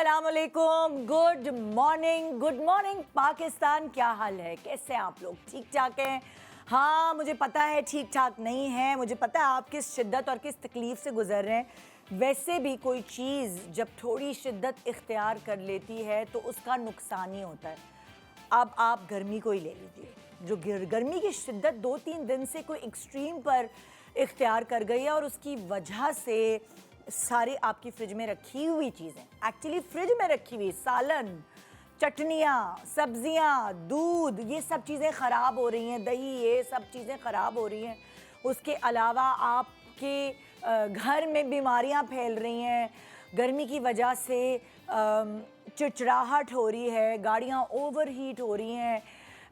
अस्सलाम वालेकुम, good morning Pakistan. क्या हाल है, कैसे हैं आप लोग? ठीक ठाक हैं? हाँ, मुझे पता है ठीक ठाक नहीं है, मुझे पता है आप किस शिद्दत और किस तकलीफ़ से गुजर रहे हैं। वैसे भी कोई चीज़ जब थोड़ी शिद्दत इख्तियार कर लेती है तो उसका नुकसान ही होता है। अब आप गर्मी को ही ले लीजिए, जो गर्मी की शिद्दत 2-3 दिन से कोई एक्सट्रीम पर इख्तियार कर गई है और उसकी वजह से सारी आपकी फ्रिज में रखी हुई चीज़ें, एक्चुअली फ्रिज में रखी हुई सालन, चटनियाँ, सब्जियाँ, दूध, ये सब चीज़ें ख़राब हो रही हैं, दही, ये सब चीज़ें ख़राब हो रही हैं। उसके अलावा आपके घर में बीमारियाँ फैल रही हैं, गर्मी की वजह से चिड़चिड़ाहट हो रही है, गाड़ियाँ ओवरहीट हो रही हैं,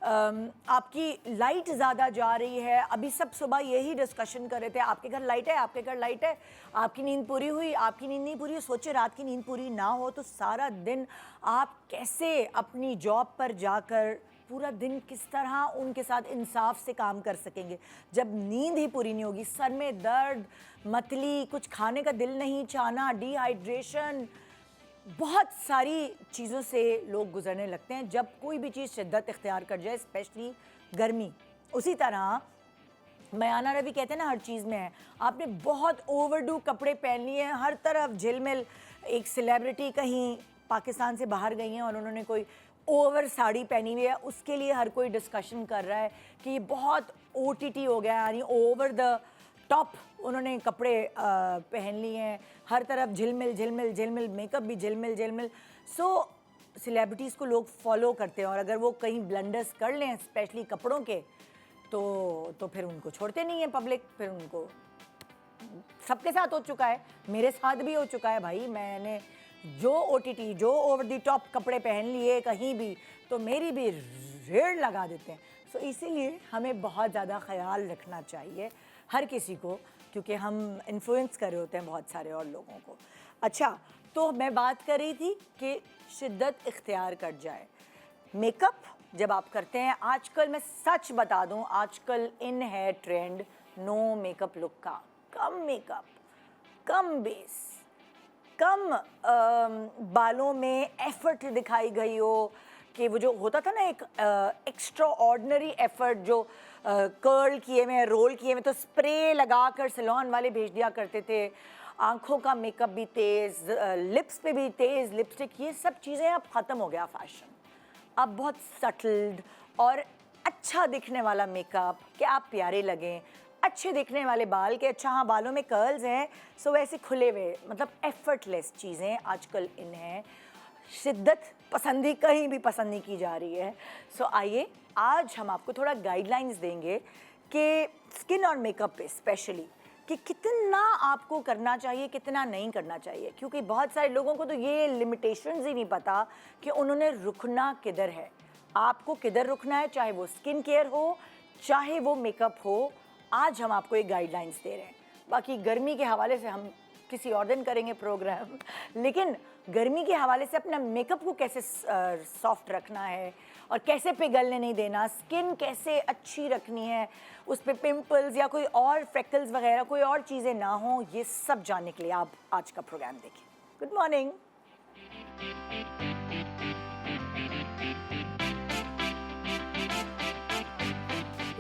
आपकी लाइट ज़्यादा जा रही है। अभी सब सुबह यही डिस्कशन कर रहे थे, आपके घर लाइट है, आपके घर लाइट है, आपकी नींद पूरी हुई, आपकी नींद नहीं पूरी हुई। सोचिए रात की नींद पूरी ना हो तो सारा दिन आप कैसे अपनी जॉब पर जाकर पूरा दिन किस तरह उनके साथ इंसाफ से काम कर सकेंगे जब नींद ही पूरी नहीं होगी। सर में दर्द, मतली, कुछ खाने का दिल नहीं चाहना, डिहाइड्रेशन, बहुत सारी चीज़ों से लोग गुजरने लगते हैं जब कोई भी चीज़ शिद्दत इख्तियार कर जाए, स्पेशली गर्मी। उसी तरह मयाना रवि कहते हैं ना, हर चीज़ में है। आपने बहुत ओवरडू कपड़े पहन लिए हैं, हर तरफ झिलमिल। एक सेलिब्रिटी कहीं पाकिस्तान से बाहर गई हैं और उन्होंने कोई ओवर साड़ी पहनी हुई है, उसके लिए हर कोई डिस्कशन कर रहा है कि ये बहुत OTT हो गया, यानी ओवर द टॉप उन्होंने कपड़े पहन लिए हैं, हर तरफ झिलमिल झिलमिल झिलमिल, मेकअप भी झिलमिल झिलमिल। सो सेलिब्रिटीज़ को लोग फॉलो करते हैं और अगर वो कहीं ब्लंडर्स कर लें स्पेशली कपड़ों के तो फिर उनको छोड़ते नहीं हैं पब्लिक, फिर उनको सबके साथ हो चुका है, मेरे साथ भी हो चुका है भाई। मैंने जो OTT, जो ओवर द टॉप कपड़े पहन लिए कहीं भी तो मेरी भी रेड़ लगा देते हैं। सो इसीलिए हमें बहुत ज़्यादा ख्याल रखना चाहिए हर किसी को, क्योंकि हम इन्फ्लुएंस कर रहे होते हैं बहुत सारे और लोगों को। अच्छा, तो मैं बात कर रही थी कि शिद्दत इख्तियार कर जाए। मेकअप जब आप करते हैं, आजकल मैं सच बता दूं, आजकल इन है ट्रेंड नो मेकअप लुक का। कम मेकअप, कम बेस, कम बालों में एफर्ट दिखाई गई हो, कि वो जो होता था ना एक एक्स्ट्रा ऑर्डिनरी एफर्ट, जो कर्ल किए हुए, रोल किए हुए, तो स्प्रे लगाकर सैलून वाले भेज दिया करते थे। आंखों का मेकअप भी तेज़, लिप्स पे भी तेज़ लिपस्टिक, ये सब चीज़ें अब ख़त्म हो गया फैशन। अब बहुत सटल्ड और अच्छा दिखने वाला मेकअप, कि आप प्यारे लगें, अच्छे दिखने वाले बाल, के अच्छा हाँ बालों में कर्ल्स हैं सो वैसे खुले हुए, मतलब एफर्टलेस चीज़ें आजकल इन हैं। शिद्दत पसंदी कहीं भी पसंद नहीं की जा रही है। सो आइए आज हम आपको थोड़ा गाइडलाइंस देंगे कि स्किन और मेकअप पे स्पेशली कि कितना आपको करना चाहिए, कितना नहीं करना चाहिए, क्योंकि बहुत सारे लोगों को तो ये लिमिटेशंस ही नहीं पता कि उन्होंने रुकना किधर है। आपको किधर रुकना है, चाहे वो स्किन केयर हो, चाहे वो मेकअप हो। आज हम आपको एक गाइडलाइंस दे रहे हैं। बाकी गर्मी के हवाले से हम किसी और दिन करेंगे प्रोग्राम, लेकिन गर्मी के हवाले से अपना मेकअप को कैसे सॉफ्ट रखना है और कैसे पिघलने नहीं देना, स्किन कैसे अच्छी रखनी है, उस पर पिंपल्स या कोई और फ्रेकल्स वगैरह कोई और चीज़ें ना हो, ये सब जानने के लिए आप आज का प्रोग्राम देखें। Good morning.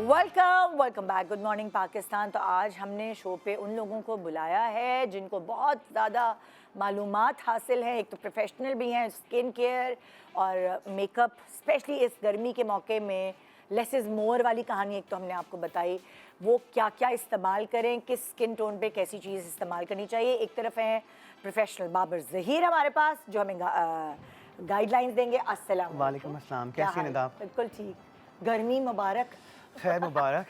Welcome back, good morning Pakistan. तो आज हमने शो पे उन लोगों को बुलाया है जिनको बहुत ज़्यादा मालूमात हासिल है, एक तो प्रोफेशनल भी हैं स्किन केयर और मेकअप, स्पेशली इस गर्मी के मौके में लेस इज़ मोर वाली कहानी एक तो हमने आपको बताई, वो क्या क्या इस्तेमाल करें, किस स्किन टोन पे कैसी चीज़ इस्तेमाल करनी चाहिए। एक तरफ हैं प्रोफेशनल बाबर ज़हीर हमारे पास जो हमें गाइडलाइंस देंगे। अस्सलाम वालेकुम अस्सलाम, कैसी हैं आप? बिल्कुल ठीक, गर्मी मुबारक। खैर मुबारक।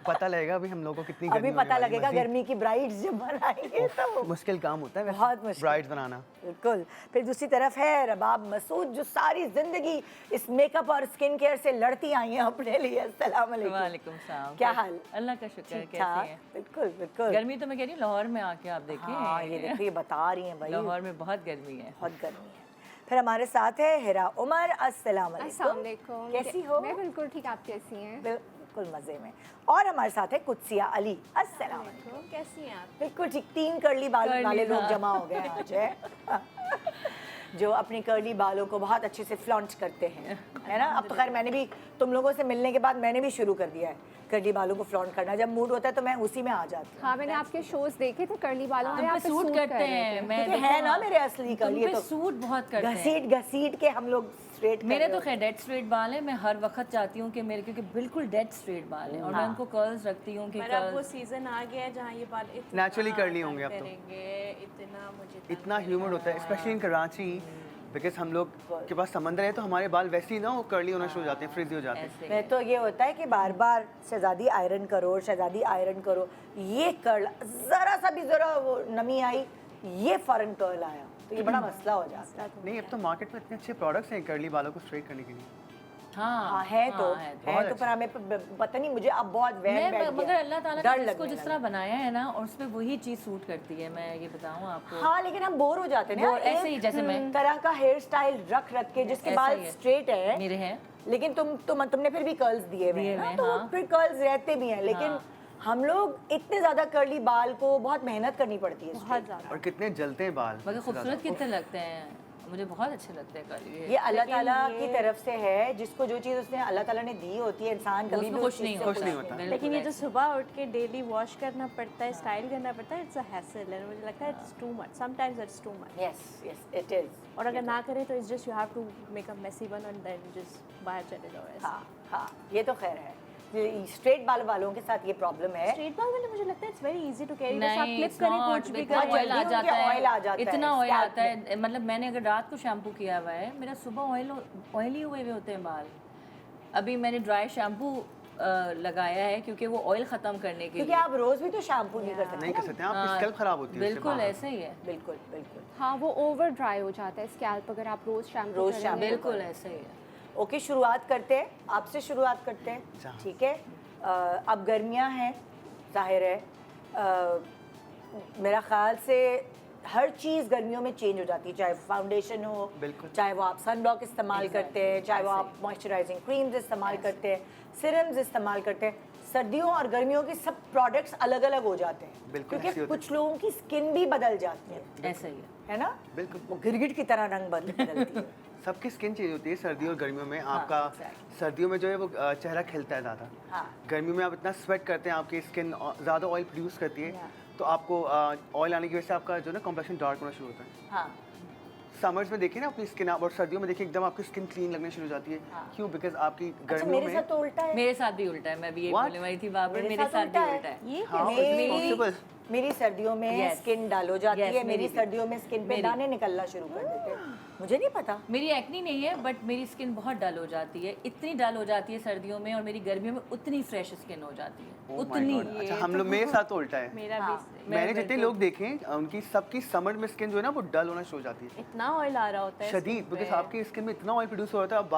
पता लगेगा अभी हम लोगों को कितनी गर्मी अभी पता लगेगा गर्मी की ब्राइड्स जब बनाएंगे तो मुश्किल काम होता है बहुत मुश्किल ब्राइड्स बनाना। बिल्कुल। फिर दूसरी तरफ है रबाब मसूद जो सारी जिंदगी इस मेकअप और स्किन केयर से लड़ती आई हैं अपने लिए। अस्सलाम वालेकुम। वालेकुम सलाम। क्या हाल? अल्लाह का शुक्र है। ठीक कैसे ठाक? हैं? बिल्कुल बिल्कुल। गर्मी तो मैं कह रही हूँ लाहौर में आके आप देखें। हाँ ये देखिए बता रही हैं भाई, लाहौर में बहुत गर्मी है। बहुत गर्मी है। फिर हमारे साथ है हिरा उमर। अस्सलाम अस्सलाम वालेकुम। वालेकुम। कैसी हो? मैं बिल्कुल ठीक, आप कैसी हैं? बिल्कुल मज़े में। और हमारे साथ है कुदसिया अली। अस्सलाम वालेकुम। कैसी हैं आप? बिल्कुल ठीक, 3 कर्ली बाल कर्ली वाले लोग हाँ। जमा हो गए आज है। जो अपनी कर्ली बालों को बहुत अच्छे से फ्लॉन्ट करते हैं, है ना। अब तो खैर मैंने भी तुम लोगों से मिलने के बाद मैंने भी शुरू कर दिया है कर्ली बालों को फ्लॉन्ट करना। जब मूड होता है तो मैं उसी में आ जाती हूँ। हाँ, मैंने आपके शोज देखे थे कर्ली बालों में, तुम आप पे पे सूट सूट करते हैं। मैं क्योंकि देखो है ना मेरे असली तुम कर्ली, पे तो सूट बहुत करते हैं। घसीट घसीट के हम लोग स्ट्रेट मेरे तो खैर डेड स्ट्रेट बाल है। मैं हर वक्त चाहती हूँ कि मेरे, क्योंकि बिल्कुल डेड स्ट्रेट बाल है और मैं उनको कर्ल्स रखती हूँ कि पर अब वो कर्ल्स सीजन आ गया है जहाँ ये बाल इतना Naturally curly होंगे अब तो। करेंगे, इतना मुझे इतना ह्यूमिड होता है स्पेशली इन कराची, बिकॉज हम लोग के पास समंदर है तो हमारे बाल वैसे ही ना वो कर्ली होना शुरू हो जाते हैं, फ्रिजी हो जाते हैं। ऐसे मैं तो ये होता है कि बार बार शहजादी आयरन करो, शहजादी आयरन करो, ये कर्ल जरा सा भी जरा वो नमी आई, ये फॉरन कर्ल आया, तो ये बड़ा मसला हो जाता है। नहीं, अब तो मार्केट में इतने अच्छे प्रोडक्ट्स हैं कर्ली बालों को स्ट्रेट करने के लिए। हाँ है तो, है है तो, पर हमें पता नहीं, मुझे अब बहुत वहम मैं बैठ मगर गया, अल्लाह ताला डर ने जिसको लगने जिस तरह बनाया है ना, और उसमें वही चीज़ सूट करती है। मैं ये बताऊँ आपको, हाँ, लेकिन हम बोर हो जाते हैं ना बोर, एक ऐसे ही जैसे मैं। तरह का हेयर स्टाइल रख रख के, जिसके ऐसा बाल ही है। स्ट्रेट है मेरे हैं लेकिन तुमने फिर भी कर्ल्स दिए हुए हैं ना, हुए, तो हाँ। फिर कर्ल्स रहते भी हैं, लेकिन हाँ। हम लोग इतने ज्यादा कर्ली बाल को बहुत मेहनत करनी पड़ती है बहुत ज़्यादा। और कितने जलते हैं बाल। मगर खूबसूरत कितने लगते हैं, मुझे बहुत अच्छे लगते हैं कर्ली। ये अल्लाह ताला की तरफ से है, जिसको जो चीज़ उसने अल्लाह ताला ने दी होती है, इंसान कभी भी उसमें उस खुश नहीं चीज़ से खुश नहीं होता। लेकिन ये जो सुबह उठ के डेली वॉश करना पड़ता है, स्टाइल करना पड़ता है, इट्स अ हैसल है। मुझे लगता है it's too much, sometimes it's too much. Yes yes it is. और अगर ना करें तो it's just you have to make a messy one and then just बाहर चले जाओ ऐसे। हाँ हाँ, ये तो खैर है, स्ट्रेट बाल वालों के साथ ये प्रॉब्लम है। स्ट्रेट बाल वाले मुझे लगता है it's very easy to carry, बस आप नहीं, क्लिप it's करें, not, कुछ भी because करें। ऑयल आ जल्दी जाता उनके है, ऑयल आ जाता है इतना ऑयल scalp आता है। मतलब मैंने अगर रात को शैम्पू किया हुआ है, मेरा सुबह ऑयली हुए हुए होते हैं बाल। अभी मैंने ड्राई शैम्पू लगाया है क्योंकि वो ऑयल ख़त्म करने के क्योंकि लिए। आप रोज भी तो शैम्पू नहीं कर सकते नहीं कर सकते हैं, आपकी स्कैल्प खराब होती है उससे बिल्कुल बाहर। ऐसे ही है, बिल्कुल बिल्कुल। हाँ, वो ओवर ड्राई हो जाता है स्कैल्प अगर आप रोज शैम्पू रोज करेंगे। शैम्पू। बिल्कुल ऐसे ही है। ओके, शुरुआत करते हैं, आपसे शुरुआत करते हैं, अच्छा। ठीक है। अब गर्मियां हैं, जाहिर है, मेरा ख्याल से हर चीज़ गर्मियों में चेंज हो जाती है, चाहे फाउंडेशन हो, बिल्कुल। चाहे वो आप सन ब्लॉक इस्तेमाल करते हैं, चाहे वो आप ऐसे मॉइस्चराइजिंग क्रीम्स इस्तेमाल करते हैं, सिरम्स इस्तेमाल करते हैं। सर्दियों और गर्मियों के सब प्रोडक्ट्स अलग अलग हो जाते हैं, बिल्कुल, ऐसे क्योंकि होता है। कुछ लोगों की स्किन भी बदल जाती है ऐसे ही है ना, बिल्कुल। वो गिरगिट की तरह रंग बदलती है। सबकी स्किन चेंज होती है सर्दियों और गर्मियों में। आपका exactly। सर्दियों में जो है वो चेहरा खिलता है ज़्यादा। हाँ। गर्मियों में आप इतना स्वेट करते हैं, आपकी स्किन ज़्यादा ऑयल प्रोड्यूस करती है, Yeah। तो आपको ऑयल आने की वजह से आपका जो ना कॉम्प्लेक्शन डार्क होना शुरू होता है। हाँ, समर्स में देखिए ना अपनी स्किन आप, और सर्दियों में देखिए एकदम आपकी स्किन क्लीन लगने शुरू हो जाती है। हाँ। क्यों? बिकॉज आपकी अच्छा गर्मियों मेरे में साथ तो उल्टा है। मेरे साथ भी उल्टा है। मैं भी यही What? बोलने वाली थी बाबर, मेरे मेरे साथ साथ भी उल्टा है। उल्टा है। ये How is it possible? मेरी सर्दियों में Yes। स्किन डाल हो जाती Yes, है, मेरी मेरी भी। सर्दियों में स्किन पे मेरी। दाने निकलना शुरू कर देते हैं। मुझे नहीं पता। मेरी एक्नी नहीं है, बट मेरी स्किन बहुत डल हो जाती है। इतनी डल हो जाती है सर्दियों में, और मेरी गर्मियों में उतनी फ्रेश स्किन हो जाती है, Oh my उतनी। God। अच्छा, हम लोग मेरे साथ तो उल्टा है। मेरा हाँ। भी मैंने जितने बिल्कुल। लोग देखे हैं, उनकी सबकी समर में स्किन जो है ना वो डल होना शुरू हो जाती है इतना ऑयल आ रहा होता है शदीद, skin पे। बिकॉज आपकी स्किन में इतना ऑयल प्रोड्यूस हो रहा है, आप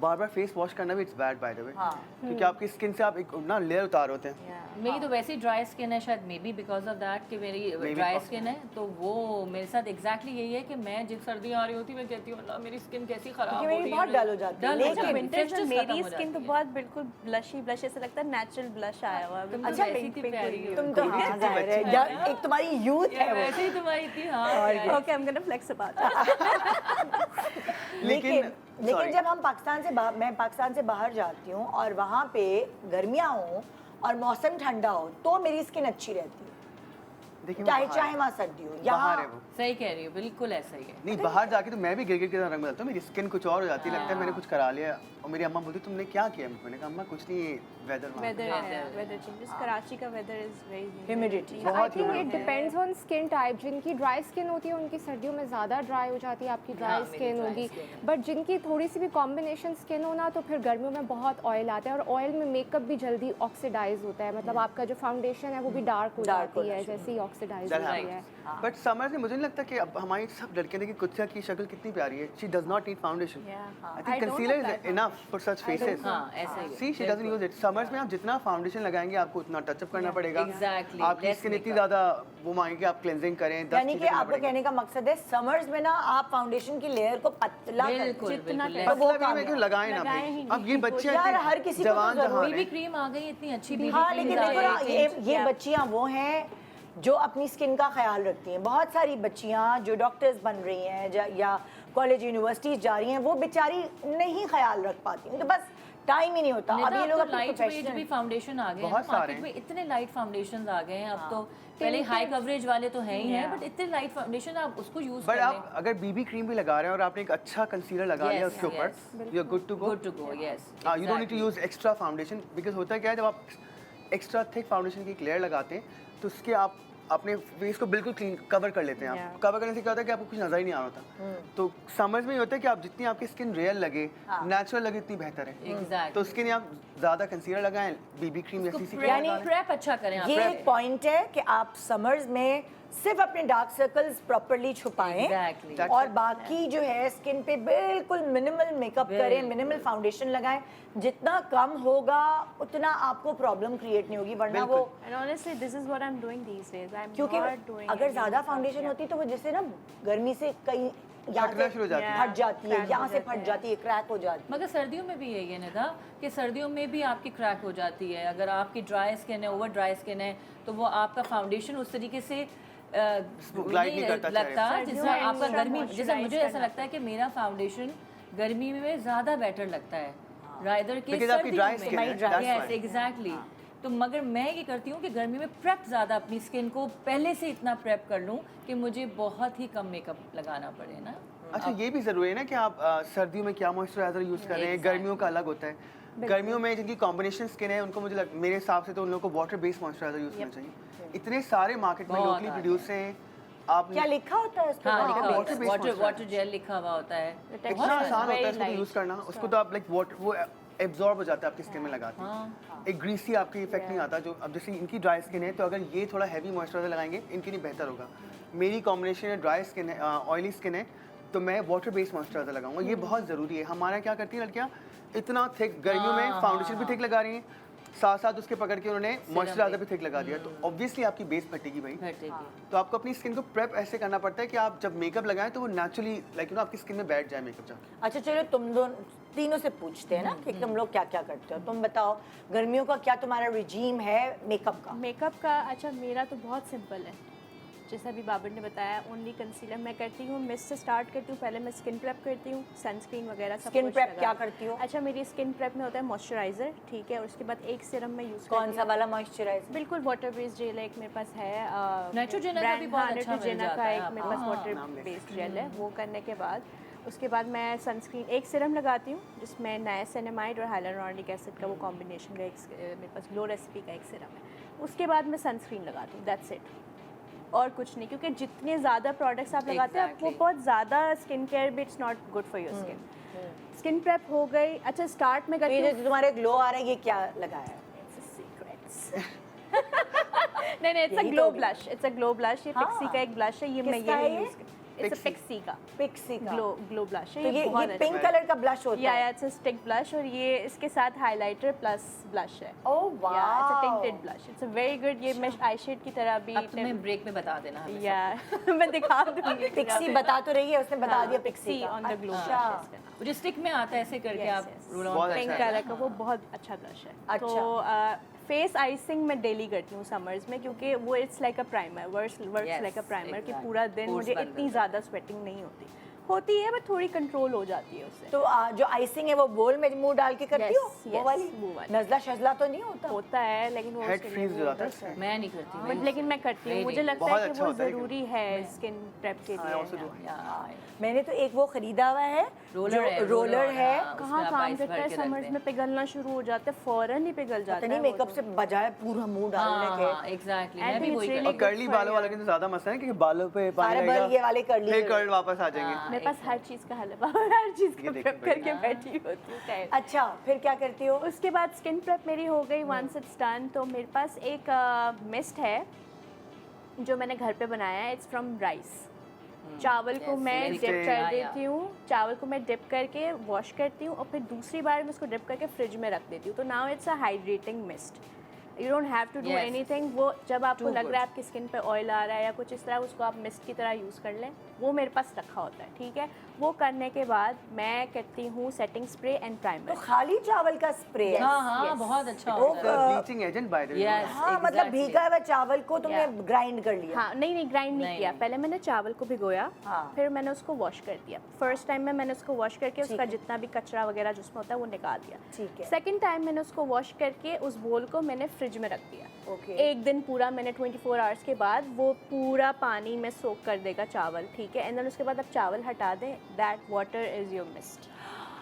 बार बार फेस वॉश करना भी it's bad by the way, हाँ। क्योंकि आपकी स्किन से आप एक ना लेयर उतार होते हैं। Yeah। मेरी तो वैसे ही ड्राई स्किन है, शायद may be because of that कि मेरी Maybe ड्राई possible। स्किन है, तो वो मेरे साथ एग्जैक्टली यही है कि मैं जिस सर्दी आ रही होती मैं कहती हूँ अल्लाह मेरी स्किन कैसी खराब हो क्योंकि रही मेरी है। बहुत डल हो जाती है। डल हो लेकिन जाती है, विंटर्स में freshness मेरी खत्म हो स्किन तो जाती है। बहुत बिल्कुल ब्लशी ब्लश ऐसा लगता है नेचुरल ब्लश आया हुआ है। तुम तो अच्छा, वैसी पिंक थी पिंक प्यारी हो। तुम तो हाँ जाहिर है, एक तुम्हारी यूथ है वो। वैसे ही तुम्हारी थी, हाँ प्यारी। Okay, I am gonna flex about it. लेकिन sorry। जब हम मैं पाकिस्तान से बाहर जाती हूँ और वहाँ पे गर्मियाँ हों और मौसम ठंडा हो, तो मेरी स्किन अच्छी रहती है, देखिए चाहे वो चाहे वहाँ सर्दी हो। बाहर है यहाँ वो। सही कह रही हो, बिल्कुल ऐसा ही है। नहीं, बाहर जाके तो मैं भी गिरगिट की तरह रंग बदलता हूँ, मेरी स्किन कुछ और हो जाती है, लगता है मैंने कुछ करा लिया। और मेरी अम्मा बोलती तुमने क्या किया? मैंने कहा अम्मा कुछ नहीं, वेदर वेदर हाँ, है, वेदर चेंजेस। कराची का weather is very Humidity। I बहुत think humid it depends on skin type. जिनकी ड्राई स्किन होती है उनकी सर्दियों में ज़्यादा ड्राई हो जाती है, आपकी हाँ, ड्राई मेरी स्किन dry होगी। skin है। बट जिनकी थोड़ी सी भी कॉम्बिनेशन स्किन हो ना, तो फिर गर्मियों में बहुत ऑयल आता है, और ऑयल में मेकअप भी जल्दी ऑक्सीडाइज होता है, मतलब आपका जो फाउंडेशन है वो भी डार्क हो Dark जाती होना है शुरू जैसे ही ऑक्सीडाइज That होती है। happens। बट समर में मुझे नहीं लगता कि अब हमारी सब लड़कियां देखिए कुत्सिया की शक्ल कितनी प्यारी है। She does not need foundation. I think concealer is enough for such faces. हाँ, ऐसा ही है। See she doesn't use it. Summers में आप जितना फाउंडेशन लगाएंगे आपको उतना टचअप करना पड़ेगा। Exactly, आपकी less स्किन इतनी makeup। ज्यादा वो मांगेगी आप क्लेंजिंग करें, 10 यानी कि चीजें करना आपका पड़ेगा। कहने का मकसद है समर्स में ना आप फाउंडेशन की लेयर को पतला कर बिल्कुल जितना बिल्कुल। तो वो मतलब ये मैं क्यों लगाए ना लगाए ही भाई। नहीं। अब ये बच्चे यार, इतने हर किसी को तो जवान जरूरी जहान बीबी हैं। क्रीम आ गई, इतनी अच्छी बीबी हाँ, क्रीम लेकिन आ देखो ना, गई। ये Yeah। बच्चियां वो हैं जो अपनी स्किन का ख्याल रखती हैं, बहुत सारी बच्चियां जो डॉक्टर्स बन रही हैं या कॉलेज यूनिवर्सिटीज़ जा रही हैं, वो बेचारी नहीं ख्याल रख पाती, तो बस टाइम ही नहीं होता। अब ये लोग अपने लाइट वेट भी प्रोफेशनल फाउंडेशन आ गए हैं बहुत सारे मार्केट में, इतने लाइट फाउंडेशन आ गए हैं अब तो। पहले हाई कवरेज वाले तो हैं ही हैं, बट इतने लाइट फाउंडेशन आप उसको यूज बट कर आप अगर बीबी क्रीम भी लगा रहे हैं और आपने एक अच्छा कंसीलर लगा लिया Yes, उसके ऊपर, yes. You are good to go. Good to go, yes. You don't need to use extra foundation, because होता है क्या है, जब आप एक्स्ट्रा थिक फाउंडेशन की लेयर लगाते हैं तो उसके आप अपने फेस को बिल्कुल क्लीन कवर कर लेते हैं। आप कवर करने से क्या होता है कि आपको कुछ नजर ही नहीं आ रहा होता। तो समझ में ये होता है कि आप जितनी आपकी स्किन रियल लगे, नेचुरल लगे, उतनी बेहतर है। एग्जैक्टली, तो उसके लिए आप ज्यादा कंसीलर लगाएं, बीबी क्रीम या सीसी क्रीम यानी लगाएं। प्रेप अच्छा करें आप। ये एक पॉइंट है कि आप समर्स में सिर्फ अपने डार्क सर्कल्स प्रॉपर्ली छुपाएं Exactly. और बाकी जो है स्किन पे बिल्कुल मिनिमल मेकअप करें, मिनिमल फाउंडेशन लगाएं। जितना कम होगा उतना आपको प्रॉब्लम क्रिएट नहीं होगी, वरना वो And honestly, this is what I'm doing these days. I'm क्योंकि not doing अगर any ज़्यादा makeup, फाउंडेशन yeah. होती तो वो जैसे ना गर्मी से कहीं यहाँ फटना से शुरू हो जाती है। फट जाती है, Crack यहाँ हो से जाते फट हैं। जाती है, क्रैक हो जाती है। मगर सर्दियों में भी यही है निदा कि सर्दियों में भी आपकी क्रैक हो जाती है। अगर आपकी ड्राई स्किन है, ओवर ड्राई स्किन है, तो वो आपका फाउंडेशन उस तरीके से Glide नहीं करता लगता चेहरे जिससे सर्दियों में आपका extra गर्मी, जैसे moisturize मुझे ऐसा करना लगता है कि मेरा फाउंडेशन गर्मी में ज़्यादा बेटर लगता है राइदर के Because आपकी dry skin है, that's यस why. एग्जैक्टली। तो मगर मैं ये करती हूँ कि गर्मी में प्रेप ज़्यादा अपनी स्किन को पहले से इतना प्रेप कर लूँ कि मुझे बहुत ही कम मेकअप लगाना पड़े ना। अच्छा, ये भी ज़रूरी है ना कि आप सर्दियों में क्या मॉइस्चराइजर यूज़ कर रहे हैं। गर्मियों का अलग होता है। गर्मियों में जिनकी कॉम्बिनेशन स्किन है उनको मेरे हिसाब से तो उन लोगों को वाटर बेस्ड मॉइस्चराइजर यूज़ करना चाहिए। इतने सारे मार्केट में बहुत लोकली आ प्रोड्यूस हैं। आप क्या लिखा होता है उस पे? हाँ, लिखा water होता है, based water moisturizer. Water gel लिखा हुआ होता है। इतना आसान होता है इसको यूज़ करना। उसको तो आप लाइक वाटर वो एब्जॉर्ब हो जाता है आपकी स्किन में लगाते हैं। एक ग्रीसी आपकी इफेक्ट नहीं आता। जो अब जैसे इनकी ड्राई स्किन है तो अगर ये थोड़ा हैवी मॉइस्चराइजर लगाएंगे इनके लिए बेहतर होगा। मेरी कॉम्बिनेशन है ड्राई स्किन है, ऑयली स्किन है, तो मैं वाटर बेस्ड मॉइस्चराइजर लगाऊंगा। ये बहुत ज़रूरी है। हमारा क्या करती हैं लड़कियाँ, इतना थिक गर्मियों में फाउंडेशन भी थिक लगा रही हैं, साथ साथ उसके पकड़ के उन्होंने मॉइस्चराइजर भी थिक लगा दिया, तो ऑब्वियसली आपकी बेस फटेगी भाई। तो आपको अपनी स्किन को प्रेप ऐसे करना पड़ता है कि आप जब मेकअप लगाएं तो वो नेचुरली लाइक आपकी स्किन में बैठ जाए मेकअप जाके। अच्छा चलो, तुम दोनों तीनों से पूछते हैं ना कि तुम लोग क्या क्या करते हो। तुम बताओ, गर्मियों का क्या तुम्हारा रिजीम है मेकअप का? मेकअप का अच्छा मेरा तो बहुत सिंपल है। जैसा अभी बाबर ने बताया, ओनली कंसीलर मैं करती हूँ। मिस्ट से स्टार्ट करती हूँ, पहले मैं स्किन प्रेप करती हूँ, सनस्क्रीन वगैरह सब स्किन कुछ प्रेप लगा क्या के। करती हो? अच्छा, मेरी स्किन प्रेप में होता है मॉइस्चराइज़र, ठीक है, और उसके बाद एक सीरम मैं यूज़ कौन सा वाला मॉइस्चराइजर? बिल्कुल वाटर बेस्ड जेल है एक मेरे पास है। Neutrogena का भी बहुत अच्छा मिल Neutrogena जाता का है एक आपको। मेरे पास हाँ, वाटर बेस्ड जेल है। वो करने के बाद उसके बाद मैं सनस्क्रीन एक सीरम लगाती हूँ जिसमें नाइसिनामाइड और हाइलुरोनिक एसिड का वो कॉम्बिनेशन का एक मेरे पास ग्लो रेसिपी का एक सीरम है। उसके बाद मैं सनस्क्रीन लगाती हूँ, दैट्स इट, और कुछ नहीं। क्योंकि जितने ज़्यादा प्रोडक्ट्स आप लगाते हैं वो Exactly. बहुत ज़्यादा स्किन केयर भी it's not good for your skin. Skin prep हो गई। अच्छा, स्टार्ट में करती ये हूँ जो तुम्हारे ग्लो आ रहा है, ये क्या लगाया है? नहीं, इट्स अ यही ग्लो तो blush, it's a glow blush. ये पिक्सी का एक ब्लश है, ये मैं किसका है ये ये? यूज़ इट्स अ पिक्सी का पिक्सी का ग्लो ब्लश है। तो ये बहुत पिंक कलर का ब्लश होता या है? इट्स अ स्टिक ब्लश, और ये इसके साथ हाइलाइटर प्लस ब्लश है। ओह या इट्स अ वाह, tinted blush, it's a very good. ये मैं आई शेड की तरह भी अब तुम्हें ब्रेक में बता देना हमें। या मैं दिखा दूंगी। पिक्सी बता तो रही है, उसने बता दिया पिक्सी का। ऑन द ग्लो अच्छा। ब्लश। वो जो स्टिक में आता है ऐसे करके आप रोल ऑन बहुत करते पिंक अच्छा है। कलर का वो बहुत अच्छा ब्लश है। अच्छा। तो फेस आइसिंग मैं डेली करती हूँ समर्स में, क्योंकि वो it's like a primer, works Yes, like a primer कि exactly. पूरा दिन Pores मुझे बंद इतनी हो ज़्यादा स्वेटिंग नहीं होती है, बट थोड़ी कंट्रोल हो जाती है उससे। तो जो आइसिंग है वो बोल में मुंह डाल के करती Yes, हो? वो yes, वाली वो वाली। नजला शजला तो नहीं होता? होता है लेकिन वो हेड उसके लिए फ्रीज हो वो जाता है बस इससे। मैं नहीं करती हूँ। बट लेकिन मैं करती हूँ, नहीं, मुझे नहीं, लगता बहुत है कि अच्छा वो होता है ज़रूरी है स्किन प्रेप के I also do. लिए। मैंने तो एक वो खरीदा हुआ है, रोलर है, रोलर है। हाँ, उसमें कहाँ आप काम आइस करता भर है, के रख समर्स दें। में पिघलना शुरू हो जाता है, फौरन ही पिघल जाता पता है नहीं वो मेकअप तो। से बजाय पूरा मुंह डालने के। एग्जैक्टली, I मैं भी think वही it's करती और really कर्ली good for बालों वाले you. के तो ज़्यादा मसला है कि बालों पे पानी सारे लगेगा, बाल ये वाले कर्ली फिर कर्ल वापस आ जाएंगे। हाँ, मेरे पास हर चीज़ का हल है, हर चीज़ ये का देखिए प्रेप करके हाँ। बैठी होती हूँ टाइम। अच्छा, फिर क्या करती हो? उसके बाद स्किन प्रेप मेरी हो गई, वंस इट्स डन, तो मेरे पास एक मिस्ट है जो मैंने घर पे बनाया है। It's from rice. चावल को Yes, मैं very डिप good. कर Yeah, देती हूँ, चावल को मैं डिप करके वॉश करती हूँ और फिर दूसरी बार मैं उसको डिप करके फ्रिज में रख देती हूँ। तो now it's a hydrating mist. You don't have to do Yes. Anything. वो जब आपको Too लग good. रहा है आपकी स्किन पे ऑयल आ रहा है या कुछ इस तरह, उसको आप मिस्ट की तरह यूज़ कर लें। वो मेरे पास रखा होता है, ठीक है। वो करने के बाद मैं करती हूँ सेटिंग स्प्रे एंड तो प्राइमर। खाली चावल का स्प्रे है? हाँ हाँ yes. बहुत अच्छा वो होता है। Bleaching agent by the way. Yes. हाँ मतलब Exactly. भीगा हुआ चावल को तुमने Yeah. ग्राइंड कर लिया? हाँ, नहीं ग्राइंड नहीं नहीं, किया। नहीं। पहले मैंने चावल को भिगोया, हाँ। फिर मैंने उसको वॉश कर दिया। फर्स्ट टाइम में मैंने उसको वॉश करके ठीक उसका है। जितना भी कचरा वगैरह जिसमें होता है वो निकाल दिया। ठीक है। सेकंड टाइम मैंने उसको वॉश करके उस बोल को मैंने फ्रिज में रख दिया। ओके। एक दिन पूरा मैंने 24 आवर्स के बाद वो पूरा पानी में सोक कर देगा चावल, ठीक है। एंड देन उसके बाद आप चावल हटा दें, that water is your mist.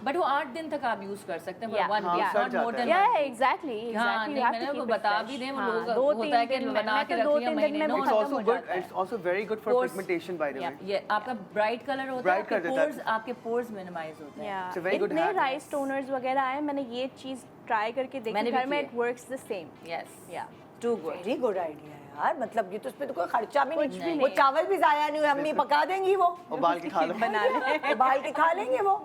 But वो 8 दिन तक आप यूज कर सकते हैं Yeah. वन हाँ, वीक, सड़ नॉट मोर जाता है। देन या एग्जैक्टली हाँ, नहीं, मैंने वो बता भी दें, वो लोग होता है कि बना के रख लिया महीने, no, इट्स खत्म आल्सो हो गुड, जाता है। It's also very good for Pores. Pigmentation by the way. ये आपका ब्राइट कलर होता है, Bright कर देता है। आपके पोर्स मिनिमाइज होते हैं। Yeah. It's a very good इतने hack. राइस टोनर्स वगैरह आए, मैंने ये चीज़ ट्राई करके देखी मैंने भी घर में, किया। It works the same. Yes yeah too good. Very good idea यार, मतलब ये तो उसपे तो कोई खर्चा भी कुछ भी नहीं, नहीं। वो चावल भी जाया नहीं हुआ, अम्मी पका देंगी वो, उबाल के खा लो। बना ले। उबाल के खा लेंगे वो।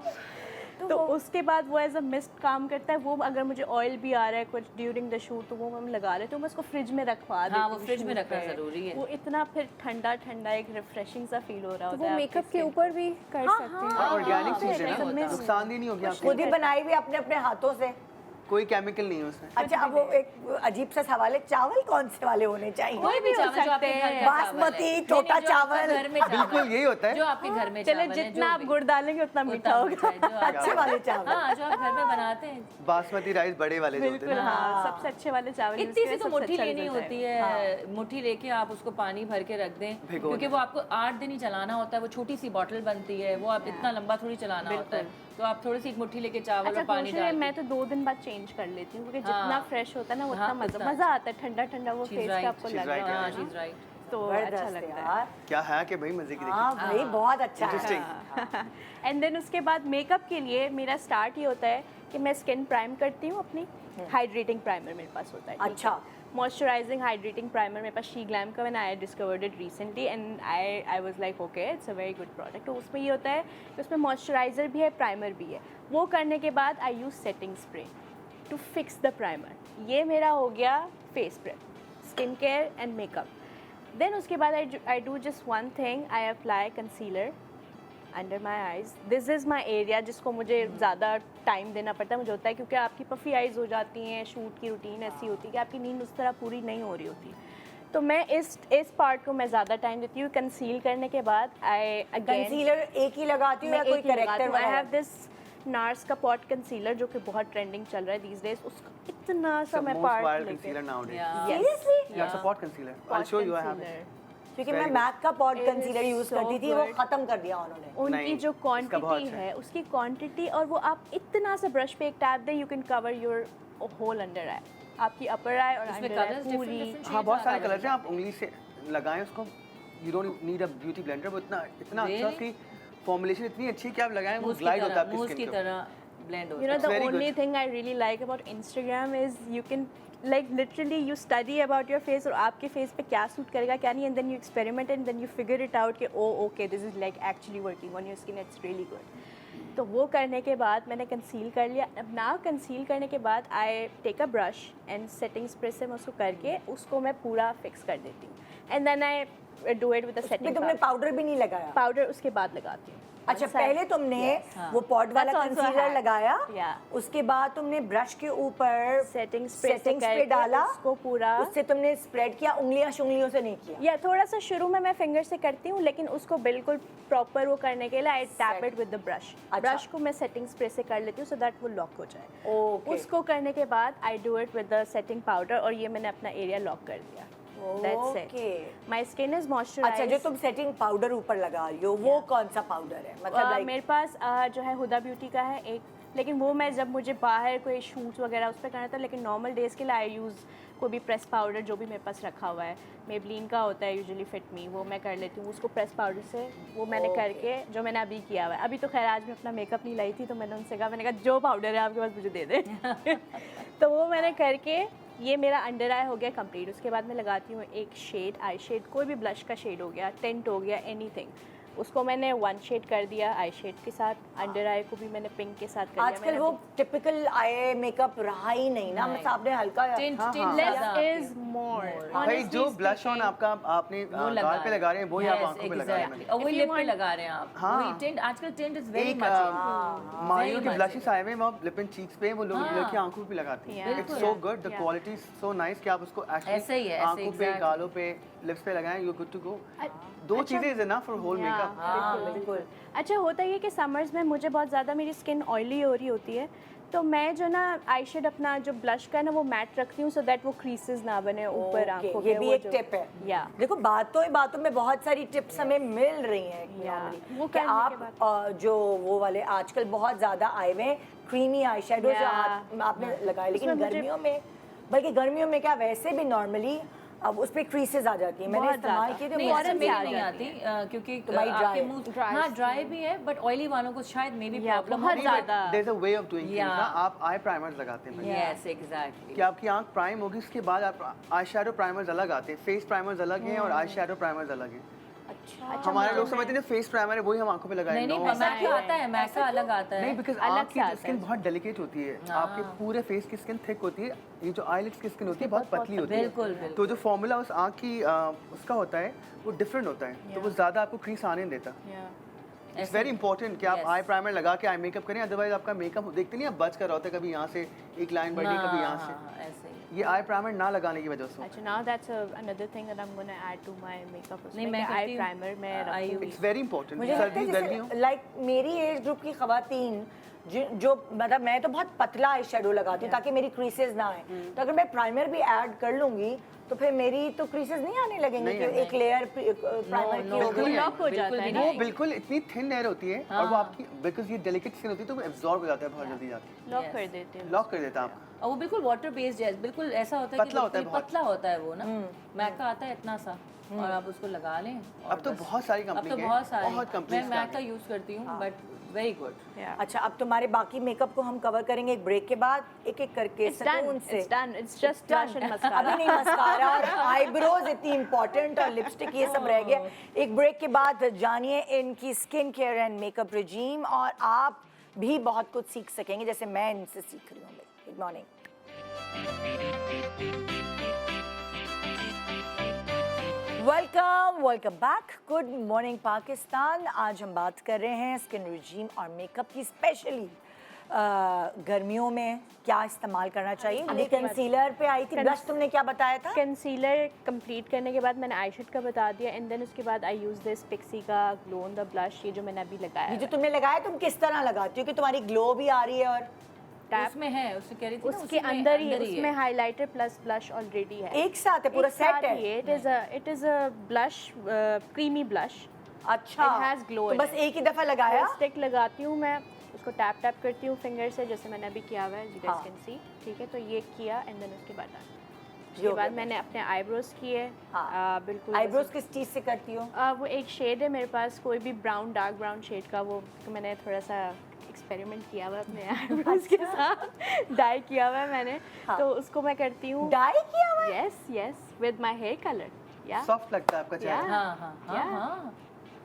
तो उसके बाद वो एज अ मिस्ट काम करता है। वो अगर मुझे ऑयल भी आ रहा है कुछ ड्यूरिंग द शूट, तो वो हम लगा लेते, तो मैं उसको फ्रिज में रखवा देती हाँ, हूँ वो फ्रिज में shoot रखना पे। ज़रूरी है। वो इतना फिर ठंडा ठंडा एक रिफ्रेशिंग सा फील हो रहा तो होता वो है मेकअप आपकी के skin ऊपर भी कर हाँ, सकते हैं। हाँ। ऑर्गेनिक हाँ, चीज है नहीं ना, होता। नुकसान भी नहीं होगी आपको, खुद ही बनाई हुई अपने अपने हाथों से। कोई केमिकल नहीं है उसमें। अच्छा अब वो एक अजीब सा सवाल है, चावल कौन से वाले होने चाहिए? कोई भी हो चावल जो आपके सकते घर हैं। का चावल है। बासमती, नहीं, छोटा नहीं, जो आपके चावल। घर में चावल बिल्कुल यही होता है। जो आपके घर में चले चावल है, जितना जो आप भी। गुड़ डालेंगे उतना मीठा होगा। अच्छे वाले चावल। हाँ, जो आप घर में बनाते हैं। बासमती राइस बड़े वाले जो होते बिल्कुल हैं ना। हाँ, सबसे अच्छे वाले चावल use इतनी सी करें, तो सबसे मुट्ठी अच्छा लेनी result होती आएगा। है, मुट्ठी लेके आप उसको पानी भर के रख दें, भिगो क्योंकि दें। वो आपको 8 दिन ही चलाना होता है। वो छोटी सी बॉटल बनती है, वो आप इतना लंबा थोड़ी चलाना होता है। तो आप थोड़ी सी एक मुट्ठी लेके चावल अच्छा और पानी कोशिश है, डाल मैं तो 2 दिन बाद चेंज कर लेती हूँ, क्योंकि हाँ। जितना फ्रेश होता है ना उतना हाँ, मजा उतना मजा आता है। ठंडा ठंडा वो She's फेस right, पे आपको she's लग right, रहा हाँ, है she's right. तो जबरदस्त अच्छा लगता है। यार। क्या है कि भाई मजे की हाँ देखिए। भाई बहुत अच्छा है। इंटरेस्टिंग। एंड देन उसके बाद मेकअप के लिए मेरा स्टार्ट ये होता है कि मैं स्किन प्राइम करती हूँ अपनी। हाइड्रेटिंग प्राइमर मेरे पास होता है, ठीक है? अच्छा। मॉइस्चराइजिंग हाइड्रेटिंग प्राइमर मेरे पास शी ग्लैम का, मैंने I discovered it recently and I was like okay it's a very good product. तो उसमें ये होता है कि उसमें मॉइस्चराइज़र भी है, प्राइमर भी है। वो करने के बाद I use setting spray to fix the primer. ये मेरा हो गया face prep, skin care and makeup. Then उसके बाद I do just one thing, I apply concealer under my eyes. This is my area जिसको मुझे ज़्यादा टाइम देना पड़ता है। मुझे होता है क्योंकि आपकी पफ़ी आइज़ हो जाती हैं, शूट की रूटीन ऐसी होती है कि आपकी नींद उस तरह पूरी नहीं हो रही होती। तो मैं इस पार्ट को मैं ज़्यादा टाइम देती हूँ। कंसील करने के बाद आई अगेन कंसीलर एक ही लगाती हूँ या कोई character I have this nurse का पॉट कंसीलर जो कि बहुत ट्रेंडिंग चल रहा है दीज डेज। उसका इतना सा मैं मोस्ट पार्ट वायरल लेके कंसीलर नाउडेज। Yeah. सीरियसली? या support concealer. I will show you, I have it. क्योंकि Very मैं good. मैक का pot It concealer is use so करती थी, वो good. खत्म कर दिया उन्होंने। उनकी नहीं, जो इसका बहुत क्वांटिटी अच्छा है है। उसकी क्वांटिटी, और वो आप इतना सा ब्रश पे एक टैप दें, you can cover your whole under eye, आपकी अपर आई और उसमें अंडर आई colours पूरी। different हाँ बहुत सारे shades कलर्स हैं, आप उंगली से लगाएं उसको। You don't need a beauty blender. वो इतना इतना अच्छा, Really? उसकी फॉर्मुलेशन इतनी अच्छी है कि आप लगाएं वो मूस की ग्लाइड होता है तरह, मूस आपकी की स्किन पे। तरह ब्लेंड You होता know, है। It's the very only good. thing I really like about Instagram is you can like literally you study about your face और आपके face पे क्या सूट करेगा क्या नहीं, and then you experiment and then you figure it out कि oh okay this is like actually working on your skin, it's really good. तो वो करने के बाद मैंने कंसील कर लिया। अब ना कंसील करने के बाद I take a brush and setting spray से मैं उसको करके उसको मैं पूरा फिक्स कर देती हूँ। And then I do it with the में सेटिंग तुमने पाउडर भी नहीं लगाया? पाउडर उसके बाद लगाती हूँ। अच्छा Once I- पहले तुमने Yes. वो पॉट वाला That's also a concealer hack. लगाया, Yeah. उसके बाद तुमने ब्रश के ऊपर सेटिंग स्प्रे सेटिंग स्प्रे डाला, उसको पूरा, उससे तुमने स्प्रेड किया, उंगलियों से नहीं किया? या थोड़ा सा शुरू में मैं फिंगर से करती हूँ, लेकिन उसको बिल्कुल प्रॉपर वो करने के लिए आई tap it with the brush. अच्छा। ब्रश को मैं सेटिंग स्प्रे से कर लेती हूँ सो दैट वो लॉक हो जाए। ओके। उसको करने के बाद I do it with the setting powder, और ये मैंने अपना एरिया लॉक कर दिया। That's it. Okay. My skin is moisturized. अच्छा जो तुम सेटिंग पाउडर ऊपर लगा रही हो वो कौन सा पाउडर है? मतलब like- मेरे पास जो है हुदा ब्यूटी का है एक, लेकिन वो मैं जब मुझे बाहर कोई शूट्स वगैरह उस पर करना था, लेकिन नॉर्मल डेज़ के लिए आई यूज़ कोई भी प्रेस पाउडर जो भी मेरे पास रखा हुआ है। मेबलिन का होता है यूजुअली फिट मी, वो मैं कर लेती हूँ उसको प्रेस पाउडर से। वो मैंने Okay. करके जो मैंने अभी किया हुआ है, अभी तो खैर आज मैं अपना मेकअप नहीं लाई थी तो मैंने उनसे कहा, मैंने कहा जो पाउडर है आपके पास मुझे दे दे। तो वो मैंने करके ये मेरा अंडर आई हो गया कंप्लीट। उसके बाद मैं लगाती हूँ एक शेड, आई शेड, कोई भी ब्लश का शेड हो गया, टेंट हो गया, एनीथिंग। उसको मैंने 1 शेड कर दिया आई शेड के साथ, अंडर आई को भी मैंने पिंक के साथ कर दिया। आजकल वो टिपिकल आई मेकअप रहा ही नहीं ना, मतलब आपने हल्का टिंट हाँ, टिंट हाँ। Less is more. भाई जो ब्लश ऑन आपका आपने गाल पे लगा रहे हैं वही आप आंखों पे लगा रहे हैं। और वही If you लिप पे want- लगा रहे हैं आप। हाँ। वही टिंट, आजकल टिंट इज वेरी एक मच मारियो के much ब्लशेस आए हुए हैं वो लिप एंड चीक्स पे वो लोग हाँ। लड़की आंखों पे लगाती हैं। Yeah. इट्स बिल्कुल। So good, the Yeah. Quality is so nice कि आप उसको ऐसे ही एक्चुअली है, ऐसे आंखों पे, exactly. गालों पे, लिप्स पे लगाएं, यू गुड टू गो। दो चीजें is enough for whole Yeah. Makeup. हाँ बिल्कुल। अच्छा होता ये कि समर्स में मुझे बहुत ज़्यादा मेरी स्किन ऑयली हो रही होती है, तो मैं जो ना आई शेड अपना जो ब्लश का है ना वो मैट रखती हूँ सो दैट वो क्रीसेस ना बने ऊपर Okay, आंखों ये पे। भी वो एक जो- टिप है। या देखो बातों ही बातों में बहुत सारी टिप्स हमें मिल रही हैं Yeah. normally, वो कि करने के आप जो वो वाले आजकल बहुत ज्यादा आए हुए क्रीमी आई शेडो जो Yeah. हाथ में आपने लगाए, लेकिन उसमें मुझे- गर्मियों में, बल्कि गर्मियों में क्या वैसे भी नॉर्मली अब उस पे क्रीसेस आ जाती हैं। मैंने बहुत इस्तेमाल ज़्यादा। किए थे नहीं मुझे ऐसे फौरन मेरी से आ नहीं जाती आती क्योंकि तुम्हारी dry आपके है। मुंह Dry हाँ skin ड्राई भी है, बट ऑयली वालों को शायद मे बी Yeah, प्रॉब्लम बहुत हो ज़्यादा। There is a way of doing things Yeah. ना, आप आई प्राइमर्स लगाते हैं पहले। Yes exactly. कि आपकी आंख प्राइम होगी, उसके बाद आप आई शैडो प्राइमर्स अलग आते हैं, फेस प्राइमर्स अलग हैं और आई शैडो प्राइमर्स अलग हैं। अच्छा हमारे लोग समझते हैं फेस प्राइमर है वही हम आंखों पे लगाएं। नहीं नहीं No. मैक का आता है, मैक का अलग आता है। नहीं, बिकॉज अलग आंख से की आता स्किन है। बहुत डेलिकेट होती है, हाँ। आपके पूरे फेस की स्किन थिक होती है, ये जो आईलिड्स की स्किन होती है बहुत पतली होती है। बिल्कुल, बिल्कुल। तो जो फॉर्मूला उस आंख की उसका होता है वो डिफरेंट होता है, तो वो ज़्यादा आपको क्रीज आने नहीं देता। इट्स ऐसे- वेरी इंपॉर्टेंट कि आप Yes. आई प्राइमर लगा के आई मेकअप करें, अदरवाइज आपका मेकअप देखते नहीं आप बच कर होता है, कभी यहाँ से एक लाइन बढ़ गई, कभी यहाँ से। हाँ, ऐसे ही। ये आई प्राइमर ना लगाने की वजह से अच्छा now that's another thing that I am gonna add to my makeup. नहीं, मैं आई करती हूँ। प्राइमर में I रखूँ। use- it's very important. मुझे लगता सर्दी है गर्मियों जैसे लाइक मेरी एज ग्रुप की खवातीन जो मतलब मैं तो बहुत पतला आई शेडो लगाती हूँ ताकि मेरी क्रीसेस ना आए, तो अगर मैं प्राइमर भी ऐड कर लूंगी तो फिर मेरी तो क्रीसेस नहीं आने लगेंगे नहीं, कि नहीं। एक लेयर प्राइमर की हो बिल्कुल गई। नहीं। लॉक हो बिल्कुल जाता भी है नहीं। ना। वो बिल्कुल इतनी थिन लेयर होती है और वो आपकी बिकॉज ये डेलिकेट स्किन होती है तो वो एब्जॉर्ब हो जाता है बहुत जल्दी जाके, लॉक Yes. कर देते हैं। लॉक कर देता है आपको। और वो बिल्कुल वाटर बेस्ड है, बिल्कुल ऐसा होता है कि पतला होता है बिल्कुल बहुत। पतला होता है वो ना। मैक का आता है इतना सा और आप उसको लगा लें। और अब तो बस। बहुत सारी अब कंपनी तो के बहुत सारे बहुत मैं कंपनीज मैक का यूज करती हूँ, बट वेरी गुड। Yeah. अच्छा अब तुम्हारे बाकी मेकअप को हम कवर करेंगे एक ब्रेक के बाद, एक एक करके It's done. सुकून से। It's done. It's just blush and mascara. अभी नहीं मस्कारा और आईब्रोज इतनी इंपॉर्टेंट और लिपस्टिक ये सब रह गया। एक ब्रेक के बाद जानिए इनकी skin care and makeup regime और आप भी बहुत कुछ सीख सकेंगे जैसे मैं इनसे सीख रही हूँ। Good morning. Welcome back. Good morning Pakistan. आज हम बात कर रहे हैं स्किन रिजीम और मेकअप की, स्पेशली गर्मियों में क्या इस्तेमाल करना चाहिए। ये कंसीलर पे आई थी, ब्लश तुमने क्या बताया था? कंसीलर कंप्लीट करने के बाद मैंने आई शेड का बता दिया एंड देन उसके बाद आई यूज दिस पिक्सी का ग्लो ऑन द ब्लश, ये जो मैंने अभी लगाया ये जो है। तुमने लगाया तुम किस तरह लगाती हो कि तुम्हारी ग्लो भी आ रही है और टैप उसमें है, उससे कह रही थी ना, उसके उसी में अंदर ही है। उसमें हाइलाइटर प्लस ब्लश ऑलरेडी है। एक साथ है, पूरा एक सेट साथ है। ही है। It is a blush, creamy blush. अच्छा It has glow तो in बस it. एक ही दफा लगाया। स्टिक लगाती हूँ मैं, उसको टैप टैप करती हूँ फिंगर से, जैसे मैंने अभी किया हुआ है, यू हाँ। Guys can see. ठीक है, तो ये किया एंड देन उसके बाद done। ये उसके हो बाद गया। मैंने अपने आईब्रोज किए। हाँ। बिल्कुल आईब्रोज किस चीज से करती हो? वो एक शेड है मेरे पास, कोई भी ब्राउन, डार्क ब्राउन शेड का, वो तो मैंने थोड़ा सा एक्सपेरिमेंट किया हुआ है अपने आईब्रोज के साथ, डाई किया हुआ है मैंने। हाँ। तो उसको मैं करती हूँ डाई किया हुआ है? Yes yes with my hair colour. या सॉफ्ट लगता है आपका चेहरा। Yeah. हाँ हाँ हाँ Yeah. हाँ।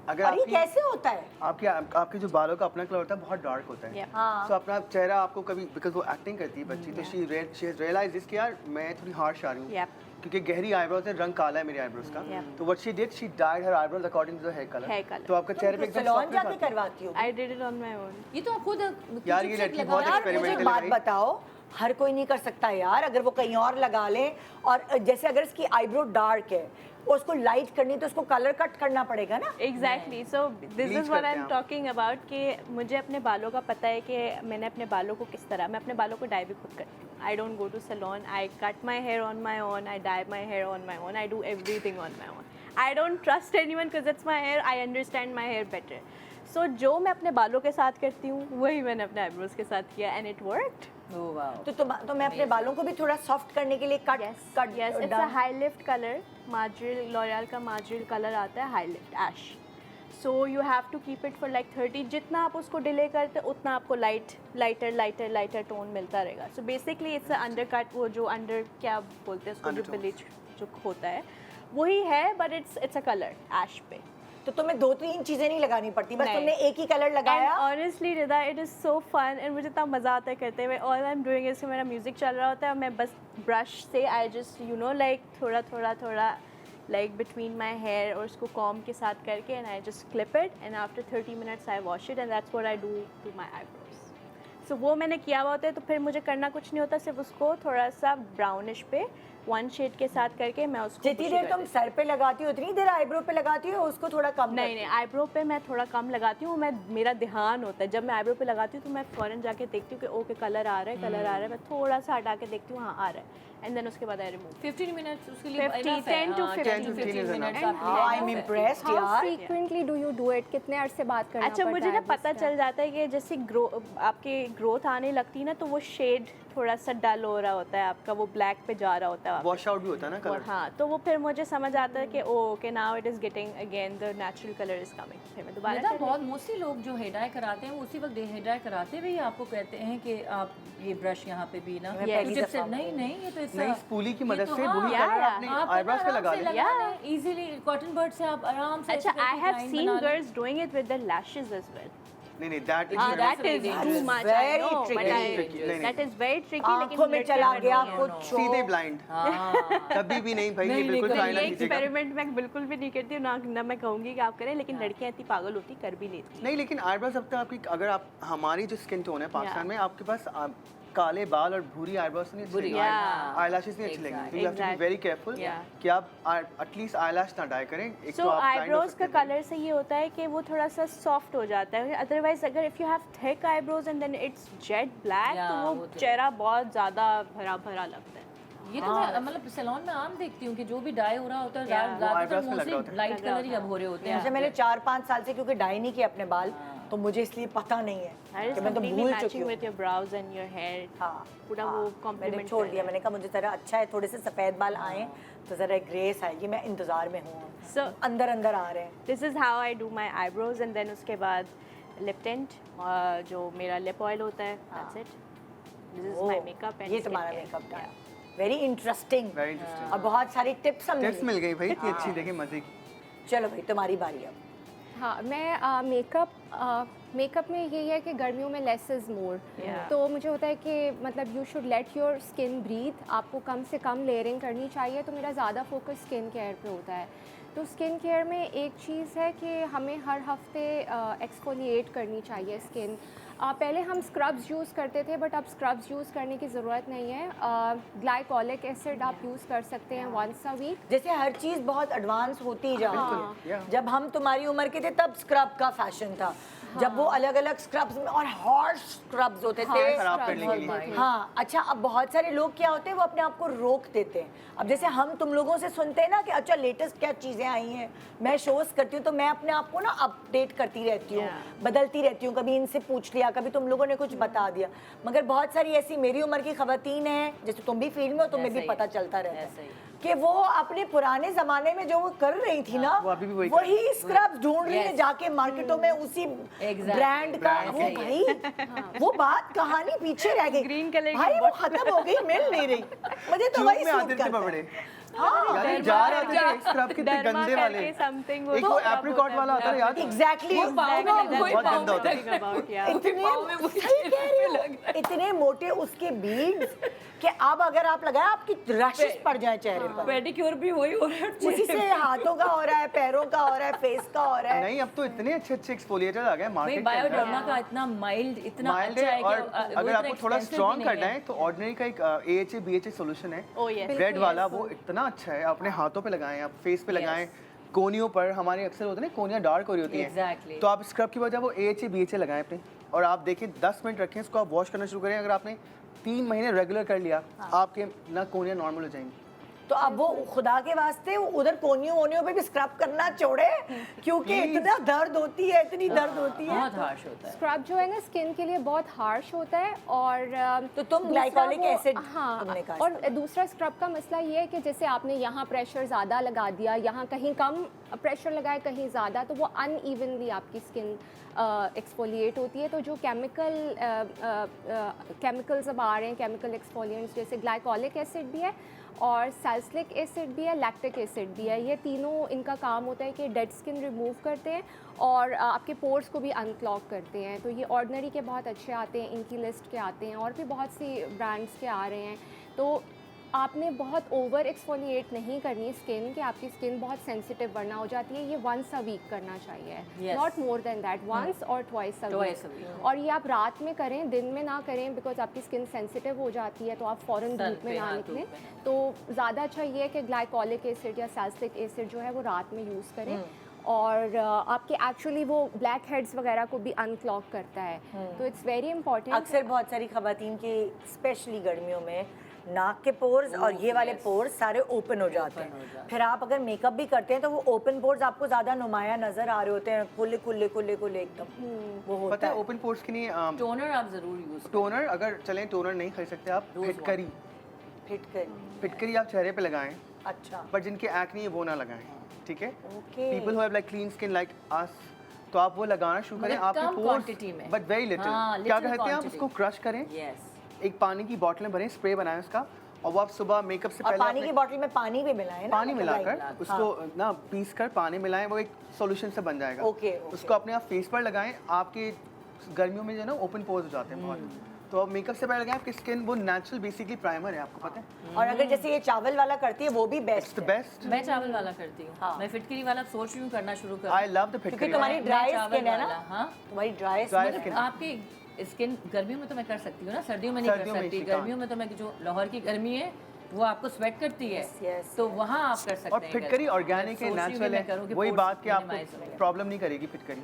अगर और ये आपकी कैसे होता है? आपके जो बालों का अपना कलर होता है बहुत डार्क होता है, Yeah. हाँ। तो अपना चेहरा आपको कभी बिकॉज वो एक्टिंग करती है बच्ची, तो शी हैज रियलाइज कि यार मैं थोड़ी हार्श आ रही हूँ Yep. क्योंकि गहरी आईब्रोज है, रंग काला है मेरे आईब्रोज का। Yeah. तो what she did, she dyed her eyebrows according to the hair Hair colour. color. तो आपका चेहरे पे तुम एकदम सैलून softness जाके आती है। करवाती हो? I did it on my own. ये तो आप खुद यार, ये लड़की बहुत यार मुझे एक experimental बात है भाई। बताओ, हर कोई नहीं कर सकता यार। अगर वो कहीं और लगा ले और जैसे अगर इसकी आईब्रो डार्क है उसको लाइट करनी है तो उसको कलर कट करना पड़ेगा ना। Exactly, so this Bleach is what I करते एम हैं टॉकिंग अबाउट कि मुझे अपने बालों का पता है कि मैंने अपने बालों को किस तरह, मैं अपने बालों को डाई भी खुद करती हूँ। I don't go to salon, I cut my hair on my own, I dye my hair on my own, I do everything on my own. I don't trust anyone because it's my hair, I understand my hair better. So जो मैं अपने बालों के साथ करती हूँ वही मैंने अपने आईब्रोज के साथ किया and it worked. Oh wow. तो मैं अपने बालों को भी थोड़ा सॉफ्ट करने के लिए cut yes, it's a high lift color, Madril, L'Oreal का Madril color आता है high lift ash. So you have to keep it for like 30. जितना आप उसको डिले करते उतना आपको लाइटर टोन मिलता रहेगा. So basically it's a undercut, वो जो अंडर क्या बोलते हैं उसको, जो Undertones. ब्लीच जो होता है वही है, but it's a color ash पे. तो तुम्हें 2-3 चीजें नहीं लगानी पड़ती, बस नहीं। तुमने एक ही कलर लगाया। And honestly Rida, it is so fun and मुझे इतना मज़ा आता है करते हुए। All I'm doing is कि मेरा म्यूज़िक चल रहा होता है और मैं बस ब्रश से I just you know like थोड़ा like between my hair और उसको comb के साथ करके and I just clip it and after 30 minutes I wash it and that's what I do to my eyebrows. So वो मैंने किया हुआ होता है, तो फिर मुझे करना कुछ नहीं होता, सिर्फ उसको थोड़ा सा ब्राउनिश पे वन शेड के साथ करके मैं उसको जितनी bushy देर कर तुम देती सर पे लगाती हो उतनी देर आईब्रो पे लगाती हो, उसको थोड़ा कम नहीं नहीं, आईब्रो पे मैं थोड़ा कम लगाती हूँ। मैं मेरा ध्यान होता है जब मैं आईब्रो पे लगाती हूँ तो मैं फ़ौरन जाके देखती हूँ कि ओके कलर आ रहा है, मैं थोड़ा सा हटा के देखती हूँ हाँ आ रहा है, एंड देन उसके बाद आई रिमूव। 15 मिनट्स उसके लिए 50, enough है। 10 to हाँ, 15 10 to 15 is 15 मिनट्स enough. आपके लिए आई एम enough है। इम्प्रेस्ड हाउ यार। Frequently do you do it? कितने अरसे बात करना अच्छा, पड़ता मुझे है ना eyebrows पता का? चल जाता है कि जैसे आपके ग्रोथ आने लगती है ना, तो वो शेड थोड़ा सा डल हो रहा होता है आपका, वो ब्लैक पे जा रहा होता है वापस। वॉश आउट भी होता है ना और कलर। हाँ, तो वो फिर मुझे समझ आता है कि okay now it is getting again the natural colour is coming, फिर मैं दोबारा बेटा कर बहुत मोस्टली लोग जो हेयर ड्राई कराते हैं वो उसी वक्त हेयर ड्राई कराते हुए ही आपको कहते हैं कि आप ये ब्रश यहाँ पे भी ना पहली टिप से दफा नहीं नहीं ये तो नहीं, स्पूली की मदद से वही हाँ, कलर yeah, अपने आप आईब्रोज पे लगा लें। Yeah. इजीली कॉटन बर्ड से आप आराम से अच्छा, ऐसे आई हैव करके सीन line बना लें। Girls doing it with the lashes as well. नहीं नहीं, that is That is very too dangerous. much, I Very know, but tricky. I नहीं, that is very tricky. लेकिन आंखों में लड़कियां चला करती गया हैं। कुछ सीधे ब्लाइंड, हाँ कभी भी नहीं भाई, ये नहीं, बिल्कुल नहीं, ट्राई ना ये कीजिएगा। एक्सपेरिमेंट मैं बिल्कुल भी नहीं करती हूँ, ना मैं कहूँगी कि आप करें, लेकिन लड़कियां इतनी पागल होती कर भी लेती। नहीं, लेकिन आईब्रोज अब तक आपकी, अगर आप हमारी जो स्किन टोन है पाकिस्तान Yeah. में, आपके पास काले बाल और भूरी आईब्रोज नहीं अच्छी बुरी, लगेंगी, yeah. आईलैशेस नहीं अच्छी लगेंगी, तो you have to be Exactly. Very careful Yeah. कि आप एटलीस्ट आईलैश ना डाई करें। एक सो तो आप blind हो आईब्रोज सकते का हैं। कलर से ये होता है कि वो थोड़ा सा सॉफ्ट हो जाता है, अदरवाइज अगर if you have thick eyebrows and then it's jet black, Yeah, तो वो वो तो चेहरा बहुत ज़्यादा भरा भरा लगता है। ये तो मैं मतलब सैलून में आम देखती हूँ कि जो भी डाई हो रहा होता है Yeah. वो eyebrows ज़्यादातर पे लग रहा होता मोस्टली है। लाइट कलर ही अब हो रहे होते हैं अच्छा, मैंने 4-5 साल से क्योंकि डाई नहीं किए अपने बाल, तो मुझे इसलिए पता नहीं है कि मैं तो भूल चुकी हूँ। with your brows and your hair. हाँ, पूरा हाँ, वो मैंने compliment छोड़ कर दिया, रहा है। मैंने कहा मुझे जरा अच्छा है थोड़े से सफ़ेद बाल आए तो ज़रा ग्रेस आएगी, मैं इंतज़ार में हूँ। So अंदर अंदर आ रहे हैं। this is how I do my eyebrows and then उसके बाद lip tint, जो मेरा lip oil होता है, that's it. This is my oh, makeup and ये तुम्हारा skincare. मेकअप था। Yeah. Very interesting Very interesting. और बहुत सारी टिप्स हमने टिप्स मिल गई भाई, इतनी अच्छी, देखिए मजे की। चलो भाई तुम्हारी बारी अब। हाँ, मैं मेकअप में यही है कि गर्मियों में लेस इज़ मोर। Yeah. तो मुझे होता है कि मतलब you should let your skin breathe, आपको कम से कम लेयरिंग करनी चाहिए, तो मेरा ज़्यादा फोकस स्किन केयर पे होता है। तो स्किन केयर में एक चीज़ है कि हमें हर हफ्ते एक्सफोलिएट करनी चाहिए स्किन। पहले हम स्क्रब्स यूज़ करते थे, बट अब स्क्रब्स यूज़ करने की ज़रूरत नहीं है। ग्लाइकोलिक एसिड आप यूज़ कर सकते हैं वंस अ वीक। जैसे हर चीज़ बहुत एडवांस होती जा रही बिल्कुल, है। yeah. जब हम तुम्हारी उम्र के थे तब स्क्रब का फैशन था, जब वो अलग अलग स्क्रब्स में और हॉर्श स्क्रब्स होते थे। खराब करने के लिए। हाँ, अच्छा, अब बहुत सारे लोग क्या होते हैं वो अपने आप को रोक देते हैं। अब जैसे हम तुम लोगों से सुनते हैं ना कि अच्छा लेटेस्ट क्या चीज़ें आई हैं, मैं शोज़ करती हूँ तो मैं अपने आप को ना अपडेट करती रहती हूँ, बदलती रहती हूँ, कभी इनसे पूछ लिया, कभी तुम लोगों ने कुछ बता दिया। मगर बहुत सारी ऐसी मेरी उम्र की खवातीन हैं, जैसे तुम भी फील्ड में हो, तुम्हें भी ऐसा ही पता चलता रहता ऐसा है ही। कि वो अपने पुराने ज़माने में जो वो कर रही थी ना, वो अभी भी वही कर रही वही स्क्रब्स ढूंढ रही है Yes. जाके मार्केटों में उसी Exactly. ब्रांड का। Brand वो का भाई वो बात कहानी पीछे रह गई, Green color की भाई वो खत्म हो गई, मिल नहीं रही। मुझे तो ट्यूब वही में सूट आते थे करता है। बबड़े, हाँ, यानी जा रहे थे स्क्रब कितने Derma गंदे वाले, करके something एक वो एप्रिकॉट वाला आता है याद है? एग्जैक्टली बहुत गंदा होता है। about, yeah. इतने सही कह रही हो, इतने मोटे उसके बीड्स कि अब अगर आप लगाए आपकी रैशेस पड़ जाए चेहरे पर। पेडिक्योर भी वही हो रहा है उसी से हाथों का हो रहा है, पैरों का हो रहा है, फेस का हो रहा है। नहीं, अब तो इतने अच्छे अच्छे एक्सफोलिएटर आ गए भाई मार्केट के अंदर। बायोडर्मा का इतना माइल्ड इतना माइल्ड अच्छा है, है और कि वो अगर इतना आपको थोड़ा expensive स्ट्रॉन्ग भी करना नहीं है तो ऑर्डिनरी का एक AHA BHA सॉल्यूशन है, Oh, yes. रेड वाला, वो इतना अच्छा है। अपने हाथों पे लगाएं, आप फेस पे लगाएं, कोनियों पर, हमारे अक्सर होते हैं ना कोनियाँ डार्क हो रही होती हैं, Exactly. तो आप स्क्रब की वजह वो AHA BHA लगाएं अपने, और आप देखिए 10 मिनट रखें इसको, आप वॉश करना शुरू करें। अगर आपने 3 महीने रेगुलर कर लिया, आपके ना कोनियाँ नॉर्मल हो जाएंगी। तो अब वो खुदा के वास्ते उधर कोनियों वोनियों पे भी स्क्रब करना छोड़े, क्योंकि इतना दर्द होती है, इतनी दर्द होती है। बहुत हार्श होता है। स्क्रब जो है ना स्किन के लिए बहुत हार्श होता है। और तो तुम दूसरा ग्लाइकोलिक वो- एसिड हाँ, तुमने कहा और दूसरा स्क्रब का मसला ये है कि जैसे आपने यहाँ प्रेशर ज़्यादा लगा दिया, यहाँ कहीं कम प्रेशर लगाए कहीं ज़्यादा तो वो अनइवनली आपकी स्किन एक्सफोलिएट होती है। तो जो केमिकल्स अब आ रहे हैं, केमिकल एक्सफोलिएंट्स जैसे ग्लाइकोलिक एसिड भी है और सैलिसिलिक एसिड भी है, लैक्टिक एसिड भी है, ये तीनों इनका काम होता है कि डेड स्किन रिमूव करते हैं और आपके पोर्स को भी अनक्लॉग करते हैं। तो ये ऑर्डिनरी के बहुत अच्छे आते हैं, इनकी लिस्ट के आते हैं और भी बहुत सी ब्रांड्स के आ रहे हैं। तो आपने बहुत ओवर एक्सफोलिएट नहीं करनी स्किन कि आपकी स्किन बहुत सेंसिटिव वरना हो जाती है। ये वंस अ वीक करना चाहिए, Yes. Not more than that, once or twice a Twice a week. week. और ये आप रात में करें, दिन में ना करें, बिकॉज आपकी स्किन सेंसिटिव हो जाती है तो आप फ़ौरन Sun धूप में पे, ना हाँ, निकलें। धूप में। तो ज़्यादा अच्छा ये है कि ग्लाइकोलिक एसिड या सैलिसिलिक एसिड जो है वो रात में यूज़ करें और आपके एक्चुअली वो ब्लैक हेड्स वगैरह को भी अनक्लॉग करता है। तो इट्स वेरी इंपॉर्टेंट। अक्सर बहुत सारी खवातीन के स्पेशली गर्मियों में नाक के पोर्स और ये वाले yes. पोर्स सारे ओपन हो जाते हैं। फिर आप अगर मेकअप भी करते हैं तो वो ओपन पोर्स आपको ज़्यादा नुमाया नज़र आ रहे होते हैं, खुले खुले खुले खुले एकदम वो होता पता है है। ओपन पोर्स के लिए टोनर आप ज़रूर यूज़ टोनर, अगर चलें टोनर नहीं खरीद सकते आप, Rose फिटकरी फिटकर फिटकरी आप चेहरे पे लगाएं, अच्छा पर जिनके एक्ने है वो ना लगाएं, ठीक है? Okay people who have like clean skin like us, तो आप वो लगाना शुरू करें। मतलब आपके कम पोर्स quantity में। But very little. हाँ, क्या little कहते हैं आप quantity। उसको क्रश करें, यस एक पानी की बोतल में भरें, स्प्रे बनाएं उसका, और वो आप सुबह मेकअप से और पहले पानी अपने की बोतल में पानी भी मिलाएं ना, पानी मतलब मिलाकर like- उसको ना पीस कर पानी मिलाएं, वो एक सॉल्यूशन से बन जाएगा। Okay, okay. उसको अपने आप फेस पर लगाएं। आपके गर्मियों में जो है ना ओपन पोर्स हो जाते हैं बहुत, तो अब मेकअप से पहले लगाएं। आपकी स्किन वो नेचुरल बेसिकली प्राइमर है, आपको पता है? और अगर जैसे ये चावल वाला करती है वो भी बेस्ट द है बेस्ट। मैं चावल वाला करती हूँ। हाँ। मैं फिटकरी वाला सोच रही हूँ करना शुरू कर। आई लव द क्योंकि फिटकरी। तुम्हारी मैं ड्राई चावल स्किन है ना, वाला, हाँ। तुम्हारी ड्राई Dry स्किन skin। आपकी स्किन गर्मियों में तो मैं कर सकती हूँ ना, सर्दियों में नहीं सर्दियों कर में सकती। she can't। गर्मियों में तो मैं जो लाहौर की गर्मी है वो आपको स्वेट करती है, yes, तो वहाँ आप कर सकते और हैं। फिटकरी गर्मी। ऑर्गेनिक है, मैं सोच रही हूँ नेचुरल कि मैं करूँ है। कि वही pores बात कि आपको minimize हो। प्रॉब्लम नहीं करेगी फिटकरी,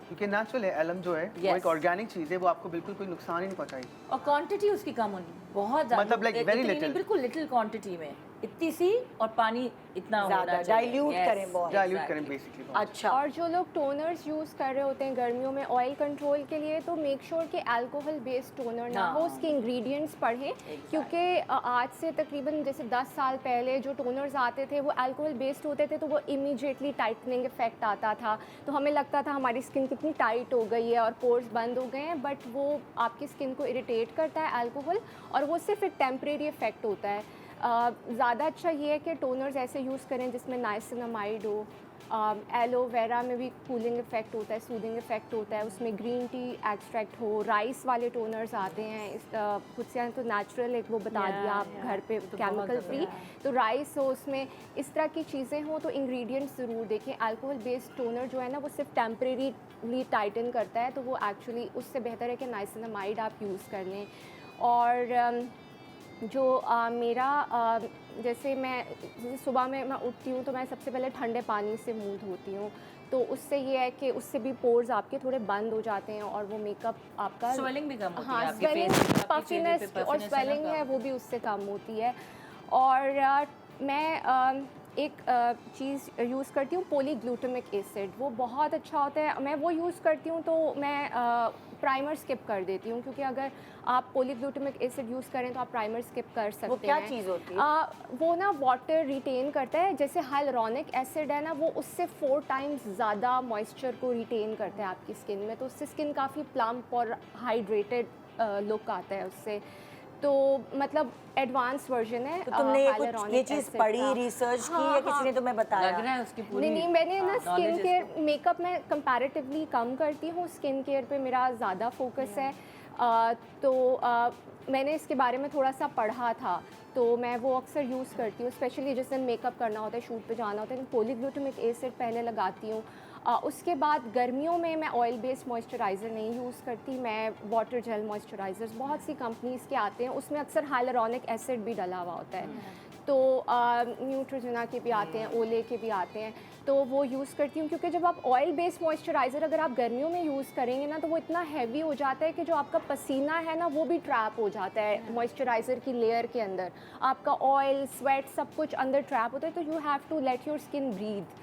क्योंकि नेचुरल है। एलम जो है वो Yes। एक ऑर्गेनिक चीज़ है, वो आपको बिल्कुल कोई नुकसान ही नहीं पहुंचाएगी। और क्वांटिटी उसकी कम होनी, बहुत ज़्यादा, मतलब like very इतनी नहीं, little। बिल्कुल लिटिल क्वांटिटी में, इतनी सी, और पानी इतना होना ज़्यादा चाहिए। डाइल्यूट Yes, करें बहुत। डाइल्यूट करें exactly। बेसिकली। अच्छा और जो लोग टोनर्स यूज़ कर रहे होते हैं गर्मियों में ऑयल कंट्रोल के लिए, तो मेक श्योर कि अल्कोहल बेस्ड टोनर ना हो, उसके इंग्रेडिएंट्स पढ़ें। क्योंकि आज से तकरीबन जैसे 10 साल पहले जो टोनर्स आते थे वो अल्कोहल बेस्ड होते थे, तो वो इमीडिएटली टाइटनिंग इफेक्ट आता था, तो हमें लगता था हमारी स्किन कितनी टाइट हो गई है और पोर्स बंद हो गए हैं, बट वो आपकी स्किन को इरिटेट करता है अल्कोहल, और वो सिर्फ एक टेम्परेरी इफेक्ट होता है। ज़्यादा अच्छा ये है कि टोनर्स ऐसे यूज़ करें जिसमें नाइसिनामाइड हो। एलोवेरा में भी कूलिंग इफेक्ट होता है, सूदिंग इफेक्ट होता है, उसमें ग्रीन टी एक्सट्रैक्ट हो। राइस वाले टोनर्स आते हैं, इस खुद से तो नेचुरल एक वो बता दिया आप घर पे तो केमिकल बहुत फ्री, तो राइस हो, उसमें इस तरह की चीज़ें हों, तो इंग्रेडिएंट्स ज़रूर देखें। अल्कोहल बेस्ड टोनर जो है ना वो सिर्फ टेम्परेरीली टाइटन करता है, तो वो एक्चुअली उससे बेहतर है कि नाइसिनामाइड आप यूज़ कर लें। और जो मेरा जैसे मैं सुबह में मैं उठती हूँ तो मैं सबसे पहले ठंडे पानी से मुंह धोती हूँ, तो उससे ये है कि उससे भी पोर्स आपके थोड़े बंद हो जाते हैं और वो मेकअप आपका स्वेलिंग भी कम होती है हाँ आपके स्वेलिंग, face पे, आपके पफिनेस चेहरे पे और puffiness है ना स्वेलिंग कम। है वो भी उससे कम होती है। और मैं एक चीज़ यूज़ करती हूँ पॉलीग्लूटामिक एसिड, वो बहुत अच्छा होता है, मैं वो यूज़ करती हूँ। तो मैं प्राइमर स्किप कर देती हूँ, क्योंकि अगर आप पॉलीग्लूटामिक एसिड यूज़ करें तो आप प्राइमर स्किप कर सकते हैं। वो क्या चीज़ होती है? वो ना वाटर रिटेन करता है, जैसे हाइलुरोनिक एसिड है ना, वो उससे 4 टाइम्स ज़्यादा मॉइस्चर को रिटेन करता है आपकी स्किन में, तो उससे स्किन काफ़ी प्लम्प और हाइड्रेटेड लुक आता है उससे। तो मतलब एडवांस वर्जन है। तो तुमने ये hyaluronic ये चीज़ acid पढ़ी, का। रिसर्च की, हाँ, या किसी ने तुम्हें बताया? लग रहा है उसकी पूरी नहीं मैंने ना स्किन knowledge है केयर मेकअप में कंपैरेटिवली कम करती हूँ, स्किन केयर पे मेरा ज़्यादा फोकस है। मैंने इसके बारे में थोड़ा सा पढ़ा था, तो मैं वो अक्सर यूज़ करती हूँ, स्पेशली जिस दिन मेकअप करना होता है, शूट पे जाना होता है, तो पॉलीग्लूटामिक एसिड पहले लगाती हूँ। उसके बाद गर्मियों में मैं ऑयल बेस्ड मॉइस्चराइज़र नहीं यूज़ करती, मैं वाटर जेल मॉइस्चराइज़र्स बहुत सी कंपनीज़ के आते हैं, उसमें अक्सर हाइलुरोनिक एसिड भी डला हुआ होता है। तो न्यूट्रोजेना के भी आते हैं, ओले के भी आते हैं, तो वो यूज़ करती हूँ। क्योंकि जब आप ऑयल बेस्ड मॉइस्चराइज़र अगर आप गर्मियों में यूज़ करेंगे ना, तो वो इतना हैवी हो जाता है कि जो आपका पसीना है ना वो भी ट्रैप हो जाता है मॉइस्चराइज़र की लेयर के अंदर, आपका ऑयल स्वेट सब कुछ अंदर ट्रैप होता है, तो you have to let your skin breathe.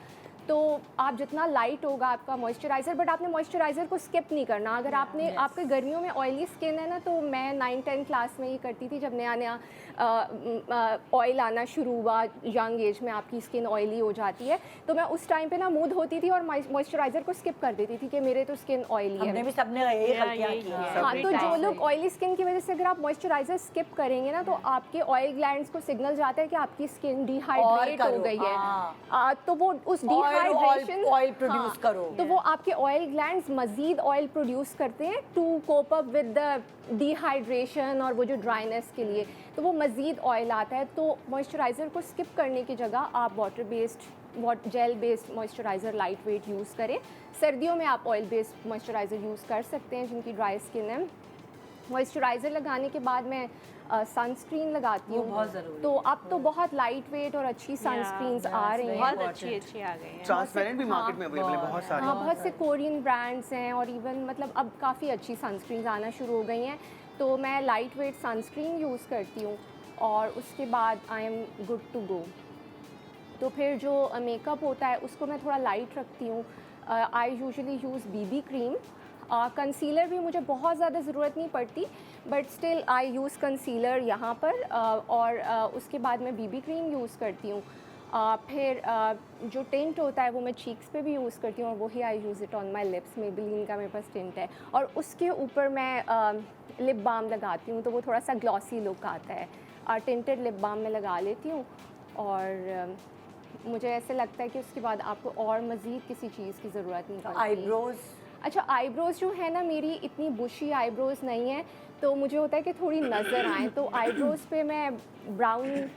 तो आप जितना लाइट होगा आपका मॉइस्चराइज़र, बट आपने मॉइस्चराइज़र को स्किप नहीं करना। अगर आपने आपके गर्मियों में ऑयली स्किन है ना, तो मैं 9-10 क्लास में ये करती थी, जब नया नया ऑयल आना शुरू हुआ, यंग एज में आपकी स्किन ऑयली हो जाती है, तो मैं उस टाइम पे ना मुंह धोती थी और मॉइस्चराइज़र को स्किप कर देती थी कि मेरे तो स्किन ऑयली हमने है। भी सबने यही गलतियां की हैं। हाँ, तो जो लोग ऑयली स्किन की वजह से अगर आप मॉइस्चराइज़र स्किप करेंगे ना, तो आपके ऑयल ग्लैंड्स को सिग्नल जाता है कि आपकी स्किन डिहाइड्रेट हो गई है। तो वो उस डिहाइड्रेशन ऑयल प्रोड्यूस करो, तो वो आपके ऑयल ग्लैंड्स मजीद ऑयल प्रोड्यूस करते हैं to cope up with the dehydration और वो जो ड्राइनेस के लिए, तो वो मजीद ऑयल आता है। तो मॉइस्चराइज़र को स्किप करने की जगह आप water based gel based moisturiser light weight use करें। सर्दियों में आप ऑयल बेस्ड मॉइस्चराइज़र यूज़ कर सकते हैं जिनकी ड्राई स्किन है। मॉइस्चराइज़र लगाने के बाद मैं सनस्क्रीन लगाती हूँ, बहुत ज़रूरी तो अब तो बहुत लाइट वेट और अच्छी सनस्क्रीन्स आ रही हैं। बहुत अच्छी आ गई हैं। ट्रांसपेरेंट भी मार्केट में अवेलेबल है बहुत सारे। हाँ, बहुत से कोरियन ब्रांड्स हैं और इवन मतलब अब काफ़ी अच्छी सनस्क्रीन्स आना शुरू हो गई हैं। तो मैं लाइट वेट सनस्क्रीन यूज़ करती हूँ और उसके बाद I am good to go. तो फिर जो मेकअप होता है उसको मैं थोड़ा लाइट रखती हूँ। I usually use BB cream. Concealer भी मुझे बहुत ज़्यादा ज़रूरत नहीं पड़ती, but still I use concealer यहाँ पर, और उसके बाद मैं बीबी क्रीम यूज़ करती हूँ। फिर जो टिंट होता है वो मैं चीक्स पे भी यूज़ करती हूँ और वही I use it on my lips. Maybelline का मेरे पास टिंट है और उसके ऊपर मैं लिप बाम लगाती हूँ, तो वो थोड़ा सा ग्लॉसी लुक आता है। टिंटेड लिप बाम मैं लगा लेती हूँ और मुझे ऐसे लगता है कि उसके बाद आपको और मज़ीद किसी चीज़ की ज़रूरत नहीं पड़ती। आईब्रोज, अच्छा, आईब्रोज़ जो है ना, मेरी इतनी बुशी आईब्रोज़ नहीं है, तो मुझे होता है कि थोड़ी नज़र आए, तो आईब्रोज़ पे मैं ब्राउन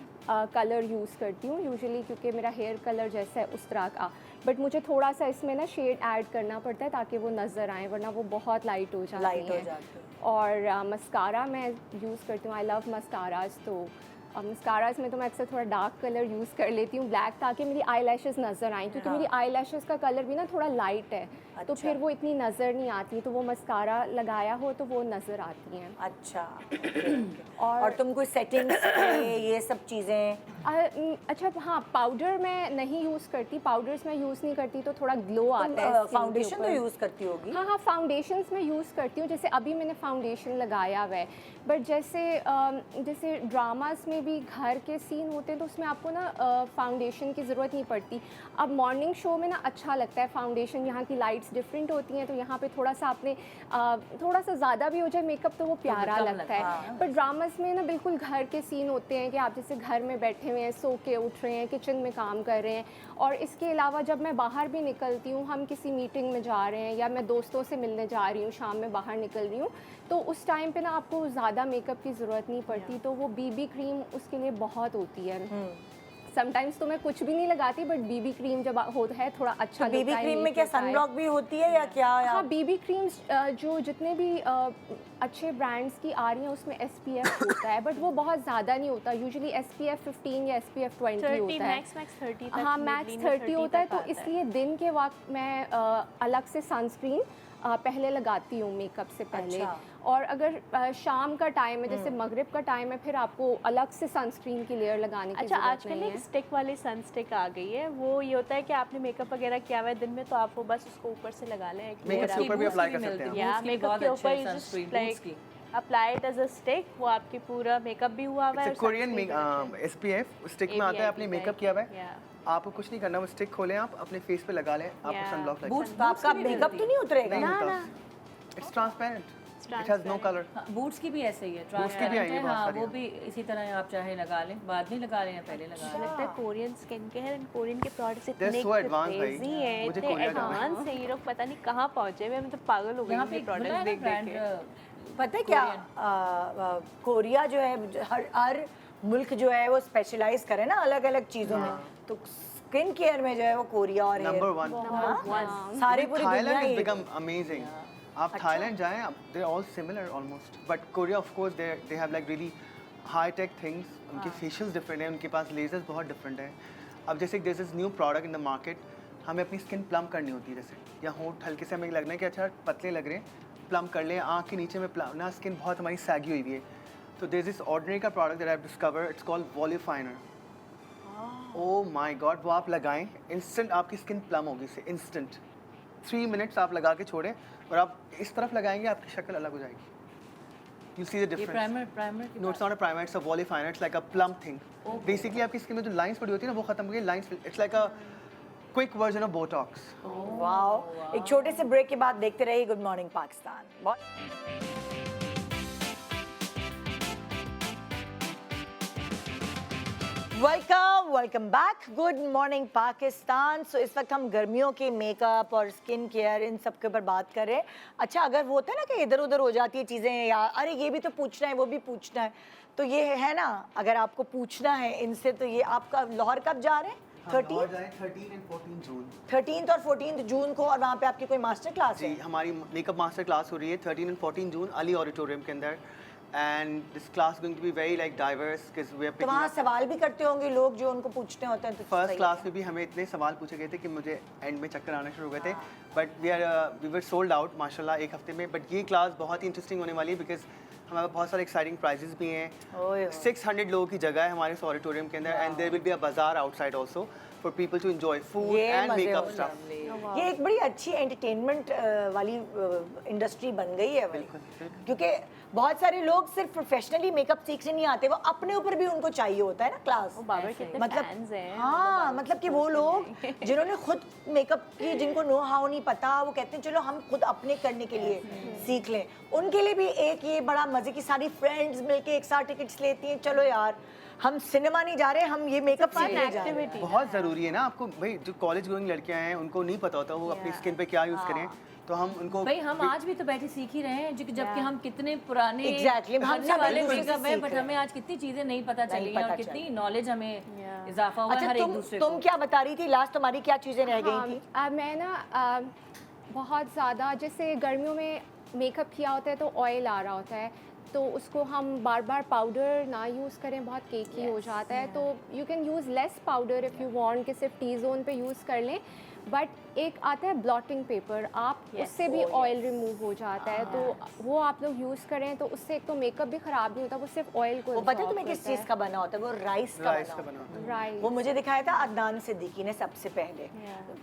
कलर यूज़ करती हूँ यूजुअली, क्योंकि मेरा हेयर कलर जैसा है उस तरह का। बट मुझे थोड़ा सा इसमें ना शेड ऐड करना पड़ता है ताकि वो नज़र आए, वरना वो बहुत लाइट हो जाती हैं। और मस्कारा मैं यूज़ करती हूँ। I love mascaras. तो मस्काराज में तो मैं अक्सर थोड़ा डार्क कलर यूज़ कर लेती हूँ, ब्लैक, ताकि मेरी आई लैशेज़ नज़र आएँ, क्योंकि मेरी आई लैशेज़ का कलर भी ना थोड़ा लाइट है। तो फिर वो इतनी नज़र नहीं आती, तो वो मस्कारा लगाया हो तो वो नज़र आती हैं। अच्छा। और तुम कोई सेटिंग्स ये सब चीज़ें? अच्छा, हाँ, पाउडर मैं नहीं यूज़ करती, पाउडर्स मैं यूज़ नहीं करती, तो थोड़ा ग्लो आता है। फाउंडेशन तो यूज़ करती होगी? हाँ हाँ, फाउंडेशंस मैं यूज़ करती हूँ। जैसे अभी मैंने फाउंडेशन लगाया हुआ है, बट जैसे ड्रामास में भी घर के सीन होते हैं तो उसमें आपको ना फाउंडेशन की ज़रूरत नहीं पड़ती। अब मॉर्निंग शो में ना अच्छा लगता है फाउंडेशन, यहाँ की लाइट्स डिफरेंट होती हैं, तो यहाँ पे थोड़ा सा आपने थोड़ा सा ज़्यादा भी हो जाए मेकअप तो वो प्यारा लगता है। पर ड्रामास में ना बिल्कुल घर के सीन होते हैं कि आप जैसे घर में बैठे हुए हैं, सो के उठ रहे हैं, किचन में काम कर रहे हैं। और इसके अलावा जब मैं बाहर भी निकलती हूँ, हम किसी मीटिंग में जा रहे हैं या मैं दोस्तों से मिलने जा रही हूँ, शाम में बाहर निकल रही हूँ, तो उस टाइम पे ना आपको ज़्यादा मेकअप की ज़रूरत नहीं पड़ती, तो वो बीबी क्रीम उसके लिए बहुत होती है। समटाइम्स तो मैं कुछ भी नहीं लगाती, बट बीबी क्रीम जब होता है थोड़ा अच्छा लगता है। बीबी क्रीम में क्या सनब्लॉक भी होती है या क्या? हाँ, बीबी क्रीम्स जो जितने भी अच्छे ब्रांड्स की आ रही हैं उसमें SPF होता है, बट वो बहुत ज़्यादा नहीं होता। यूजुअली SPF 15 या SPF 20 होता है। मैक्स 30 तक। हाँ, मैक्स 30 होता है। तो इसलिए दिन के वक्त मैं अलग से सनस्क्रीन पहले लगाती हूँ मेकअप से पहले। अच्छा। और अगर शाम का टाइम है, जैसे मगरिब का टाइम है, फिर आपको अलग से सनस्क्रीन की लेयर लगाने की अच्छा, ज़रूरत आजकल नहीं एक है। स्टिक वाली सन स्टिक आ गई है। वो ये होता है कि आपने मेकअप वगैरह किया हुआ है दिन में, तो आप वो बस उसको ऊपर से लगा लें। मेकअप के ऊपर भी अप्लाई कर सकते हैं। या मेकअप के ऊपर ही just like apply it as a stick, वो आपके पूरा मेकअप भी हुआ हुआ है। कोरियन SPF स्टिक में आता है, आपने मेकअप किया हुआ है, आपको कुछ नहीं करना, वो स्टिक खोलें आप अपने फेस पे लगा लें, आपको सनब्लॉक लग बूट्स आपका मेकअप तो नहीं उतरेगा? ना, it's transparent, it has no colour. Boots की भी ऐसे ही है, बूट्स की भी आई है ट्रांसपेरेंट है। बहुत हाँ, सारी। वो भी इसी तरह आप चाहे लगा लें, बाद में लगा लें या पहले लगा लें। लगता है Korean skin care and Korean के प्रोडक्ट्स They're इतने so advanced भाई। क्रेजी हैं, मुझे इतने कोरिया जाना है। एडवांस हैं, ये लोग पता नहीं कहाँ पहुँचे हुए हैं। मैं तो पागल हो गई यहाँ हूँ पे ये प्रोडक्ट्स देख देख के। पता है क्या, कोरिया जो है, हर मुल्क जो है वो स्पेशलाइज करे ना अलग अलग चीज़ों में, तो स्किन केयर में जो है वो कोरिया और नंबर hair- 1 सारी पूरी दुनिया Thailand he has become amazing. आप थाईलैंड जाएं, they're all similar almost, but Korea of course they have like really high tech things. उनके फेशियल्स डिफरेंट हैं, उनके पास लेजर्स बहुत डिफरेंट हैं। अब जैसे this is new product in the market, हमें अपनी स्किन प्लम करनी होती है, जैसे या होंठ हल्के से हमें लगना है कि अच्छा पतले लग रहे हैं, प्लम कर लें। आँख के नीचे में प्लम ना, स्किन बहुत हमारी सैगी हुई है, तो देयर इज दिस ऑर्डिनरी का product that I have discovered, it's called volufiline. Oh my God, वो आप लगाएं, इंस्टेंट आपकी स्किन प्लम होगी इससे, इंस्टेंट। 3 मिनट्स आप लगा के छोड़ें और आप इस तरफ लगाएंगे, आपकी शक्ल अलग हो जाएगी। You see the ये difference? Primer No, it's not a primer, it's a volifiner, it's like a plump thing. Basically आपकी स्किन में जो लाइंस पड़ी होती है ना वो खत्म हो गई, lines, it's like a quick version of Botox. Wow, एक छोटे से ब्रेक के बाद देखते रहिए good morning Pakistan. Welcome back, good morning Pakistan. So इस वक्त हम गर्मियों के मेकअप और स्किन केयर इन सब के ऊपर बात कर रहे हैं। अच्छा, अगर वो होता है ना कि इधर उधर हो जाती है चीज़ें, या अरे ये भी तो पूछना है वो भी पूछना है, तो ये है ना, अगर आपको पूछना है इनसे तो ये आपका लाहौर कब जा रहे हैं? 13 and 14 जून। 13th और 14th जून को, और वहाँ पे आपकी कोई मास्टर क्लास जी, है? हमारी मेकअप मास्टर क्लास हो रही है 13 and 14 जून अली ऑडिटोरियम के अंदर, and this class going to be very like diverse because we are तो वहाँ सवाल भी करते होंगे लोग जो उनको पूछने होते हैं, तो फर्स्ट सही क्लास है। में भी हमें इतने सवाल पूछे गए थे कि मुझे एंड में चक्कर आना शुरू हो गए थे, but we were sold out माशाल्लाह एक हफ्ते में। बट ये क्लास बहुत ही इंटरेस्टिंग होने वाली है बिकॉज हमारे पास बहुत सारे एक्साइटिंग प्राइजेस भी हैं। ओए 600 लोगों की जगह है हमारे इस ऑडिटोरियम के अंदर, and there will be a bazaar outside also for people to enjoy food ये एंड मजे मेकअप हो स्टफ। जाएंगे। ये एक बड़ी अच्छी एंटरटेनमेंट वाली इंडस्ट्री बन गई है भाई, क्योंकि बहुत सारे लोग सिर्फ प्रोफेशनली मेकअप सीखने नहीं आते, वो अपने ऊपर भी उनको चाहिए होता है ना क्लास। बाबर कितने मतलब फैंस हैं। हाँ, मतलब कि वो लोग जिन्होंने खुद मेकअप की, जिनको नो हाउ नहीं पता, वो कहते हैं चलो हम खुद अपने करने के लिए सीख लें। उनके लिए भी एक ये बड़ा मजे की, सारी फ्रेंड्स मिलके एक साथ टिकट्स लेती हैं, चलो यार हम सिनेमा नहीं जा रहे, हम ये मेकअप सीखने जा रहे हैं। बहुत ज़रूरी है ना आपको भाई, जो कॉलेज गोइंग लड़कियां हैं उनको नहीं पता होता वो अपनी स्किन पे क्या यूज़ करें, तो हम उनको भाई हम आज भी तो बैठे सीख ही रहे हैं, जबकि हम कितने पुराने Exactly, हम करने सब वाले एक दूसरे से मेकअप हैं, सीख बट रहे हैं। हमें आज कितनी चीजें नहीं पता चली हैं पता और कितनी नॉलेज हमें इजाफा हुआ है अच्छा, हर एक दूसरे तुम को। क्या बता रही थी लास्ट, तुम्हारी क्या चीजें रह गई थी? मैं ना बहुत ज़्यादा, जैसे गर्मियों में मेकअप किया होता है तो ऑयल आ रहा होता है, तो उसको हम बार बार पाउडर ना यूज़ करें, बहुत केकी हो जाता है। तो you can use less powder if you want, कि सिर्फ टी जोन पे यूज़ कर लें। बट एक आता है ब्लॉटिंग पेपर, आप उससे भी ऑयल रिमूव हो जाता है, तो वो आप लोग यूज़ करें तो उससे एक तो मेकअप भी ख़राब नहीं होता, वो सिर्फ ऑयल को वो पता है तुम्हें किस चीज़ का बना होता है? वो राइस का राइस का बना होता बना है। होता है। राइट। वो मुझे दिखाया था अदनान सिद्दीकी ने सबसे पहले,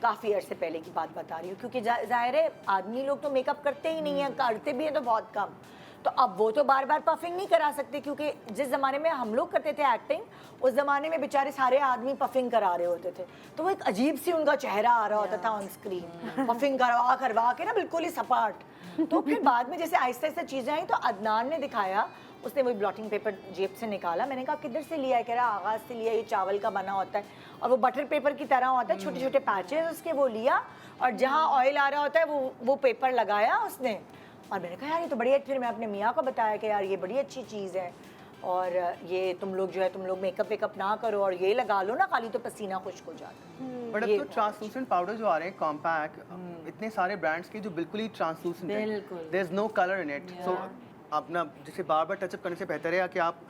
काफ़ी अर्से पहले की बात बता रही हूँ, क्योंकि जाहिर है आदमी लोग तो मेकअप करते ही नहीं है, करते भी हैं तो बहुत कम। तो अब वो तो बार बार पफिंग नहीं करा सकते, क्योंकि जिस ज़माने में हम लोग करते थे एक्टिंग, उस ज़माने में बेचारे सारे आदमी पफिंग करा रहे होते थे, तो वो एक अजीब सी उनका चेहरा आ रहा होता था ऑन स्क्रीन, पफिंग करवा के ना बिल्कुल ही सपाट। तो फिर बाद में जैसे आहिस्ता आहिस्ता चीज़ें आई, तो अदनान ने दिखाया, उसने वही ब्लॉटिंग पेपर जेब से निकाला, मैंने कहा किधर से लिया है? कह रहा आगाज़ से लिया, ये चावल का बना होता है और वो बटर पेपर की तरह होता है, छोटे छोटे पैचेस उसके, वो लिया और जहाँ ऑयल आ रहा होता है वो पेपर लगाया उसने। और मैंने कहा यार ये तो बड़ी है। फिर मैं अपने मियाँ को बताया कि यार ये बड़ी अच्छी चीज़ है, और ये तुम लोग जो है, तुम लोग मेकअप वेकअप ना करो और ये लगा लो ना, खाली तो पसीना खुश्क हो जाता है। बट अब तो ट्रांसलूसेंट पाउडर जो आ रहे हैं कॉम्पैक्ट, इतने सारे ब्रांड्स के जो बिल्कुल ही ट्रांसलूसेंट है, बिल्कुल। There is no colour in it. So अपना जैसे बार बार टचअप करने से बेहतर है कि आप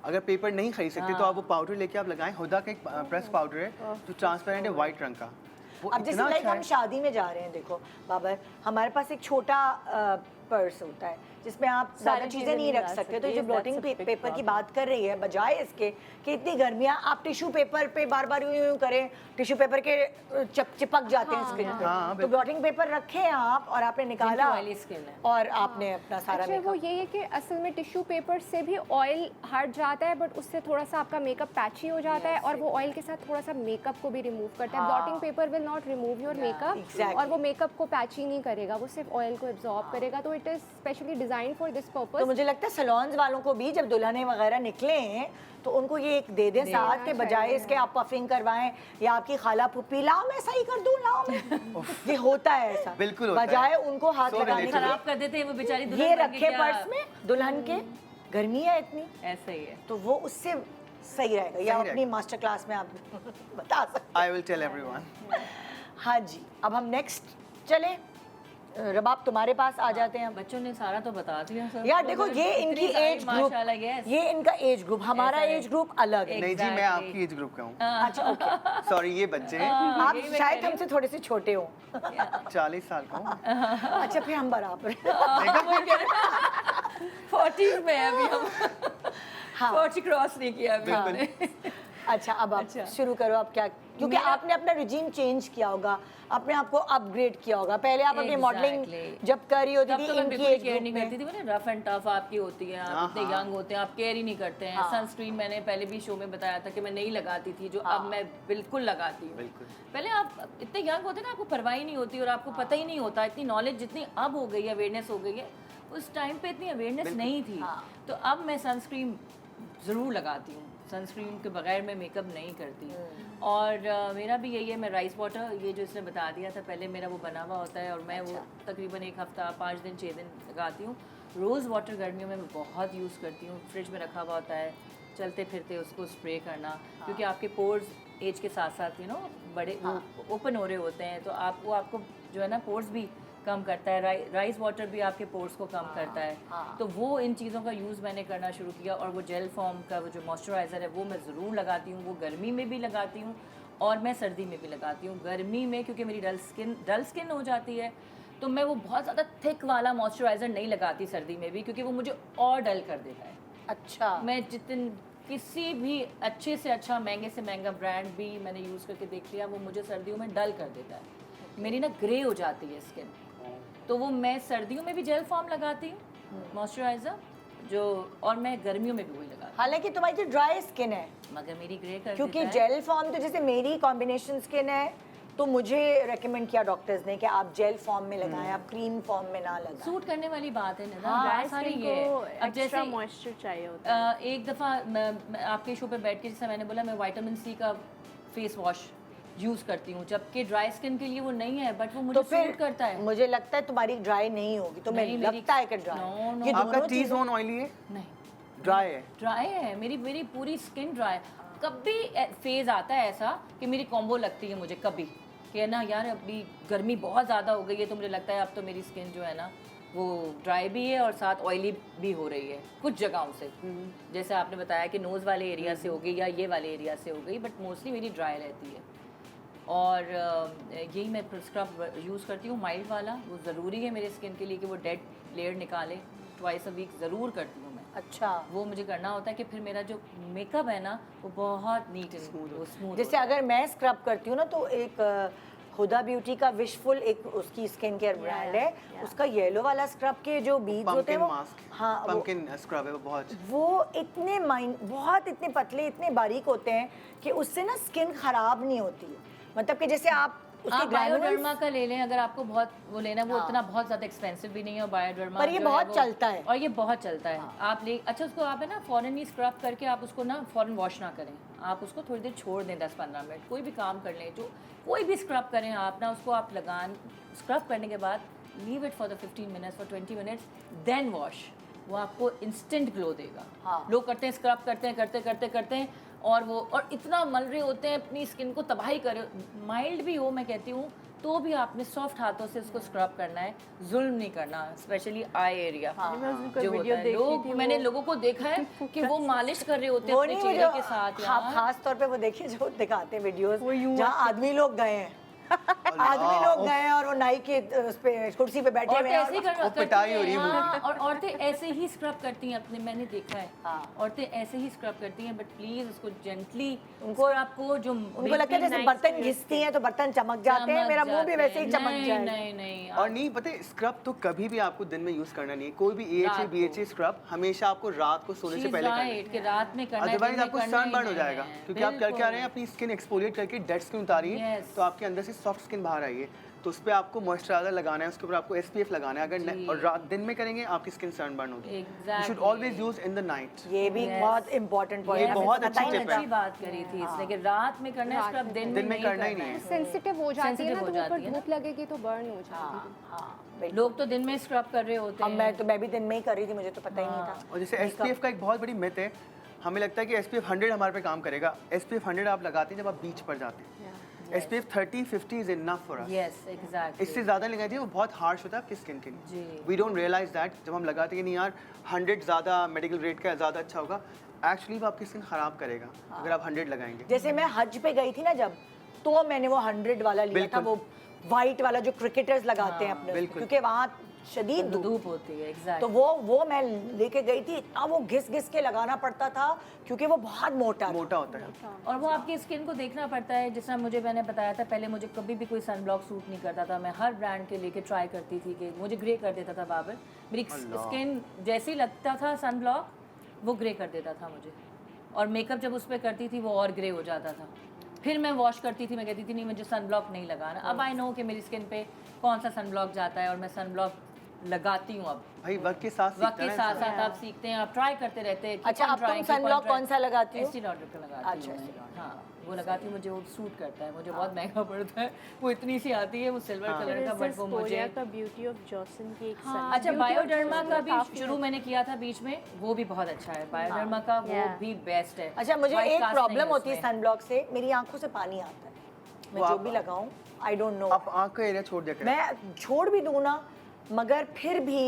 अगर पेपर नहीं खरीद सकते तो आप वो पाउडर लेके आप लगाएं। हुदा का एक प्रेस पाउडर है जो ट्रांसपेरेंट है, वाइट रंग का, वो अब जैसे इतना लाइक अच्छा हम है। शादी में जा रहे हैं, देखो बाबर, हमारे पास एक छोटा पर्स होता है जिसमें आप ज़्यादा चीज़ें नहीं रख सकते, तो जो ब्लॉटिंग पेपर की बात कर रही है, बजाय इसके कि इतनी गर्मियाँ आप टिश्यू पेपर पे बार बार यूं करें, टिश्यू पेपर के चिपक जाते हैं स्किन पे, तो ब्लॉटिंग पेपर रखे आप और आपने निकाला ऑयली स्किन है और आपने अपना सारा अच्छा, वो ये है कि असल में टिश्यू पेपर से भी ऑयल हट जाता है, बट उससे थोड़ा सा आपका मेकअप पैची हो जाता है, और वो ऑयल के साथ थोड़ा सा मेकअप को भी रिमूव करता है। Blotting paper will not remove your makeup, और वो मेकअप को पैची नहीं करेगा, वो सिर्फ ऑयल को एब्जॉर्ब करेगा। तो it is specially design for this तो पर्पस। मुझे लगता है सैलून्स वालों को भी जब दुल्हने वगैरह निकले तो उनको ये एक दे दें साथ के, बजाय इसके आप पफिंग करवाएं या आपकी खाला फुप्पी लाओ मैं सही कर दूं, लाओ मैं ये होता है ऐसा, बिल्कुल होता है। बजाय उनको हाथ So लगाने के relatable। खराब कर देते हैं वो बेचारी लिए दुल्हन ये बन के रखे क्या- पर्स में दुल्हन के, गर्मी है इतनी, ऐसा ही है। तो वो उससे सही रहेगा, या सही अपनी मास्टर क्लास में आप बता सकते आई विल टेल एवरीवन। हैं। हाँ जी, अब हम नेक्स्ट चले, रबाब तुम्हारे पास आ जाते हैं। बच्चों ने सारा तो बता दिया सब। यार देखो ये इनकी एज ग्रुप, माशाल्लाह, yes। ये इनका एज ग्रुप, हमारा ऐसा है। एज ग्रुप अलग है। नहीं जी, मैं Exactly। आपकी एज ग्रुप का हूँ। अच्छा ओके, सॉरी, ये बच्चे हैं, आप यही मैं शायद कह रही हमसे थोड़े से छोटे हो। 40 साल का हूँ। अच्छा फिर हम बराबर हैं। 40 में है अभी हम। हाँ। 40 क्रॉस नहीं किया अभी हाँ। हमने। अच्छा अब आप शुरू करो, आप क्या, क्योंकि आपने अपना रिजीम चेंज किया होगा, अपने आप को अपग्रेड किया होगा। पहले आप अपनी मॉडलिंग Exactly. जब कर रही होती तब थी तो मैं इनकी बिल्कुल एज केयर ग्रुप नहीं में, करती थी, बोले रफ एंड टफ आपकी होती है, आप इतने यंग होते हैं, आप केयर ही नहीं करते हैं। सनस्क्रीन मैंने पहले भी शो में बताया था कि मैं नहीं लगाती थी, जो अब मैं बिल्कुल लगाती हूँ। पहले आप इतने यंग होते ना, आपको परवाह ही नहीं होती और आपको पता ही नहीं होता, इतनी नॉलेज जितनी अब हो गई है, अवेयरनेस हो गई है, उस टाइम पे इतनी अवेयरनेस नहीं थी। तो अब मैं सनस्क्रीन ज़रूर लगाती हूँ, सनस्क्रीन के बगैर मैं मेकअप नहीं करती। और मेरा भी यही है, मैं राइस वाटर, ये जो इसने बता दिया था पहले, मेरा वो बना हुआ होता है और मैं वो तकरीबन 1 हफ्ता 5 दिन 6 दिन लगाती हूँ। रोज़ वाटर गर्मियों में मैं बहुत यूज़ करती हूँ, फ्रिज में रखा हुआ होता है, चलते फिरते उसको स्प्रे करना, क्योंकि आपके पोर्स एज के साथ साथ बड़े ओपन हो रहे होते हैं, तो आपको जो है ना पोर्स भी कम करता है। राइस वाटर भी आपके पोर्स को कम करता है। तो वो इन चीज़ों का यूज़ मैंने करना शुरू किया। और वो जेल फॉर्म का वो जो मॉइस्चराइज़र है वो मैं ज़रूर लगाती हूँ, वो गर्मी में भी लगाती हूँ और मैं सर्दी में भी लगाती हूँ। गर्मी में क्योंकि मेरी डल स्किन हो जाती है, तो मैं वो बहुत ज़्यादा थिक वाला मॉइस्चराइज़र नहीं लगाती सर्दी में भी, क्योंकि वो मुझे और डल कर देता है। अच्छा, मैं किसी भी अच्छे से अच्छा महंगे से महंगा ब्रांड भी मैंने यूज़ करके देख लिया, वो मुझे सर्दियों में डल कर देता है, मेरी ना ग्रे हो जाती है स्किन। तो वो मैं सर्दियों में भी जेल फॉर्म लगाती हूँ मॉइस्चराइज़र जो, और मैं गर्मियों में भी वही लगाती हालांकि तुम्हारी तो ड्राई स्किन है, हूँ, मगर मेरी ग्रे कर क्योंकि देता है। जेल फॉर्म तो जैसे मेरी कॉम्बिनेशन स्किन है, तो मुझे रेकमेंड किया डॉक्टर्स ने कि आप जेल फॉर्म में लगाएं, आप क्रीम फॉर्म में ना लगाएं। सूट करने वाली बात है ना, ड्राई सारी स्किन ये है। को अब जैसे एक्स्ट्रा मॉइस्चर चाहिए होता है। एक दफ़ा मैं आपके शो पे बैठ के, जैसे मैंने बोला, मैं विटामिन सी का फेस वॉश यूज़ करती हूँ, जबकि ड्राई स्किन के लिए वो नहीं है, बट वो मुझे तो फिर सूट करता है। मुझे लगता है तुम्हारी ड्राई नहीं होगी, तो नहीं, मैं मेरी- लगता है कि ड्राई No, no. ये आपका दोनों टी चीज़ें- जोन ऑयली है, नहीं, ड्राई है? ड्राई है, मेरी पूरी स्किन ड्राई। कभी फेज आता है ऐसा कि मेरी कॉम्बो लगती है मुझे, कभी कि है ना यार अभी गर्मी बहुत ज़्यादा हो गई है, तो मुझे लगता है अब तो मेरी स्किन जो है ना वो ड्राई भी है और साथ ऑयली भी हो रही है कुछ जगहों से। जैसे आपने बताया कि नोज़ वाले एरिया से हो गई या ये वाले एरिया से हो गई, बट मोस्टली मेरी ड्राई रहती है। और यही मैं स्क्रब यूज़ करती हूँ, माइल्ड वाला, वो ज़रूरी है मेरे स्किन के लिए कि वो डेड लेयर निकाले, ट्वाइस अ वीक ज़रूर करती हूँ मैं। अच्छा, वो मुझे करना होता है कि फिर मेरा जो मेकअप है ना वो बहुत नीट एंड स्मूथ। जैसे अगर मैं स्क्रब करती हूँ ना, तो एक हुदा ब्यूटी का विशफुल एक उसकी स्किन केयर ब्रांड है, उसका येलो वाला स्क्रब के जो बीड्स होते हैं पंपकिन वो, मास्क, हाँ पंपकिन स्क्रब है वो बहुत। वो इतने बहुत इतने पतले, इतने बारीक होते हैं कि उससे ना स्किन खराब नहीं होती है। मतलब कि जैसे आप उसके आप बायोडर्मा ग्रैनुल्स, का ले लें, अगर आपको बहुत वो लेना है, वो इतना बहुत ज़्यादा एक्सपेंसिव भी नहीं है। और बायोडर्मा पर ये जो है बहुत वो- चलता है। और ये बहुत चलता है। आप ले, अच्छा उसको आप है ना फ़ौरन ही स्क्रब करके आप उसको ना फ़ौरन वॉश ना करें, आप उसको थोड़ी देर छोड़ दें, 10-15 मिनट, कोई भी काम कर लें, जो कोई भी स्क्रब करें आप ना, उसको आप लगान स्क्रब करने के बाद leave it for the 15 minutes for 20 minutes, then wash. वो आपको इंस्टेंट ग्लो देगा। हाँ। लोग करते हैं स्क्रब करते हैं और वो और इतना मल रहे होते हैं, अपनी स्किन को तबाही करे, माइल्ड भी हो मैं कहती हूँ, तो भी आपने सॉफ्ट हाथों से उसको स्क्रब करना है, जुल्म नहीं करना, स्पेशली आई एरिया मैं उस दिन कोई जो वीडियो होता है। देखी लोग थी, मैंने वो- लोगों को देखा है कि वो मालिश कर रहे होते हैं वो अपने नहीं, चेहरे वो के साथ जो यार। खास तौर पे वो देखिए जो दिखाते हैं वीडियोस वो यूं जहाँ आदमी लोग गए हैं, आदमी लोग गए हैं और वो नाई के उस पे कुर्सी पे बैठे हुए औरतें हैं ऐसे ही और- करती पिटाई हो रही है हैं, मुझे। हाँ, और औरतें ऐसे ही स्क्रब करती हैं अपने, मैंने देखा है। हाँ। औरतें ऐसे ही स्क्रब करती हैं, बट प्लीज उसको जेंटली उनको- आपको जो उनको लगता है जैसे बर्तन घिसती हैं तो बर्तन चमक जाते हैं, मेरा मुंह भी वैसे ही चमक जाए। नहीं और नहीं पता है, स्क्रब तो कभी भी आपको दिन में यूज करना नहीं है, कोई भी AHA रात को। BHA स्क्रब हमेशा आपको रात को सोने से पहले करना है। कि रात में करना है, अदरवाइज दिन में आपको करना ही सनबर्न हो नहीं जाएगा, है। क्योंकि आप करके आ रहे हैं बिल्कुल। अपनी स्किन एक्सफोलिएट करके डेड स्किन उतारी है, Yes. तो आपके अंदर से सॉफ्ट स्किन बाहर आई है, तो उस पर आपको मॉइस्चराइजर लगाना है, उसके ऊपर आपको SPF लगाना है। अगर जी। और रात दिन में करेंगे आपकी स्किन सनबर्न होगी। You should Exactly. Always use in the night. ये भी Yes. बहुत इंपॉर्टेंट पॉइंट ये है, बहुत आपने अच्छी बताया tip ना। है। अच्छी बात करी थी इसने कि रात में करना है रात स्क्रब, में दिन दिन में में करना ही करना नहीं है। सेंसिटिव हो जाती है Sensitive ना, हो तो जाती ऊपर है ना। धूप लगेगी तो बर्न हो जाती है। हाँ, बिल्कुल। लोग तो दिन में स्क्रब कर रहे होते अब हैं। मैं भी दिन में ही कर रही थी, मुझे तो पता ही नहीं था। और जैसे SPF का एक बहुत बड़ी मिथ है, हमें लगता है कि SPF 100 हमारे पे काम करेगा। SPF 100 आप लगाते हैं जब आप बीच पर जाते हैं। SPF 30-50 is enough for us. Yes exactly. इससे ज़्यादा लगाई थी वो बहुत हार्श होता है आपकी स्किन के जी। लिए। वी डोंट रियलाइज दैट जब हम लगाते हैं कि नहीं यार 100 ज़्यादा मेडिकल रेट का ज़्यादा अच्छा होगा, एक्चुअली वो आपकी स्किन ख़राब करेगा अगर आप 100 लगाएंगे। जैसे मैं हज पे गई थी ना जब, तो मैंने वो 100 वाला लिया था, बिल्कुल। वो वाइट वाला जो क्रिकेटर्स लगाते हैं अपने, बिल्कुल। क्योंकि वहाँ शदीद धूप। धूप होती है, एग्जैक्ट। तो वो मैं लेके गई थी, इतना वो घिस के लगाना पड़ता था क्योंकि वो बहुत मोटा था। मोटा होता है। और वो आपकी स्किन को देखना पड़ता है। जिस तरह मैंने बताया था पहले, मुझे कभी भी कोई सनब्लॉक सूट नहीं करता था। मैं हर ब्रांड के लेके ट्राई करती थी कि मुझे ग्रे कर देता था बाबर। मेरी स्किन जैसे ही लगता था सनब्लॉक, वो ग्रे कर देता था मुझे। और मेकअप जब उस पर करती थी वो और ग्रे हो जाता था। फिर मैं वॉश करती थी, मैं कहती थी नहीं मुझे सनब्लॉक नहीं लगाना। अब आई नो कि मेरी स्किन पे कौन सा सनब्लॉक जाता है और मैं सनब्लॉक लगाती हूँ। अब भाई वक्त के साथ वक्त के साथ साथ आप सीखते हैं, आप ट्राई करते रहते हैं। अच्छा, अब तुम सनब्लॉक कौन सा लगाती हो? एस्टी लॉडर का लगाती अच्छा, हूँ Estee मैं। हाँ, वो लगाती हूँ, मुझे वो सूट करता है। मुझे बहुत महंगा पड़ता है, वो इतनी सी आती है, वो सिल्वर कलर का, बट वो मुझे। का ब्यूटी ऑफ जॉनसन की एक अच्छा, बायोडर्मा का भी शुरू मैंने किया था बीच में, वो भी बहुत अच्छा है। बायोडर्मा का वो भी बेस्ट है। अच्छा, मुझे White एक cast प्रॉब्लम नहीं होती है उसमें। सनब्लॉक से, मेरी आंखों से पानी आता है। मैं जो भी लगाऊं, आई डोंट नो, आप आँख का एरिया छोड़ दिया करें। मैं छोड़ भी दूं ना, मगर फिर भी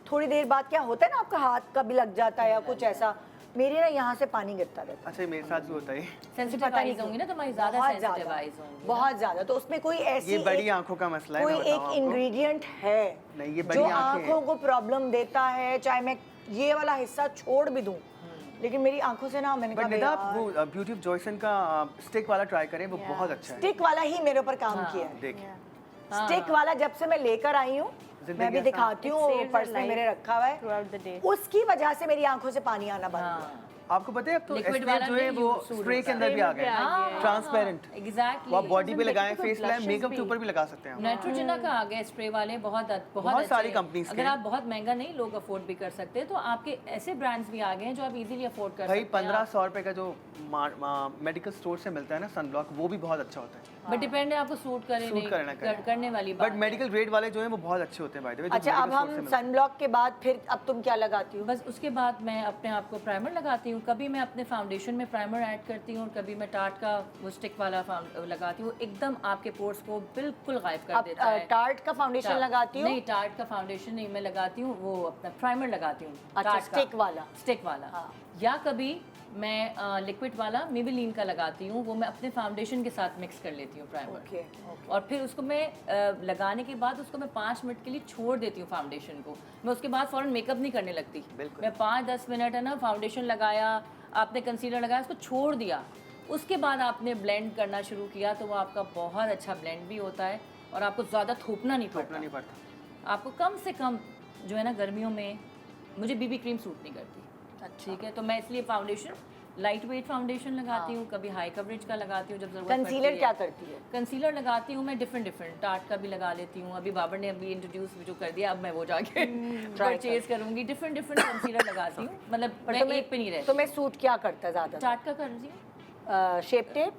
थोड़ी देर बाद क्या होता है ना, आपका हाथ का भी लग जाता है या कुछ ऐसा, मेरे ना यहाँ से पानी गिरता रहता है। अच्छा, ये मेरे साथ भी होता है। सेंसिटिव पता नहीं आईज होंगी ना तुम्हारी, ज्यादा बहुत सेंसिटिव ज्यादा, आईज होंगी। बहुत ज्यादा। तो उसमें कोई ऐसी ये बड़ी एक- आंखों का मसला है, कोई मैं बताऊं एक आपको। इंग्रेडिएंट है नहीं, ये बड़ी जो आंखें हैं। आंखों को प्रॉब्लम देता है, चाहे मैं ये वाला हिस्सा छोड़ भी दूं, लेकिन मेरी आंखों से ना, मैंने बट कहा निदा, यार, आप वो ब्यूटी ऑफ जॉयसन का स्टिक वाला ट्राई करें, वो बहुत अच्छा है। स्टिक वाला ही मेरे ऊपर काम किया है। देखिए, स्टिक वाला जब से मैं लेकर आई हूँ, मैं भी जिंदगी दिखाती It हूँ, saves पर्स your में life मेरे रखा हुआ है, throughout the day. उसकी वजह से मेरी आंखों से पानी आना बंद हुआ। आपको पता है अब तो Liquid SPF वाला जो है नहीं वो use सूट स्प्रे के होता अंदर भी आ गए हाँ, ट्रांसपेरेंट। एग्जैक्टली। वो आप बॉडी पे Isn't it लगाएं, because phase line, blushes makeup के भी? ऊपर भी लगा सकते हैं आप। नेट्रोजेना का आ गया स्प्रे वाले, बहुत बहुत सारी अच्छे। companies के अगर हैं। आप बहुत महंगा नहीं लोग अफोर्ड भी कर सकते, तो आपके ऐसे ब्रांड्स भी आ गए हैं जो आप इजीली अफोर्ड कर भाई सकते हैं। 1500 रुपए का जो मेडिकल स्टोर से मिलता है ना सनब्लॉक, वो भी बहुत अच्छा होता है। बट डिपेंड है आपको सूट करे सूट नहीं करना करे। करने वाली बात बट मेडिकल ग्रेड वाले जो है वो बहुत अच्छे होते हैं भाई। अच्छा, अब हम सनब्लॉक के बाद फिर अब तुम क्या लगाती हो? बस उसके बाद मैं अपने आप को प्राइमर लगाती हूँ। कभी मैं अपने फाउंडेशन में प्राइमर ऐड करती हूँ, कभी मैं टार्ट का वो स्टिक वाला लगाती हूँ। एकदम आपके पोर्स को बिल्कुल गायब कर अब देता है। टार्ट का फाउंडेशन लगाती हो? नहीं, टार्ट का फाउंडेशन नहीं मैं लगाती हूँ, वो अपना प्राइमर लगाती हूँ। अच्छा, टार्ट का। स्टिक वाला। स्टिक वाला। हाँ। या कभी मैं लिक्विड वाला मेबेलिन का लगाती हूँ, वो मैं अपने फाउंडेशन के साथ मिक्स कर लेती हूँ प्राइमर। ओके, और फिर उसको मैं लगाने के बाद उसको मैं 5 मिनट के लिए छोड़ देती हूँ फाउंडेशन को। मैं उसके बाद फ़ौरन मेकअप नहीं करने लगती। बिल्कुल। मैं 5-10 मिनट है ना, फाउंडेशन लगाया, आपने कंसीलर लगाया, उसको छोड़ दिया, उसके बाद आपने ब्लेंड करना शुरू किया, तो वो आपका बहुत अच्छा ब्लेंड भी होता है और आपको ज़्यादा थोपना नहीं पड़ता। आपको कम से कम जो है ना, गर्मियों में मुझे बीबी क्रीम सूट नहीं करती। ठीक है, तो मैं इसलिए फाउंडेशन लाइट वेट फाउंडेशन लगाती हूँ, कभी हाई कवरेज का लगाती हूँ जब जरूरत पड़ती है। कंसीलर क्या करती है? कंसीलर लगाती हूँ मैं डिफरेंट टार्ट का भी लगा लेती हूँ। अभी बाबर ने अभी इंट्रोड्यूस जो कर दिया, अब मैं वो जाके परचेज करूँगी। डिफरेंट कंसीलर लगाती हूँ, मतलब मैं एक पे नहीं रहती। तुम्हें सूट क्या करता है ज्यादा? टार्ट का कर रही शेप टेप?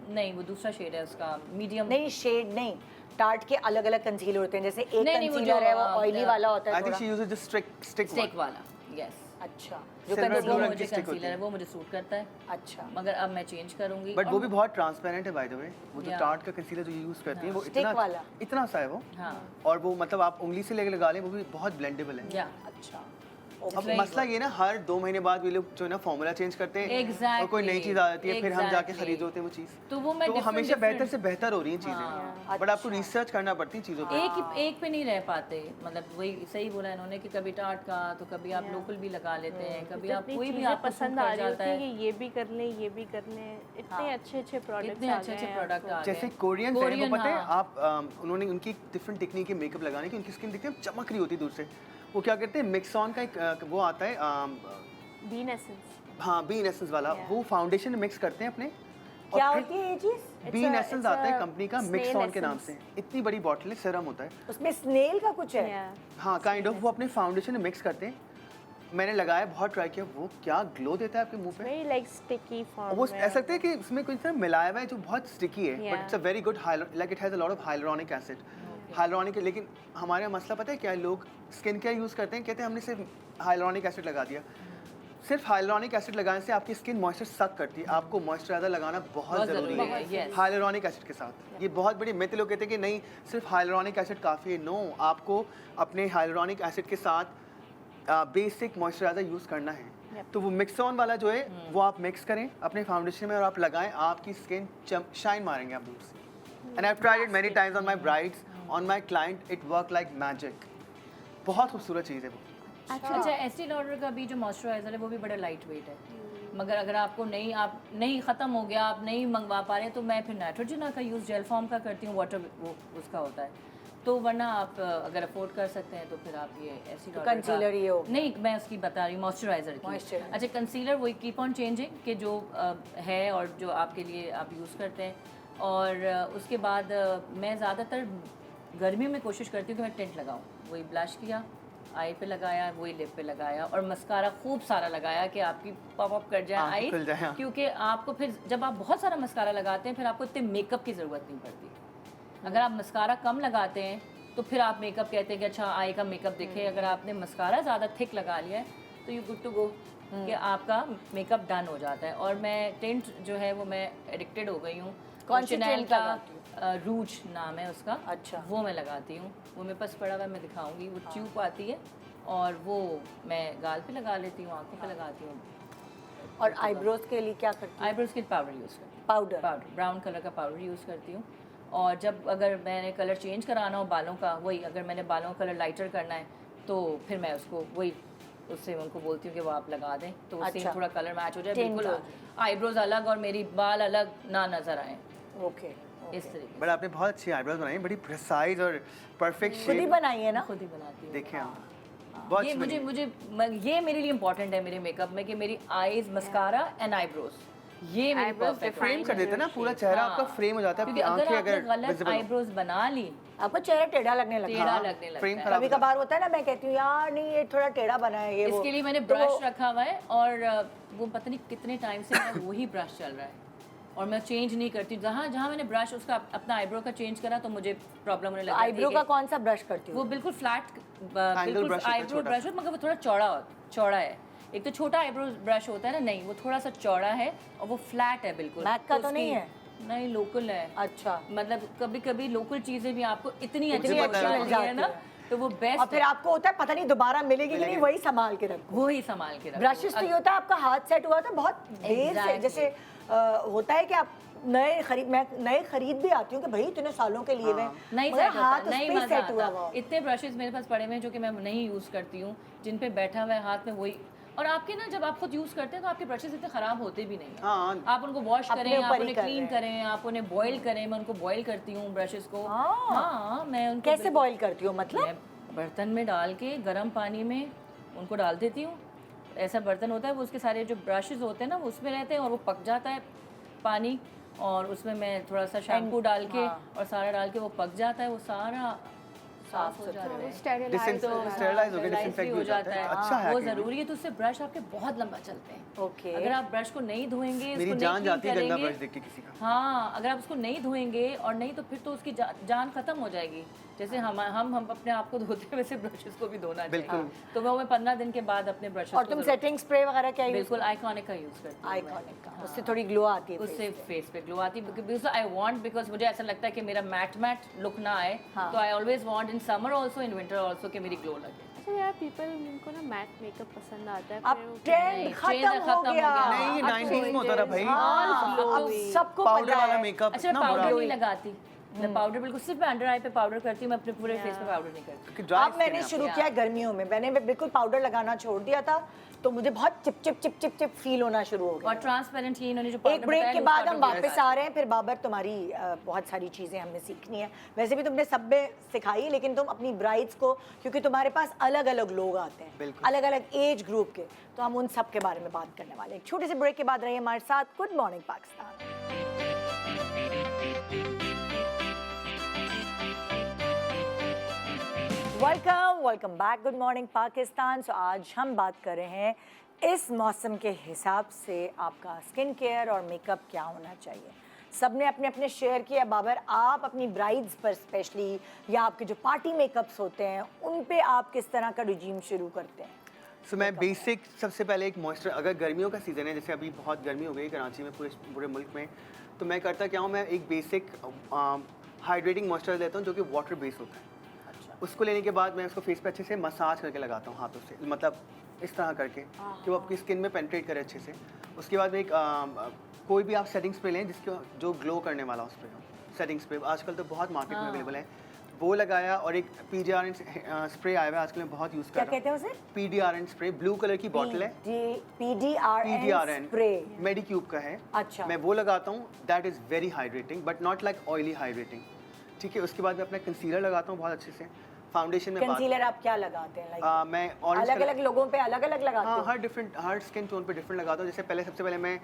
नहीं, वो दूसरा शेड है उसका, मीडियम। नहीं, शेड नहीं, टार्ट के अलग अलग कंसीलर होते हैं, जैसे एक नहीं, वो कंसीलर जो, है वो ऑयली वाला होता है आई थिंक थोड़ा। She uses the stick stick वाला, यस। अच्छा, जो Silver वो blue रंग की मुझे stick होती कंसीलर है, है। वो मुझे सूट करता है। अच्छा, मगर अब मैं चेंज करूंगी। बट और वो भी बहुत ट्रांसपेरेंट है बाय द वे। वो जो Yeah. टार्ट का कंसीलर जो यूज करती है वो Stick इतना वाला? इतना सा है वो। हाँ, और वो मतलब आप उंगली से लेके लगा लें, वो भी बहुत ब्लेंडेबल है। या अच्छा, अब very मसला ये ना, हर 2 महीने बाद ये लोग जो है ना फॉर्मूला चेंज करते हैं और कोई नई Exactly. चीज आ जाती है, फिर हम जाके Exactly. खरीद होते हैं वो चीज। तो वो मैं तो different- हमेशा बेहतर different- से बेहतर हो रही हैं चीजें, बट आपको अच्छा। रिसर्च करना पड़ती है चीजों पे। एक पे नहीं रह पाते। मतलब वही सही बोला इन्होंने कि कभी टार्ट का, तो कभी आप लोकल भी लगा लेते हैं, कभी आप कोई भी आपको पसंद आ रही होती है कि ये भी कर लें, ये भी कर लें। इतने अच्छे प्रोडक्ट्स इतने अच्छे प्रोडक्ट आ गए। जैसे कोरियन है, वो पता है हाँ। आप उन्होंने उनकी डिफरेंट टेक्निक है मेकअप लगाने की। उनकी स्किन दिखती है चमक रही होती है दूर से। वो क्या करते हैं, मिक्सॉन का एक वो आता है, बीन एसेंस। हाँ, बीन एसेंस वाला, वो फाउंडेशन में मिक्स करते हैं अपने। क्या होती है ये चीज? बीन a- एसेंस it's आता है a कंपनी का, snail मिक्सॉन के नाम essence. से। इतनी बड़ी बॉटल है, सीरम होता है। उसमें स्नेल का कुछ है? हाँ, काइंड ऑफ। वो अपने फाउंडेशन में मिक्स करते हैं। मैंने लगाया, बहुत ट्राई किया, वो क्या ग्लो देता है आपके मुंह पे। Very like sticky form. वो ऐसा लगता है कि उसमें कुछ ना मिलाया हुआ है जो बहुत स्टिकी है, but Yeah. It's a very good, like it has a lot of hyaluronic acid. Hyaluronic, लेकिन हमारे यहाँ मसला पता है क्या है, लोग स्किन केयर यूज़ करते हैं, कहते हैं हमने सिर्फ हाइलुरोनिक एसिड लगा दिया। सिर्फ हाइलुरोनिक एसिड लगाने से आपकी स्किन मॉइस्चर सक करती है। आपको मॉइस्चराइजर लगाना बहुत ज़रूरी है yes. हाइलुरोनिक एसिड के साथ। ये बहुत बड़ी मिथ, लोग कहते हैं कि नहीं सिर्फ हाइलुरोनिक एसिड काफ़ी है। नो, आपको अपने हाइलुरोनिक एसिड के साथ बेसिक मॉइस्चराइजर यूज़ करना है। तो वो मिक्सॉन वाला जो है वो आप मिक्स करें अपने फाउंडेशन में और आप लगाएं, आपकी स्किन शाइन मारेंगे आप दूर से। And I have tried it many times on my brides, on my client, it work like magic. बहुत खूबसूरत चीज़ है वो। अच्छा, एस्टी लॉडर का भी जो मॉइस्चराइजर है वो भी बड़ा लाइट वेट है, मगर अगर आपको नहीं ख़त्म हो गया, आप नहीं मंगवा पा रहे, तो मैं फिर नाइट्रोजन का यूज़ जेल फॉर्म का करती हूँ, वाटर वो उसका होता है। तो वरना आप अगर अफोर्ड कर सकते हैं तो फिर आप ये एस्टी लॉडर कंसीलर ही हो। नहीं, मैं उसकी बता रही हूँ मॉइस्चराइज़र की। अच्छा, कंसीलर वही कीप ऑन चेंजिंग कि जो है और जो आपके लिए आप यूज़ करते हैं। और उसके बाद मैं ज़्यादातर गर्मियों में कोशिश करती हूँ कि मैं टिंट लगाऊँ। वही ब्लश किया, आई पे लगाया, वही लिप पे लगाया, और मस्कारा खूब सारा लगाया कि आपकी पॉप अप कर जाए आई, खुल जाए, हाँ। क्योंकि आपको फिर जब आप बहुत सारा मस्कारा लगाते हैं फिर आपको इतने मेकअप की ज़रूरत नहीं पड़ती। अगर आप मस्कारा कम लगाते हैं तो फिर आप मेकअप कहते हैं कि अच्छा आई का मेकअप दिखे। अगर आपने मस्कारा ज़्यादा थिक लगा लिया है तो यू गुड टू गो कि आपका मेकअप डन हो जाता है। और मैं टिंट जो है वो मैं एडिक्टेड हो गई हूँ। कौन सी Chanel टिंट का लगाती रूज नाम है उसका। अच्छा। वो मैं लगाती हूँ, वो मेरे पास पड़ा हुआ है, मैं दिखाऊंगी। वो ट्यूब आती है और वो मैं गाल पे लगा लेती हूँ, आंखों पे लगाती हूँ। और आईब्रोज के लिए क्या करती हूँ? आईब्रोज के पाउडर यूज़ करती हूँ, पाउडर ब्राउन कलर का पाउडर यूज़ करती हूँ। और जब अगर मैंने कलर चेंज कराना हो बालों का, वही अगर मैंने बालों का कलर लाइटर करना है तो फिर मैं उसको वही उससे उनको बोलती हूँ कि वो आप लगा दें, तो उससे अच्छा। थोड़ा कलर मैच हो जाए, Tint बिल्कुल आ आईब्रोज अलग और मेरी बाल अलग ना नज़र आए, ओके। इस तरीके बट आपने बहुत अच्छी आईब्रोज बनाई, बड़ी प्रिसाइज और परफेक्ट खुद ही शेप। बनाई है ना? से खुद ही बनाती हूँ। देखें आप, बहुत ये अच्छी मुझे बनी। ये मेरे लिए इम्पोर्टेंट है मेरे मेकअप में कि मेरी आईज, मस्कारा एंड आईब्रोज, ये मेरी Eyebrows परफेक्ट फ्रेम कर देते हैं ना, पूरा चेहरा आपका फ्रेम हो जाता है, क्योंकि आपकी अगर आंखें आपने अगर गलत visible हो। आईब्रोज बना ली, आपको चेहरा टेढ़ा लगने लगता टेढ़ा है। लगने लगता फ्रेम है। खराब कभी कभार होता है ना, मैं कहती हूँ यार नहीं ये थोड़ा टेढ़ा बना है ये वो। इसके लिए मैंने तो ब्रश रखा हुआ है और वो पता नहीं कितने टाइम से मेरा वही ब्रश चल रहा है और मैं चेंज नहीं करती। जहाँ जहाँ मैंने ब्रश उसका अपना आईब्रो का चेंज करा तो मुझे प्रॉब्लम होने लगी। आईब्रो का कौन सा ब्रश करती वो हूँ? बिल्कुल फ्लैट, brush बिल्कुल होता है, आईब्रो छोटा ब्रश, मगर वो थोड़ा चौड़ा है। एक तो छोटा आईब्रो ब्रश होता है ना, नहीं वो थोड़ा सा चौड़ा है और वो फ्लैट है बिल्कुल। मैक का तो नहीं उसकी- है? नहीं, लोकल है। अच्छा। मतलब कभी कभी लोकल चीज़ें भी आपको इतनी अच्छी अच्छी लगती मिल है ना, जाती तो वो और बेस्ट फिर आपको होता है पता नहीं दोबारा मिलेगी कि नहीं, वही संभाल के रखो। वही संभाल के रखो। ब्रशेस तो ये होता है आपका हाथ सेट हुआ था बहुत देर से, Exactly. जैसे होता है कि आप मैं नए खरीद भी आती हूँ कि भाई इतने सालों के लिए मैं नहीं मगर सेट होता, हाथ उस नहीं पे मजा सेट हुआ आता। हुआ। इतने ब्रशेस मेरे पास पड़े हुए हैं जो कि मैं नहीं यूज़ करती हूँ, जिन पे बैठा हुआ है हाथ में वही। और आपके ना जब आप खुद यूज़ करते हैं तो आपके ब्रशेस इतने ख़राब होते भी नहीं हैं। हाँ। आप उनको वॉश अपने करें, आप ऊपर ही उन्हें कर क्लीन रहे करें, आप उन्हें बॉईल करें। मैं उनको बॉईल करती हूँ ब्रशेस को। हाँ। हाँ, मैं उनको कैसे बॉईल करती हो मतलब? मैं बर्तन में डाल के गर्म पानी में उनको डाल देती हूँ। ऐसा बर्तन होता है, वो उसके सारे जो ब्रशेस होते हैं ना वो उसमें रहते हैं और वो पक जाता है पानी, और उसमें मैं थोड़ा सा शैम्पू डाल के और सारा डाल के वो पक जाता है, वो सारा साफ हो जाता है। स्टेरलाइज हो गया, स्टेरलाइज डिसइंफेक्ट भी हो जाता है। अच्छा है वो actually। ज़रूरी है, तो उससे ब्रश आपके बहुत लंबा चलते हैं। ओके। अगर आप ब्रश को नहीं धोएंगे, मेरी इसको जान नहीं जाती है clean गंदा करेंगे, ब्रश देख के किसी का। हाँ, अगर आप उसको नहीं धोएंगे और नहीं तो फिर तो उसकी जान खत्म हो जाएगी। जैसे हम अपने आप को धोते हैं वैसे ब्रशेस को भी धोना चाहिए। बिल्कुल। तो वो मैं 15 दिन के बाद अपने ब्रशेस और तुम सेटिंग स्प्रे वगैरह क्या यूज? बिल्कुल आइकॉनिक का यूज़ करती हूँ। आइकॉनिक का, उससे थोड़ी ग्लो आती है। उससे फेस पे ग्लो आती है बिकॉज आई वांट, बिकॉज मुझे ऐसा लगता है कि मेरा मैट लुक ना आए, तो I always want in summer also, in winter also कि मेरी ग्लो लगे। अच्छा यार, पीपल उनको ना मैट मेकअप पसंद आता है, अब फिर वो- ट्रेंड नहीं, खत्म trend हो खत्म हो गया। गया। नहीं, ये 90s में होता था भाई। हाँ, अब सबको पाउडर पता वाला है। मेकअप अच्छा, मैं इतना बुरा। पाउडर नहीं लगाती, मैं पाउडर बिल्कुल सिर्फ अंडर आई पे पाउडर करती हूँ, मैं अपने पूरे फेस पे पाउडर नहीं करती। क्योंकि dry अब skin मैंने है आप। शुरू किया गर्मियों में, मैंने बिल्कुल पाउडर लगाना छोड़ दिया था, तो मुझे बहुत चिप फील होना शुरू हो गया। और ट्रांसपेरेंट ये इन्होंने जो एक powder ब्रेक बताया, के loose बाद powder हम बहुत वापस आ रहे हैं। फिर बाबर, तुम्हारी बहुत सारी चीज़ें हमें सीखनी है। वैसे भी तुमने सब में सिखाई, लेकिन तुम अपनी ब्राइड्स को, क्योंकि तुम्हारे पास अलग अलग लोग आते हैं, बिल्कुल। अलग अलग एज ग्रुप के, तो हम उन सब के बारे में बात करने वाले हैं। एक छोटे से ब्रेक के बाद रहिए हमारे साथ। Good morning Pakistan. Welcome back. Good morning Pakistan. So आज हम बात कर रहे हैं इस मौसम के हिसाब से आपका स्किन केयर और मेकअप क्या होना चाहिए। सब ने अपने अपने शेयर किया। बाबर, आप अपनी ब्राइड्स पर स्पेशली, या आपके जो पार्टी मेकअप्स होते हैं उन पे आप किस तरह का रिजीम शुरू करते हैं? सो मैं बेसिक सबसे पहले एक मॉइस्चर, अगर गर्मियों का सीज़न है, जैसे अभी बहुत गर्मी हो गई कराची में, पूरे मुल्क में, तो मैं करता क्या हूँ, मैं एक बेसिक हाइड्रेटिंग मॉइस्चर लेता हूँ जो कि वाटर बेस्ड होता है। उसको लेने के बाद मैं उसको फेस पे अच्छे से मसाज करके लगाता हूँ हाथों से, मतलब इस तरह करके कि वो आपकी स्किन में पेनिट्रेट करे अच्छे से। उसके बाद में एक कोई भी आप सेटिंग स्प्रे लें जिसको जो ग्लो करने वाला स्प्रे हो, सेटिंग स्प्रे, आजकल तो बहुत मार्केट में अवेलेबल है, वो लगाया। और एक PDRN स्प्रे आया हुआ है आजकल, मैं बहुत यूज़ कर क्या रहा हूँ। कहते हैं उसे? PDRN स्प्रे, ब्लू कलर की बॉटल है, PDRN स्प्रे, मेडिक्यूब का है। अच्छा। मैं वो लगाता हूँ, that is very hydrating but not like oily hydrating. ठीक है, उसके बाद मैं अपना कंसीलर लगाता हूँ बहुत अच्छे से। फाउंडेशन में कंसीलर आप क्या लगाते हैं? लाइक मैं ऑरेंज अलग अलग लोगों पे अलग अलग लगाते हाँ, हो? हर स्किन टोन पे डिफरेंट लगाता हूँ। जैसे सबसे पहले मैं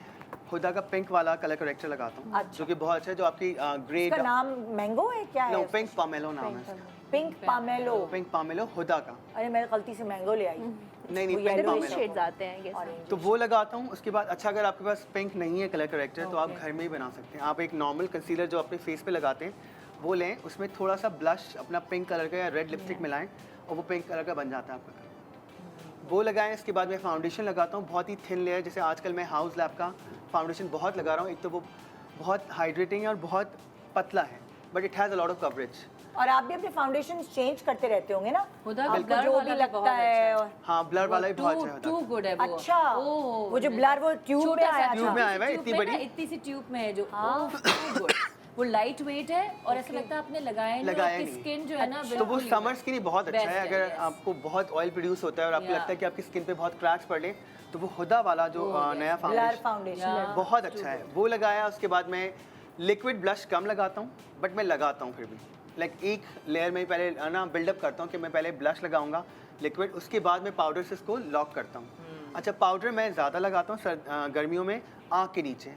हुदा का पिंक वाला कलर करेक्टर लगाता हूँ, अच्छा। जो कि बहुत अच्छा है, जो आपकी ग्रे इसका नाम मैंगो है क्या नो है? पिंक पामेलो नाम है इसका। पिंक पामेलो। पिंक पामेलो हुदा का। अरे मैं गलती से मैंगो ले आई। नहीं वो पिंक yellow पामेलो। शेड्स आते हैं ये Orange। तो वो लगाता हूँ। उसके बाद अच्छा, अगर आपके पास पिंक नहीं है कलर करेक्टर, तो आप घर में ही बना सकते हैं। आप एक नॉर्मल कंसीलर जो अपने फेस पे लगाते हैं वो लें, उसमें थोड़ा सा ब्लश अपना पिंक कलर का या रेड लिपस्टिक मिलाएं और वो पिंक कलर का बन जाता है आपका कलर। वो लगाएं। इसके बाद मैं फाउंडेशन लगाता हूँ, बहुत ही थिन लेयर। जैसे आजकल मैं हाउस लैब का फाउंडेशन बहुत लगा रहा हूँ। एक तो वो बहुत हाइड्रेटिंग है और बहुत पतला है, but it has a lot of coverage. और आप भी अपने फाउंडेशन चेंज करते रहते होंगे ना? हुदा का आपको blur जो वाला भी भी लगता बहुत अच्छा है है। और हाँ, ब्लर वाला भी बहुत अच्छा टू होता है। गुड है वो। अच्छा, ओह, वो जो ब्लर वो ट्यूब में छोटा सा आया ट्यूब था। में आया हुआ है, ट्यूब इतनी में बड़ी। ना, इतनी सी ट्यूब में है जो too good। वो लाइट वेट है और ऐसा लगता है आपने लगाया नहीं, आपकी नहीं। स्किन जो है ना तो वो बिल्कुल समर स्किन ही बहुत अच्छा Best है। है, अगर yes। आपको बहुत ऑयल प्रोड्यूस होता है और आपको Yeah। लगता है कि आपकी स्किन पे बहुत क्रैक्स पड़ लें, तो वो हुदा वाला जो नया ब्लर फाउंडेशन फाउंडेशन। बहुत अच्छा है, वो लगाया। उसके बाद मैं लिक्विड ब्लश कम लगाता हूँ, बट मैं लगाता हूँ फिर भी। लाइक एक लेयर में ही पहले ना बिल्डअप करता हूँ कि मैं पहले ब्लश लगाऊंगा लिक्विड, उसके बाद मैं पाउडर से इसको लॉक करता हूँ। अच्छा, पाउडर मैं ज़्यादा लगाता हूँ गर्मियों में आँख के नीचे।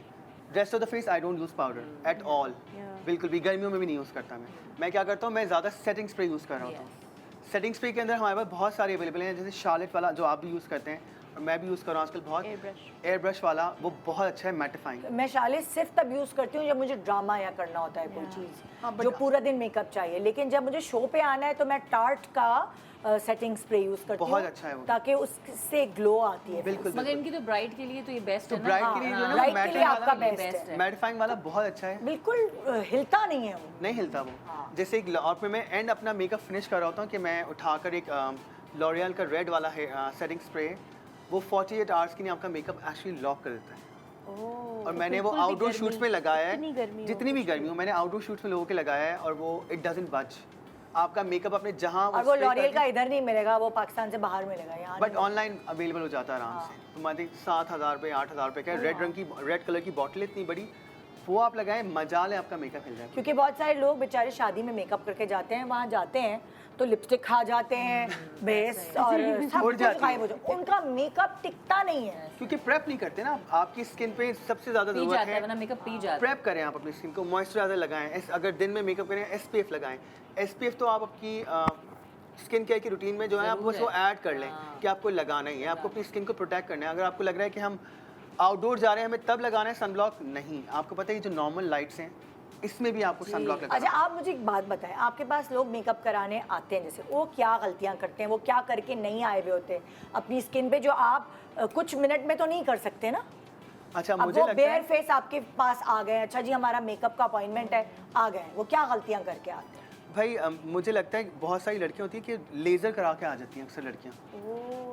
Rest of the face I don't use powder at all, बिल्कुल भी। गर्मियों में भी नहीं यूज़ करता मैं क्या करता हूँ, मैं ज़्यादा सेटिंग स्प्रे यूज़ कर रहा होता हूँ। सेटिंग स्प्रे के अंदर हमारे पास बहुत सारे अवेलेबल हैं, जैसे शार्लेट वाला जो आप भी यूज़ करते हैं और मैं भी यूज़ कर रहा हूँ आजकल बहुत, एयर ब्रश वाला, वो बहुत अच्छा है, मैटिफाइंग। मैं शाले सिर्फ तब यूज़ करती हूँ जब मुझे ड्रामा या करना होता है कोई चीज़, जो पूरा दिन मेकअप चाहिए। लेकिन जब मुझे शो पे आना है तो मैं टार्ट का सेटिंग स्प्रे यूज़ करती हूँ, बहुत अच्छा है वो, ताकि उससे ग्लो आती है। बिल्कुल। मगर इनकी तो ब्राइट के लिए तो ये बेस्ट तो है ना। ब्राइट के लिए जो है ना, ब्राइट के लिए आपका बेस्ट बेस्ट है, मैटिफाइंग वाला बहुत अच्छा है, बिल्कुल हिलता नहीं है वो। नहीं हिलता वो। जैसे एक और पे मैं एंड अपना मेकअप फिनिश कर रहा होता हूँ कि मैं उठाकर एक लॉरियल का रेड वाला है सेटिंग स्प्रे, वो 48 आवर्स के लिए आपका मेकअप एक्चुअली लॉक कर देता है। और मैंने वो आउटडोर शूट्स में लगाया है, जितनी भी गर्मी हो मैंने आउटडोर शूट्स में लोगों के लगाया है, और वो इट डजंट बच। आपका मेकअप अपने जहाँ और वो लॉरियल का इधर नहीं मिलेगा, वो पाकिस्तान से बाहर मिलेगा, यहाँ बट ऑनलाइन अवेलेबल हो जाता है आराम से। तो मैं 7,000 रुपये 8,000 रुपये का रेड रंग की, रेड कलर की बॉटल इतनी बड़ी, वो आप लगाएं, मजा ले, आपका मेकअप हिल जाएगा। क्योंकि बहुत सारे लोग बेचारे शादी में मेकअप करके जाते हैं, वहाँ जाते हैं तो लिपस्टिक खा जाते हैं, बेस और सब उड़ कुछ जाती गायब हो है। जाता है, उनका मेकअप टिकता नहीं है। क्योंकि प्रेप नहीं करते ना, आपकी स्किन पे सबसे ज़्यादा पी ज़रूरत जाता है, है वरना मेकअप पी जाता है। प्रेप करें आप अपनी स्किन को, मॉइस्चराइजर लगाएं। अगर दिन में मेकअप करें, SPF लगाएं। SPF तो आप अपनी स्किन केयर की रूटीन में जो है आप बस वो ऐड कर लें कि आपको लगाना ही है, आपको अपनी स्किन को प्रोटेक्ट करना है। अगर आपको लग रहा है कि हम आउटडोर जा रहे हैं, हमें तब लगाना है सनब्लॉक, नहीं, आपको पता है ये जो नॉर्मल लाइट्स हैं इसमें भी आपको सनब्लॉक लगाना अच्छा, आप मुझे एक बात बताएं, आपके पास लोग मेकअप कराने आते हैं, जैसे वो क्या गलतियां करते हैं, वो क्या करके नहीं आए हुए होते अपनी स्किन पे, जो आप कुछ मिनट में तो नहीं कर सकते ना? अच्छा, अब मुझे वो लगता बेयर है फेस आपके पास आ गए, अच्छा जी हमारा मेकअप का अपॉइंटमेंट है, आ गए, वो क्या गलतियां करके आते हैं? भाई मुझे लगता है बहुत सारी लड़कियां होती हैं कि लेज़र करा के आ जाती हैं अक्सर लड़कियां,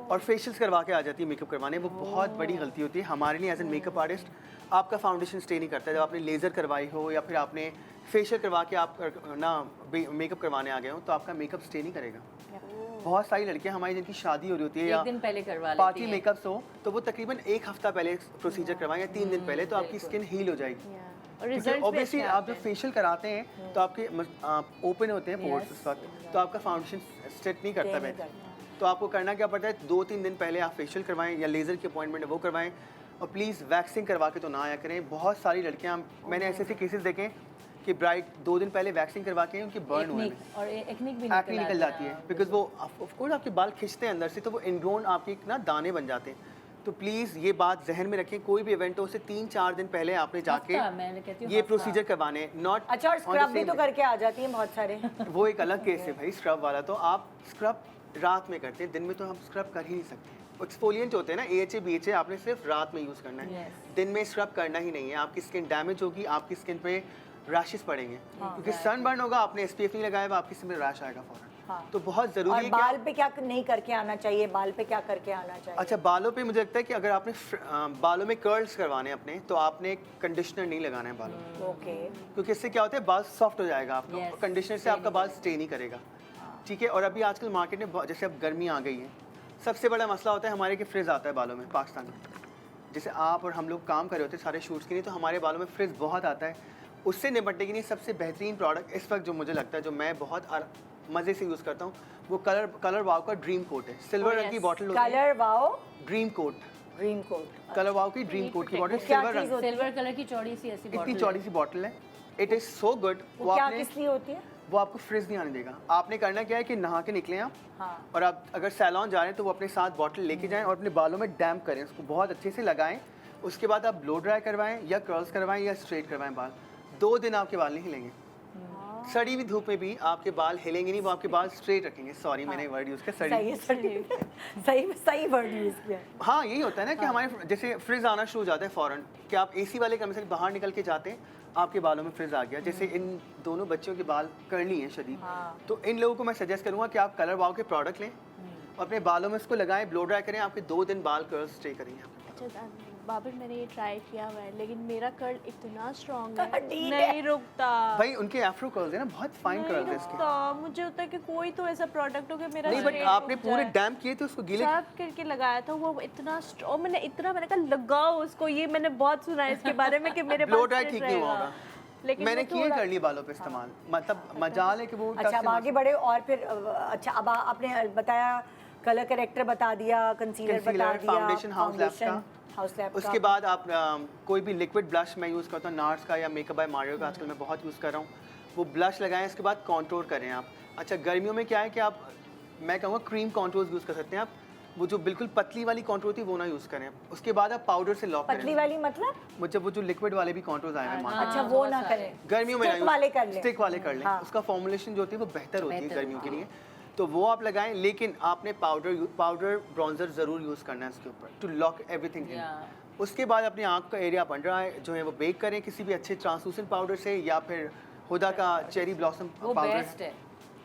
और फेशियल्स करवा के आ जाती है मेकअप करवाने। वो बहुत बड़ी गलती होती है हमारे लिए एज एन मेकअप आर्टिस्ट। आपका फाउंडेशन स्टे नहीं करता है। जब आपने लेज़र करवाई हो या फिर आपने फेशियल करवा के आप ना मेकअप करवाने आ गए हो, तो आपका मेकअप स्टे नहीं करेगा। बहुत सारी लड़कियां हमारी जिनकी शादी हो रही होती है या एक दिन पहले करवा लेती पार्टी हैं। मेकअप्स हो, तो वो तकरीबन 1 हफ्ता पहले प्रोसीजर करवाएं या 3 दिन पहले, तो आपकी स्किन हील हो जाएगी। क्योंकि ऑब्वियसली आप जब फेशियल कराते हैं तो आपके ओपन होते हैं पोर्स उस वक्त, तो आपका फाउंडेशन सेट नहीं करता है। तो आपको करना क्या पड़ता है, 2-3 दिन पहले आप फेशियल करवाएं या लेज़र की अपॉइंटमेंट है वो करवाएं, और प्लीज़ वैक्सिंग करवा के तो ना आया करें। बहुत सारी लड़कियां, मैंने ऐसे केसेस देखे कि ब्राइड 2 दिन पहले वैक्सिंग करवा के उनकी बर्न हुए हैं, और एक्निक भी एक्ने निकल जाती है, बिकॉज वो ऑफ कोर्स आपके बाल खिंचते हैं अंदर से, तो वो इनग्रोन आपके ना दाने बन जाते हैं। तो प्लीज़ ये बात जहन में रखें, कोई भी इवेंट हो उससे 3-4 दिन पहले आपने जाके मैं कहती हूँ ये प्रोसीजर करवाने, नॉट अच्छा, और स्क्रब भी तो करके आ जाती हैं बहुत सारे। वो एक अलग केस है भाई, स्क्रब वाला तो आप स्क्रब रात में करते हैं, दिन में तो हम स्क्रब कर ही नहीं सकते। एक्सफोलिएंट होते हैं ना, AHA BHA, आपने सिर्फ रात में यूज़ करना है, दिन में स्क्रब करना ही नहीं है। आपकी स्किन डैमेज होगी, आपकी स्किन पे रैशेस पड़ेंगे, क्योंकि सनबर्न होगा, आपने SPF नहीं लगाया हुआ, आपकी स्किन में रैश आएगा फौरन। तो बहुत ज़रूरी और है बाल पे क्या नहीं करके आना चाहिए, बाल पे क्या करके आना चाहिए? अच्छा, बालों पे मुझे लगता है कि अगर आपने बालों में कर्ल्स करवाने अपने, तो आपने कंडीशनर नहीं लगाना है बालों में, ओके। क्योंकि इससे क्या होता है बाल सॉफ्ट हो जाएगा आपका, Yes, कंडीशनर से आपका बाल स्टे नहीं करेगा, ठीक है। और अभी आजकल मार्केट में जैसे अब गर्मी आ गई है, सबसे बड़ा मसला होता है हमारे कि फ्रिज आता है बालों में पाकिस्तान में। जैसे आप और हम लोग काम कर रहे होते हैं सारे शूट्स के लिए, तो हमारे बालों में फ्रिज बहुत आता है। उससे निपटने के लिए सबसे बेहतरीन प्रोडक्ट इस वक्त जो मुझे लगता है, जो मैं बहुत मज़े से यूज़ करता हूँ, वो कलर वाव का ड्रीम कोट है। सिल्वर रंग की बॉटल होती है, Colour Wow Dream Coat, Dream Coat. Colour Wow की ड्रीम कोट की बॉटल, क्या सिल्वर चीज़ रंग, होती है? सिल्वर कलर की चौड़ी सी ऐसी इतनी बॉटल चौड़ी सी बॉटल है, इट इज़ सो गुड। वो क्या किस लिए होती है? वो आपको फ्रिज नहीं आने देगा। आपने करना क्या है कि नहा के निकलें आप, हाँ। और आप अगर सैलून जा रहे हैं तो वो अपने साथ बॉटल लेके जाएं और अपने बालों में डैम्प करें, उसको बहुत अच्छे से लगाएं। उसके बाद आप ब्लो ड्राई करवाएं या कर्ल्स करवाएं या स्ट्रेट करवाएं बाल। 2 दिन आपके बाल नहीं हिलेंगे, सड़ी हुई धूप में भी आपके बाल हिलेंगे नहीं, वो आपके बाल स्ट्रेट रखेंगे। सॉरी मैंने वर्ड यूज़ किया, सही सड़ी। सही वर्ड यूज किया। हाँ, यही होता है ना कि हमारे जैसे फ्रिज आना शुरू हो जाता है फ़ौरन, कि आप AC वाले कमरे से बाहर निकल के जाते हैं, आपके बालों में फ्रिज आ गया। जैसे इन दोनों बच्चों के बाल कर्ली हैं शदीद, तो इन लोगों को मैं सजेस्ट करूँगा कि आप कलर वाव के प्रोडक्ट लें, अपने बालों में उसको लगाएं, ब्लो ड्राई करें, आपके 2 दिन बाल कर्ल स्टे करेंगे। अच्छा बाबर, मैंने ये ट्राई किया हुआ है, लेकिन मेरा कर्ल इतना स्ट्रॉन्ग है, ठीक है। नहीं रुकता। भाई उनके एफ्रो कर्ल्स है ना, बहुत फाइन कर्ल्स है इसके। रुकता, मुझे होता है कि कोई तो ऐसा प्रोडक्ट हो कि मेरा नहीं, बट straight आपने रुक पूरे जाए। डैम्प किए थे उसको, गीले साफ करके लगाया था, वो इतना स्ट्रॉन्ग, मैंने कहा लगाओ उसको, ये मैंने बहुत सुना है इसके बारे में कि मेरे ब्लो पास ड्राई straight ठीक नहीं हुआ रहेगा। होगा, लेकिन मैंने वो किए थोड़ा- कर लिए बालों पे इस्तेमाल, मतलब मजाल है कि वो अच्छा, अब आगे बढ़े और फिर अच्छा, अब आपने बताया कलर करेक्टर बता दिया, कंसीलर बता कंसीलर, दिया, फाउंडेशन हाउस लैब का, हाउस लैब उसके बाद आप कोई भी लिक्विड ब्लश मैं यूज़ करता हूँ नार्स का या मेकअप बाय मारियो का, आजकल मैं बहुत यूज़ कर रहा हूँ, वो ब्लश लगाएं, उसके बाद कॉन्टोर करें आप। अच्छा, गर्मियों में क्या है कि आप, मैं कहूँगा क्रीम कॉन्टोर्स यूज़ कर सकते हैं आप, वो जो बिल्कुल पतली वाली कॉन्टोर थी वो ना यूज़ करें। उसके बाद आप पाउडर से लॉक पतली करें, वाली मतलब? मतलब वो जो लिक्विड वाले भी कॉन्टोर्स आए हैं मार्केट में, अच्छा, वो ना करें, गर्मियों में Stick वाले कर लें। स्टिक वाले कर लें, हाँ। उसका फॉर्मुलेशन जो होती है वो बेहतर होती है गर्मियों के लिए, तो वो आप लगाएं। लेकिन आपने पाउडर ब्रॉन्जर ज़रूर यूज़ करना है उसके ऊपर, टू लॉक एवरीथिंग इन। उसके बाद अपनी आँख का एरिया अंडर आई जो है वो बेक करें किसी भी अच्छे ट्रांसलूसेंट पाउडर से, या फिर हुदा का चेरी ब्लॉसम वो पाउडर बेस्ट है,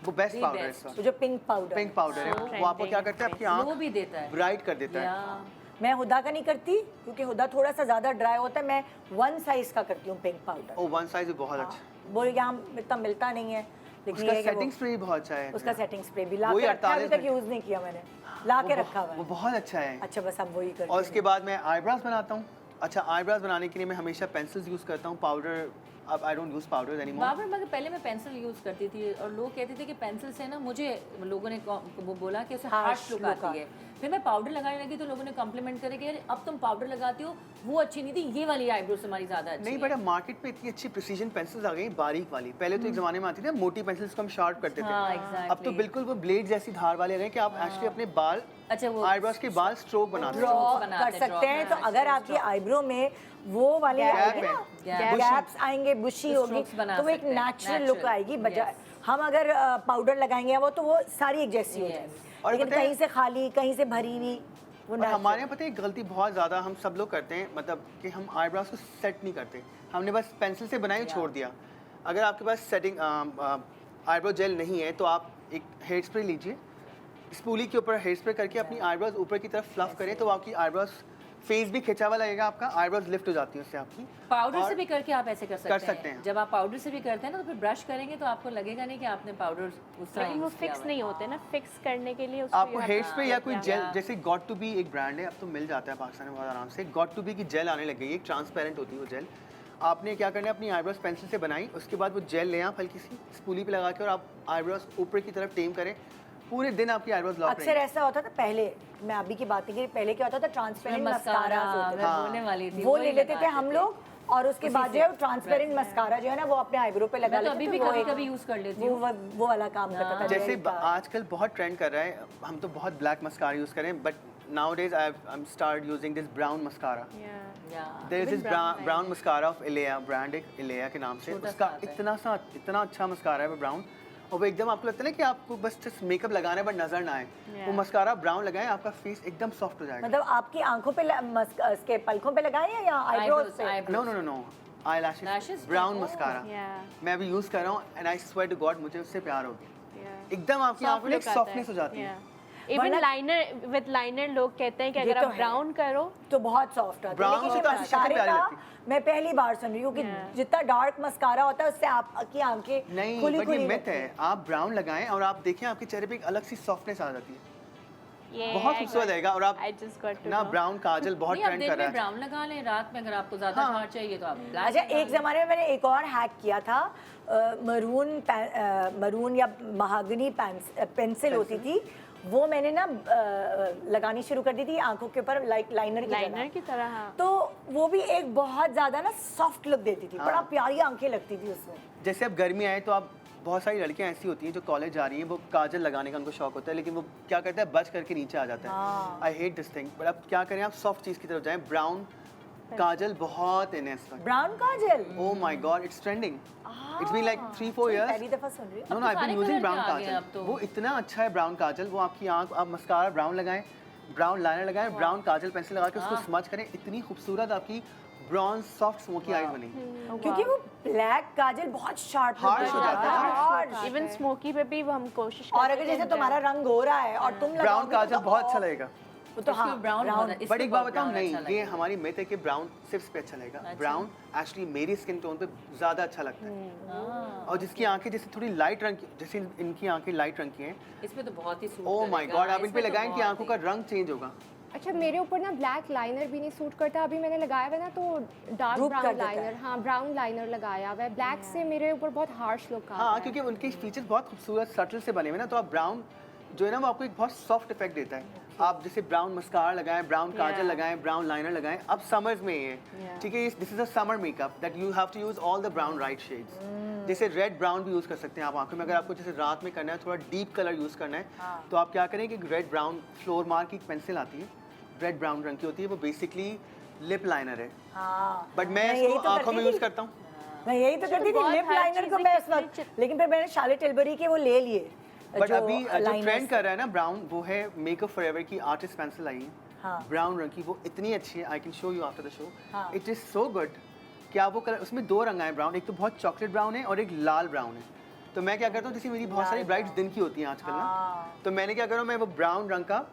वो बेस्ट The पाउडर है best. इस वक्त। वो जो पिंक पाउडर पिंक पाउडर है, वो आपको क्या करता है, आपकी वो आँख भी देता है। ब्राइट कर देता है। या मैं हुदा का नहीं करती, क्योंकि हुदा थोड़ा सा ज़्यादा ड्राई होता है, मैं 1 साइज का करती हूँ पिंक पाउडर। ओ, 1 साइज बहुत अच्छा, वो यहाँ इतना मिलता नहीं है, लेकिन उसका ये है कि सेटिंग स्प्रे भी बहुत अच्छा है, उसका सेटिंग स्प्रे भी ला वही के रखा है, अभी 48 तक यूज़ नहीं किया मैंने, ला के रखा हुआ वो है। बहुत अच्छा है। अच्छा, बस अब वही करती और उसके बाद मैं आईब्रोज बनाता हूँ। अच्छा, आईब्रोज बनाने के लिए मैं हमेशा पेंसिल्स यूज़ करता हूँ, पाउडर अब I don't use powder anymore. Babar, मगर पहले मैं पेंसिल यूज़ करती थी और लोग कहते थे कि पेंसिल से ना, मुझे लोगों ने वो बोला कि उसे हार्श लुक आती है। फिर मैं पाउडर लगाने लगी तो लोगों ने कम्प्लीमेंट करे कि यार अब तुम पाउडर लगाती हो, वो अच्छी नहीं थी, ये वाली आईब्रोज हमारी ज़्यादा अच्छी नहीं, बट अब मार्केट में इतनी अच्छी प्रिसीजन पेंसिल्स आ गई, बारीक वाली। पहले तो एक ज़माने में आती थी मोटी पेंसिल्स को हम शार्प करते थे, हाँ, exactly. अब तो बिल्कुल वो ब्लेड जैसी धार वाले आ गए कि आप एक्चुअली अपने बाल, अच्छा, वो आईब्रोज के बाल स्ट्रोक बनाते ड्रॉ हैं। बनाते कर हैं, सकते draw हैं। तो करना, अगर आपकी आईब्रो में वो वाले Gap आएंगे है, ना, गैप्स आएंगे, बुशी तो होगी, strokes बना तो वो एक सकते हैं, नेचुरल लुक natural, आएगी। बजाय yes. हम अगर पाउडर लगाएंगे वो तो वो सारी एक जैसी हो Yes. जाएगी, और लेकिन पता है- कहीं से खाली, कहीं से भरी हुई, वो और हमारे यहाँ पता है एक गलती बहुत ज़्यादा हम सब लोग करते हैं, मतलब कि हम आईब्रोज को सेट नहीं करते, हमने बस पेंसिल से बनाई और छोड़ दिया। अगर आपके पास सेटिंग आईब्रो जेल नहीं है तो आप एक हेयर स्प्रे लीजिए, स्पूली के ऊपर हेयर स्प्रे करके अपनी आईब्रोज ऊपर की तरफ फ्लफ करें, तो आपकी आईब्रोज फेस भी खिंचा हुआ लगेगा, आपका आईब्रोज लिफ्ट हो जाती है उससे आपकी। पाउडर और से भी करके आप ऐसे कर सकते हैं। जब आप पाउडर से भी करते हैं ना, तो फिर ब्रश करेंगे तो आपको लगेगा नहीं कि आपने पाउडर उस तरह लेकिन वो यूज़ किया फिक्स हुआ है। नहीं होते ना, फिक्स करने के लिए उसको आपको you have hair to- spray या कोई Yeah. जेल, जैसे गॉट टू बी एक ब्रांड है, अब तो मिल जाता है पाकिस्तान में बहुत आराम से, गॉट टू बी की जेल आने लग गई है, एक ट्रांसपेरेंट होती है वो जेल। आपने क्या करना है, अपनी आईब्रोज पेंसिल से बनाई, उसके बाद वो जेल ले आप हल्की सी स्पूली पे लगा के, और आप आईब्रोज ऊपर की तरफ टेम करें, पूरे दिन आपकी आईब्रोज लॉक अक्सर रहेंगी। ऐसा होता था पहले, मैं अभी की बात नहीं कर रही, पहले क्या होता था, ट्रांसपेरेंट मस्कारा होते मैं बोलने वाली थे, थी, वो वही ले लेते थे लगाते हम थे। लोग, और उसके बाद जो है ट्रांसपेरेंट मस्कारा जो है ना वो अपने आईब्रो पे लगा मैं तो लेते अभी थे, भी वो कभी एक- कभी यूज़ कर लेती हूँ। वो वाला काम करता था। जैसे जेल का। आजकल बहुत ट्रेंड कर रहा है, हम तो बहुत ब्लैक मस्कारा यूज़ करें, but nowadays I am start using this brown mascara. Yeah. There is this brown mascara of इलेया, ब्रांड एक इलेया के नाम से, छोटा उसका सा आता है। इतना अच्छा मस्कारा है वो ब्राउन, और वो एकदम आपको लगता है ना कि आपको बस जस्ट मेकअप लगाना है बट नजर ना आए, वो मस्कारा ब्राउन लगाएं, आपका फेस एकदम सॉफ्ट हो जाएगा। मतलब आपकी आंखों पे इसके पलकों पे लगाए या आईब्रोज पे? No no no no, I Lashes lashes पे? Brown Oh. Mascara Yeah. मैं अभी यूज़ कर रहा हूँ and I swear to God मुझे उससे प्यार हो गया Yeah. एकदम आपकी Soft आंखों में एक look आता है। सॉफ्टनेस हो जाती है इवन वरना- लाइनर विद लाइनर लोग कहते हैं कि ये अगर तो आप है। ब्राउन करो तो बहुत सॉफ्ट आता है Brown लेकिन से ये तो आपकी शक्ल मस्कारे प्यारी का लगती मैं पहली बार सुन रही हूँ कि Yeah. जितना डार्क मस्कारा होता है उससे आपकी आंखें नहीं खुली बट ये खुली मिथ लगती है हैं। आप ब्राउन लगाएं और आप देखें आपके चेहरे पे एक अलग सी सॉफ्टनेस आ जाती है ये बहुत खूबसूरत रहेगा और आप आई जस्ट गॉट टू ना ब्राउन काजल बहुत नहीं, आप ट्रेंड दिन कर में रहा है ब्राउन लगा लें, रात में अगर आपको ज्यादा हाँ। झाड़ चाहिए तो आप black अच्छा लगा एक लें। ज़माने में मैंने एक और हैक किया था मरून या महागनी पेंसिल होती थी वो मैंने ना लगानी शुरू कर दी थी आंखों के ऊपर लाइक लाइनर की लाइनर तरह की तरह हाँ तो वो भी एक बहुत ज़्यादा ना सॉफ्ट लुक देती थी हाँ। बड़ा प्यारी आंखें लगती थी उसमें जैसे अब गर्मी आए तो आप बहुत सारी लड़कियां ऐसी होती हैं जो कॉलेज जा रही हैं वो काजल लगाने का उनको शौक होता है लेकिन वो क्या करता है बच करके नीचे आ जाता हाँ। है I hate this thing but अब क्या करें आप सॉफ्ट चीज़ की तरफ जाएं ब्राउन काजल बहुत इन है इस वक्त ब्राउन काजल oh my God it's trending it's been like 3-4 years पहली दफ़ा सुन रही हूँ नो अब नो तो आई बीन सारे यूजिंग कलर ब्राउन के आ गए काजल अब तो। वो इतना अच्छा है ब्राउन काजल वो आपकी आंख आप मस्कारा ब्राउन लगाएं ब्राउन लाइनर लगाएं ब्राउन काजल पेंसिल लगा के उसको स्मच करें इतनी खूबसूरत आपकी ब्राउन सॉफ्ट स्मोकी आईज बनेगी क्योंकि वो ब्लैक काजल बहुत शार्प Harsh हो जाता है। इवन स्मोकी पे भी हम कोशिश और करते अगर जैसे हैं तुम्हारा रंग हो रहा है और तुम ब्राउन लगाओगे काजल तो बहुत अच्छा और- लगेगा वो तो हाँ इसमें brown brown। बहुत है, इसमें बट एक बात बहुत बताऊं brown नहीं अच्छा ये लगेगा। हमारी मिथ है कि ब्राउन सिर्फ पे अच्छा लगेगा ब्राउन एक्चुअली मेरी स्किन टोन पे ज़्यादा अच्छा लगता है हाँ, और जिसकी आंखें जैसे थोड़ी लाइट रंग की जैसे इनकी आंखें लाइट रंग की हैं इसमें तो बहुत ही सूट ओ माय करेगा, गॉड आप इन पे इसमें तो लगाएं कि बहुत आंखों ही- का रंग चेंज होगा अच्छा मेरे ऊपर ना ब्लैक लाइनर भी नहीं सूट करता अभी मैंने लगाया हुआ है ना तो डार्क Droop कर ब्राउन देता है। लाइनर हाँ ब्राउन लाइनर लगाया हुआ है ब्लैक से मेरे ऊपर बहुत हार्श लुक आता हाँ है क्योंकि उनके फीचर्स बहुत खूबसूरत सटल से बने हुए हैं ना तो आप ब्राउन जो है ना वो आपको एक बहुत सॉफ्ट इफेक्ट देता है आप जैसे ब्राउन मस्कारा लगाएं ब्राउन काजल लगाएं ब्राउन लाइनर लगाएं अब समर्स में ये है ठीक है this is a summer makeup that you have to use all the brown right shades जैसे रेड ब्राउन भी यूज़ कर सकते हैं आप आंखों में अगर आपको जैसे रात में करना है थोड़ा डीप कलर यूज़ करना है तो आप क्या करें कि रेड ब्राउन फ्लोर मार्क की पेंसिल आती है रेड ब्राउन रंग की होती है वो बेसिकली लिप लाइनर है हाँ बट मैं यही इसको तो आंखों में करती यूज़ थी। करता हूँ मैं यही तो करती थी बहुत लिप हर लाइनर को चीज़ें मैं उस कितनी वक्त लेकिन फिर मैंने शार्लेट टिल्बरी के वो ले लिए बट अभी जो liners ट्रेंड कर रहा है ना ब्राउन वो है मेकअप फॉरएवर की आर्टिस्ट पेंसिल आई है हाँ। ब्राउन रंग की वो इतनी अच्छी है I can show you after the show हाँ। इट इज सो गुड कि आप वो कलर उसमें दो रंग आए ब्राउन एक तो बहुत चॉकलेट ब्राउन है और एक लाल ब्राउन है तो मैं क्या करता हूँ जैसे मेरी बहुत सारी ब्राइड्स दिन की होती हैं आजकल ना हाँ। तो मैंने क्या करा मैं वो ब्राउन रंग का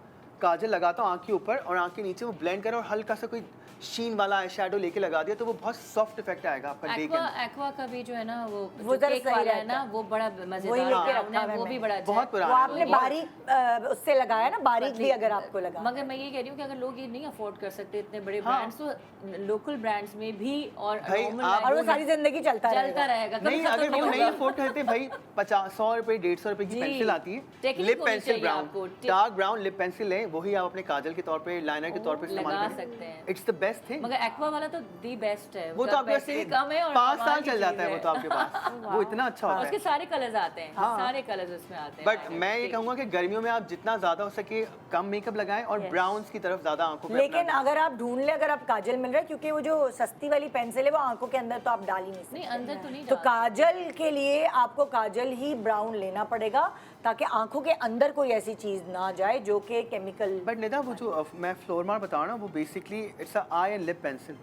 काजल लगाता हूँ आँख के ऊपर और आँख के नीचे वो ब्लेंड करा और हल्का सा कोई शीन वाला आई शेडो लेके लगा दिया तो वो बहुत सॉफ्ट इफेक्ट आएगा आपका डे के एक्वा अंदर एक्वा का भी जो है ना वो वो जो जरा केक सही वाला है रहता ना है। वो बड़ा वही मजेदार लेके है, रखा है वो भी मैंने। बड़ा अच्छा बहुत है। पुराना वो है आपने वो। बारीक उससे लगाया ना बारीक भी अगर आपको लगा मगर मैं ये कह रही हूँ कि अगर लोग ये नहीं अफोर्ड कर सकते इतने बड़े हाँ। ब्रांड्स तो लोकल ब्रांड्स में भी और भाई, normal आप- और वो brand सारी जिंदगी चलता चलता रहेगा रहेगा कभी नहीं खत्म अगर वो नहीं होगा। अफोर्ड करते भाई 50-100 रुपए 150 रुपए की जी। पेंसिल आती है Technique लिप होनी पेंसिल चाहिए ब्राउन आपको। डार्क ब्राउन लिप पेंसिल है वही आप अपने काजल के तौर पे लाइनर के तौर पे इस्तेमाल लगा करें सकते हैं इट्स द बेस्ट थिंग मगर एक्वा वाला तो दी बेस्ट है वो तो उसका आपके पैसे भी कम है और 5 कमाल साल की चल जाता चीज़ है वो तो आपके पास वो इतना अच्छा और होता उसके है सारे कलर्स आते हैं सारे कलर्स उसमें आते हैं बट मैं ये कहूँगा कि गर्मियों में आप जितना ज़्यादा हो सके कम मेकअप लगाएं और ब्राउन्स की तरफ ज़्यादा आंखों पे लेकिन अपना अगर आप ढूंढ ले अगर आप काजल मिल रहा है क्योंकि वो जो सस्ती वाली पेंसिल है वो आंखों के अंदर तो आप डाल ही नहीं सकते नहीं अंदर तो नहीं तो डाल काजल के लिए आपको काजल ही ब्राउन लेना पड़ेगा ताकि आंखों के अंदर कोई ऐसी चीज ना जाए जो कि केमिकल बट निदा वो जो मैं फ्लोर मार बता रहा हूँ ना वो basically it's a I and lip pencil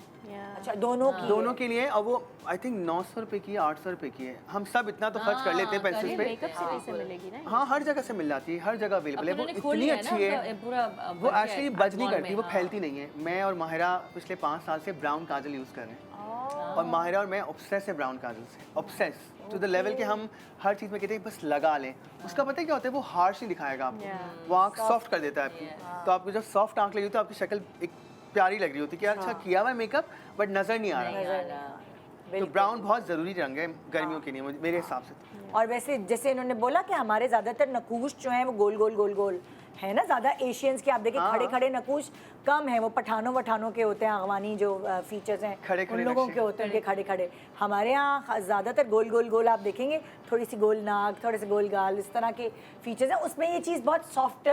अच्छा दोनों की दोनों के लिए और वो आई थिंक 900 रुपए की 800 रुपए की है हम सब इतना तो खर्च कर लेते हैं पेंसिल्स पे मेकअप से कैसे मिलेगी ना हाँ हर जगह से मिल जाती है हर जगह अवेलेबल है वो उन्होंने खोल इतनी लिया है अच्छी ना, है उनका पूरा वो बन गया एक्चुअली है, बज नहीं मॉल करती में, वो हाँ। फैलती नहीं है मैं और माहिरा पिछले 5 साल से ब्राउन काजल यूज़ कर रहे हैं और माहिरा और मैं ऑब्सेस है ब्राउन काजल से ऑब्सेस टू द लेवल कि हम हर चीज़ में कहते हैं बस लगा लें उसका पता है क्या होता है वो हार्श नहीं दिखाएगा आपको वो आँख सॉफ्ट कर देता है आपकी तो आपको जब सॉफ्ट आँख लगी तो आपकी शक्ल एक प्यारी लग रही होती है कि यार अच्छा किया हुआ है मेकअप बट नज़र नहीं आ रहा तो ब्राउन बहुत ज़रूरी रंग है गर्मियों के लिए मेरे हिसाब से तो। और वैसे जैसे इन्होंने बोला कि हमारे ज्यादातर नकूश जो हैं वो गोल गोल गोल गोल है ना ज्यादा एशियंस के आप देखिए हाँ। खड़े खड़े नकूश कम है वो पठानों वठानों के होते हैं अगवानी जो फीचर्स हैं खड़े उन खड़े लोगों नक्शे। के होते हैं उनके खड़े खड़े हमारे यहाँ ज़्यादातर गोल गोल गोल आप देखेंगे थोड़ी सी गोल नाक थोड़े से गोल गाल इस तरह के फीचर्स हैं उसमें ये चीज़ बहुत सॉफ्ट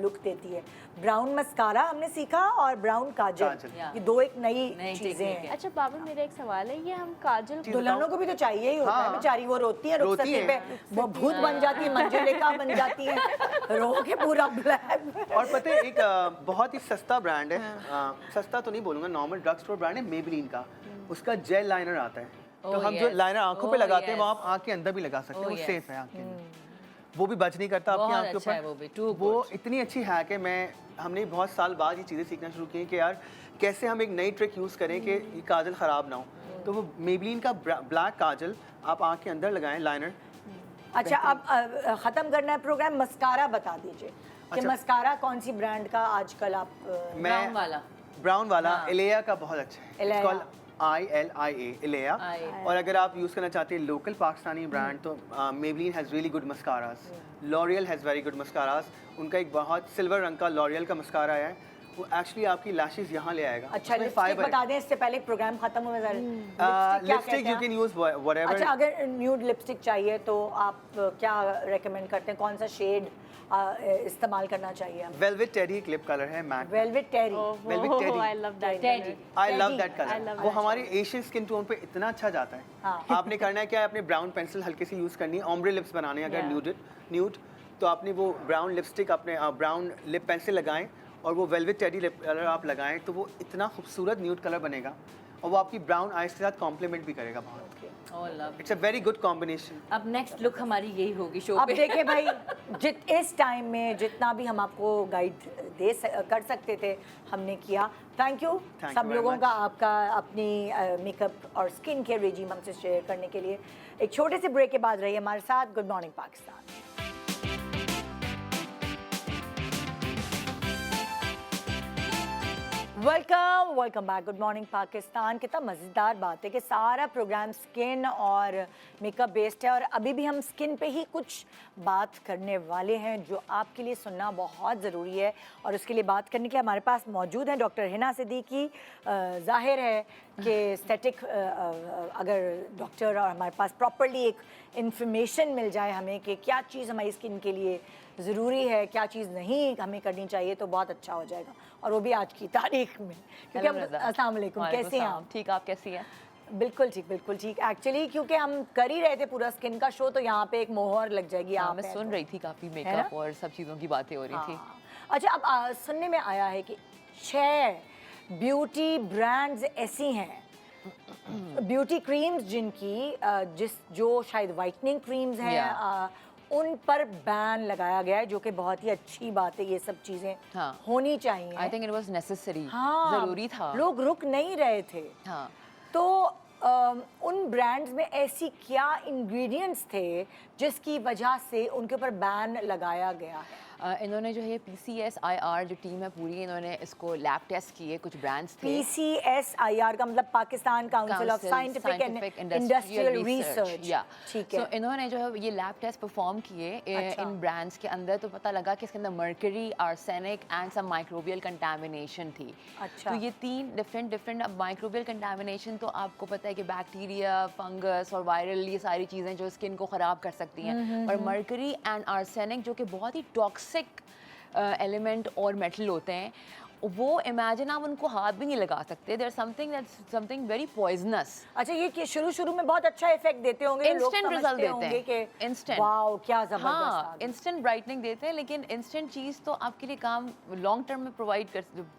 लुक देती है ब्राउन मस्कारा हमने सीखा और ब्राउन काजल काजल। ये दो एक नई नई चीज़ें technique हैं है। अच्छा बाबू मेरा एक सवाल है ये हम काजल दुल्हनों को भी तो चाहिए ही होता है हाँ। बेचारी वो रोती है रोती रुखसती पे हैं। वो भूत बन जाती है मंजुलिका बन जाती है रो के पूरा ब्लैक और पता है एक बहुत ही सस्ता ब्रांड है सस्ता तो नहीं बोलूँगा नॉर्मल ड्रग स्टोर ब्रांड है मेबलिन का उसका जेल लाइनर आता है, तो Oh, हम जो yes. लाइनर आंखों पे Oh, लगाते हैं वो yes. आप आंख के अंदर भी लगा सकते हैं, Oh, वो yes. सेफ है आंख के अंदर, वो भी बच नहीं करता आपकी बहुत आंख के अच्छा है ऊपर। वो भी, too वो good. इतनी अच्छी हैक है, हमने बहुत साल बाद ये चीज़ें सीखना शुरू की कि यार कैसे हम एक नई ट्रिक यूज़ करें कि ये काजल ख़राब ना हो। तो वो मेबलिन का ब्लैक काजल आप आंख के अंदर लगाएं, लाइनर। अच्छा, अब ख़त्म करना है प्रोग्राम, मस्कारा बता दीजिए कि अच्छा। मस्कारा कौन सी ब्रांड का आजकल आप ब्राउन वाला। ब्राउन वाला हाँ। इलेया का बहुत अच्छा है, इलेया। ILIA इलेया। IA। और अगर आप यूज़ करना चाहते हैं लोकल पाकिस्तानी ब्रांड तो Maybelline has really good mascaras, L'Oreal has very good mascaras. उनका एक बहुत सिल्वर रंग का लॉरियल का मस्कारा है, वो एक्चुअली आपकी लैशेस यहाँ ले आएगा। अच्छा, उसमें लिपस्टिक fiber है। बता दें इससे पहले प्रोग्राम खत्म हुए lipstick you can use whatever. अच्छा, अगर न्यूड लिपस्टिक चाहिए तो आप क्या रेकमेंड करते हैं, कौन सा शेड इस्तेमाल करना चाहिए हमें? वेलवेट टेरी एक लिप कलर है, matte. Velvet teddy. Velvet Teddy. I love that Teddy। color. I love that I colour, love वो that हमारे एशियन स्किन टोन पे इतना अच्छा जाता है। हाँ। आपने करना है क्या है, अपने ब्राउन पेंसिल हल्के से यूज़ करनी है, ऑम्ब्रे लिप्स बनाने हैं अगर Yeah. न्यूड, तो आपने वो ब्राउन लिपस्टिक अपने ब्राउन लिप पेंसिल लगाएं और वो वेलवेट टेडी लिप कलर आप लगाएं तो वो इतना खूबसूरत न्यूड कलर बनेगा और वो आपकी ब्राउन आइज के साथ कॉम्प्लीमेंट भी करेगा बहुत। Oh, love। It's a very good combination. अब नेक्स्ट लुक हमारी यही होगी शो अब पे। देखिए भाई, इस टाइम में जितना भी हम आपको गाइड कर सकते थे हमने किया। थैंक यू Thank you सब very लोगों much. का, आपका अपनी मेकअप और स्किन केयर रेजिम हमसे शेयर करने के लिए। एक छोटे से ब्रेक के बाद रहिए हमारे साथ। Good morning Pakistan. Welcome back. Good morning Pakistan. कितना मज़ेदार बात है कि सारा प्रोग्राम स्किन और मेकअप बेस्ड है और अभी भी हम स्किन पे ही कुछ बात करने वाले हैं जो आपके लिए सुनना बहुत ज़रूरी है। और उसके लिए बात करने के लिए हमारे पास मौजूद हैं डॉक्टर हिना सिद्दीकी। ज़ाहिर है कि स्टैटिक अगर डॉक्टर और हमारे पास प्रॉपरली एक इंफॉर्मेशन मिल जाए हमें कि क्या चीज़ हमारी स्किन के लिए ज़रूरी है, क्या चीज़ नहीं हमें करनी चाहिए, तो बहुत अच्छा हो जाएगा, और वो भी आज की तारीख में। क्योंकि हम अस्सलाम वालेकुम, कैसे हैं आप? ठीक, आप कैसी हैं? बिल्कुल ठीक, बिल्कुल ठीक। एक्चुअली क्योंकि हम कर ही रहे थे पूरा स्किन का शो, तो यहाँ पे एक मोहर लग जाएगी। हाँ, आप मैं हैं सुन तो। रही थी काफ़ी है मेकअप ना? और सब चीज़ों की बातें हो रही थी। हाँ। अच्छा, अब सुनने में आया है कि 6 ब्यूटी ब्रांड्स ऐसी हैं, ब्यूटी क्रीम्स जिनकी जो शायद वाइटनिंग क्रीम्स हैं, उन पर बैन लगाया गया है, जो कि बहुत ही अच्छी बात है। ये सब चीज़ें हाँ। होनी चाहिए। I think it was necessary. हाँ, ज़रूरी था। लोग रुक नहीं रहे थे। हाँ। तो उन ब्रांड्स में ऐसी क्या इंग्रेडिएंट्स थे जिसकी वजह से उनके ऊपर बैन लगाया गया है? इन्होंने जो है PCSIR जो टीम है पूरी, इन्होंने इसको लैब टेस्ट किए, कुछ ब्रांड्स थे। PCSIR का मतलब Pakistan council of scientific and industrial research. या ठीक सो है। इन्होंने जो है ये लैब टेस्ट परफॉर्म किए अच्छा। इन ब्रांड्स के अंदर, तो पता लगा कि इसके अंदर mercury, arsenic and some microbial contamination थी। अच्छा। तो ये 3 डिफरेंट अब माइक्रोबियल कंटामिनेशन तो आपको पता है कि बैक्टीरिया, फंगस और वायरल, ये सारी चीज़ें जो स्किन को ख़राब कर सकती हैं। और मर्करी एंड आर्सेनिक जो कि बहुत ही टॉक्सिक एलिमेंट और मेटल होते हैं, वो इमेजिन आप उनको हाथ भी नहीं लगा सकते। There something very poisonous. अच्छा, ये कि शुरू में बहुत अच्छा इफेक्ट देते होंगे, लोग इंस्टेंट रिजल्ट समझते देते होंगे कि हैं, इंस्टेंट। वाओ क्या जबरदस्त आ हाँ, गया। इंस्टेंट ब्राइटनिंग देते हैं, लेकिन इंस्टेंट चीज़ तो आपके लिए काम लॉन्ग टर्म में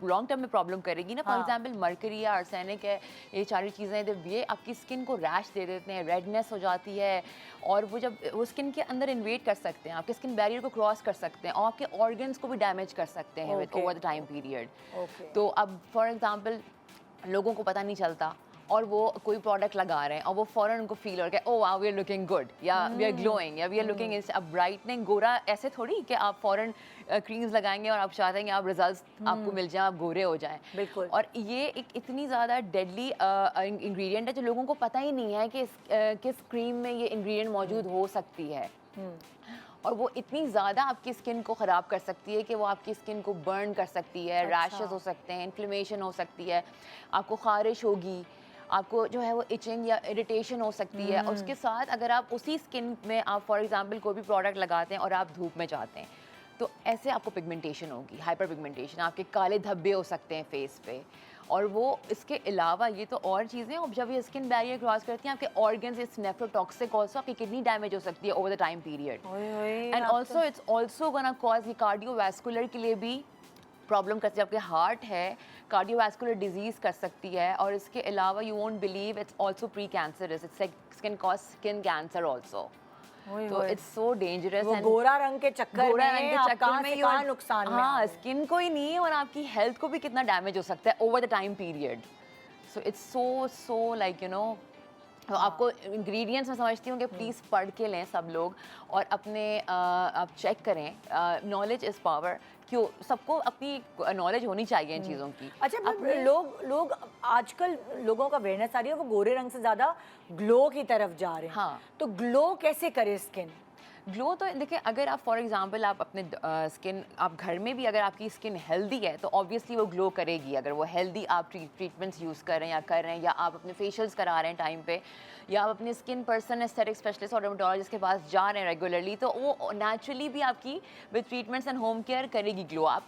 लॉन्ग टर्म में प्रॉब्लम करेगी ना। फॉर एग्जांपल मर्करी या आर्सेनिक है, ये सारी चीज़ें जब ये आपकी स्किन को रैश दे देते हैं, रेडनेस हो जाती है, और वो जब वो स्किन के अंदर इन्वेड कर सकते हैं, आपके स्किन बैरियर को क्रॉस कर सकते हैं और आपके ऑर्गन्स को भी डैमेज कर सकते हैं with over the time period. तो अब फॉर एग्जांपल लोगों को पता नहीं चलता और वो कोई प्रोडक्ट लगा रहे हैं और वो फ़ौरन उनको फील हो रहा है, oh wow we are looking good, या वी आर ग्लोइंग, या वी आर लुकिंग। अब ब्राइटनिंग गोरा ऐसे थोड़ी कि आप फ़ौरन क्रीम्स लगाएंगे और आप चाहते हैं कि आप रिजल्ट्स आपको मिल जाए, आप गोरे हो जाएं। बिल्कुल। और ये एक इतनी ज़्यादा डेडली इंग्रेडिएंट है जो लोगों को पता ही नहीं है कि किस क्रीम में ये इंग्रेडिएंट मौजूद हो सकती है। और वो इतनी ज़्यादा आपकी स्किन को ख़राब कर सकती है कि वो आपकी स्किन को बर्न कर सकती है, रैशेस हो सकते हैं, इन्फ्लेमेशन हो सकती है, आपको ख़ारिश होगी, आपको जो है वो इचिंग या इरिटेशन हो सकती है। और उसके साथ अगर आप उसी स्किन में आप फॉर एग्जांपल कोई भी प्रोडक्ट लगाते हैं और आप धूप में जाते हैं, तो ऐसे आपको पिगमेंटेशन होगी, हाइपर पिगमेंटेशन, आपके काले धब्बे हो सकते हैं फेस पे। और वो इसके अलावा ये तो और चीज़ें, और जब ये स्किन बैरियर क्रॉस करती हैं आपके ऑर्गन्स, इट्स नेफ्रोटॉक्सिक ऑल्सो, आपकी किडनी डैमेज हो सकती है over the time period. And also it's also gonna cause ये कार्डियोवैस्कुलर के लिए भी प्रॉब्लम कर सकती है, आपके हार्ट है, कार्डियोवैस्कुलर डिजीज़ कर सकती है, और इसके अलावा you won't believe it's also pre cancerous, it's like can cause skin cancer also. तो इट्स सो डेंजरस। वो गोरा रंग के चक्कर गोरा में रंग के आप चक्कर कहाँ में से you कहाँ are- नुकसान में आ हाँ, गए। स्किन को ही नहीं है और आपकी हेल्थ को भी कितना डैमेज हो सकता है over the time period. So it's so like you know, तो आपको इंग्रेडिएंट्स मैं समझती हूँ कि प्लीज़ पढ़ के लें सब लोग, और अपने आप चेक करें। नॉलेज इज़ पावर, क्यों सबको अपनी नॉलेज होनी चाहिए इन चीज़ों की। अच्छा, पर लोग आजकल लोगों का अवेयरनेस आ रही है, वो गोरे रंग से ज़्यादा ग्लो की तरफ जा रहे हैं। हाँ। तो ग्लो कैसे करे स्किन? ग्लो तो देखिए, अगर आप फॉर एग्जांपल आप अपने स्किन, आप घर में भी अगर आपकी स्किन हेल्दी है तो ऑब्वियसली वो ग्लो करेगी। अगर वो हेल्दी आप ट्रीटमेंट्स यूज़ कर रहे हैं या कर रहे हैं, या आप अपने फेशियल्स करा रहे हैं टाइम पे, या आप अपने स्किन पर्सन एस्थेटिक स्पेशलिस्ट और डर्मेटोलॉजिस्ट के पास जा रहे हैं रेगुलरली, तो वो नेचुरली भी आपकी with treatments and home care करेगी ग्लो। आप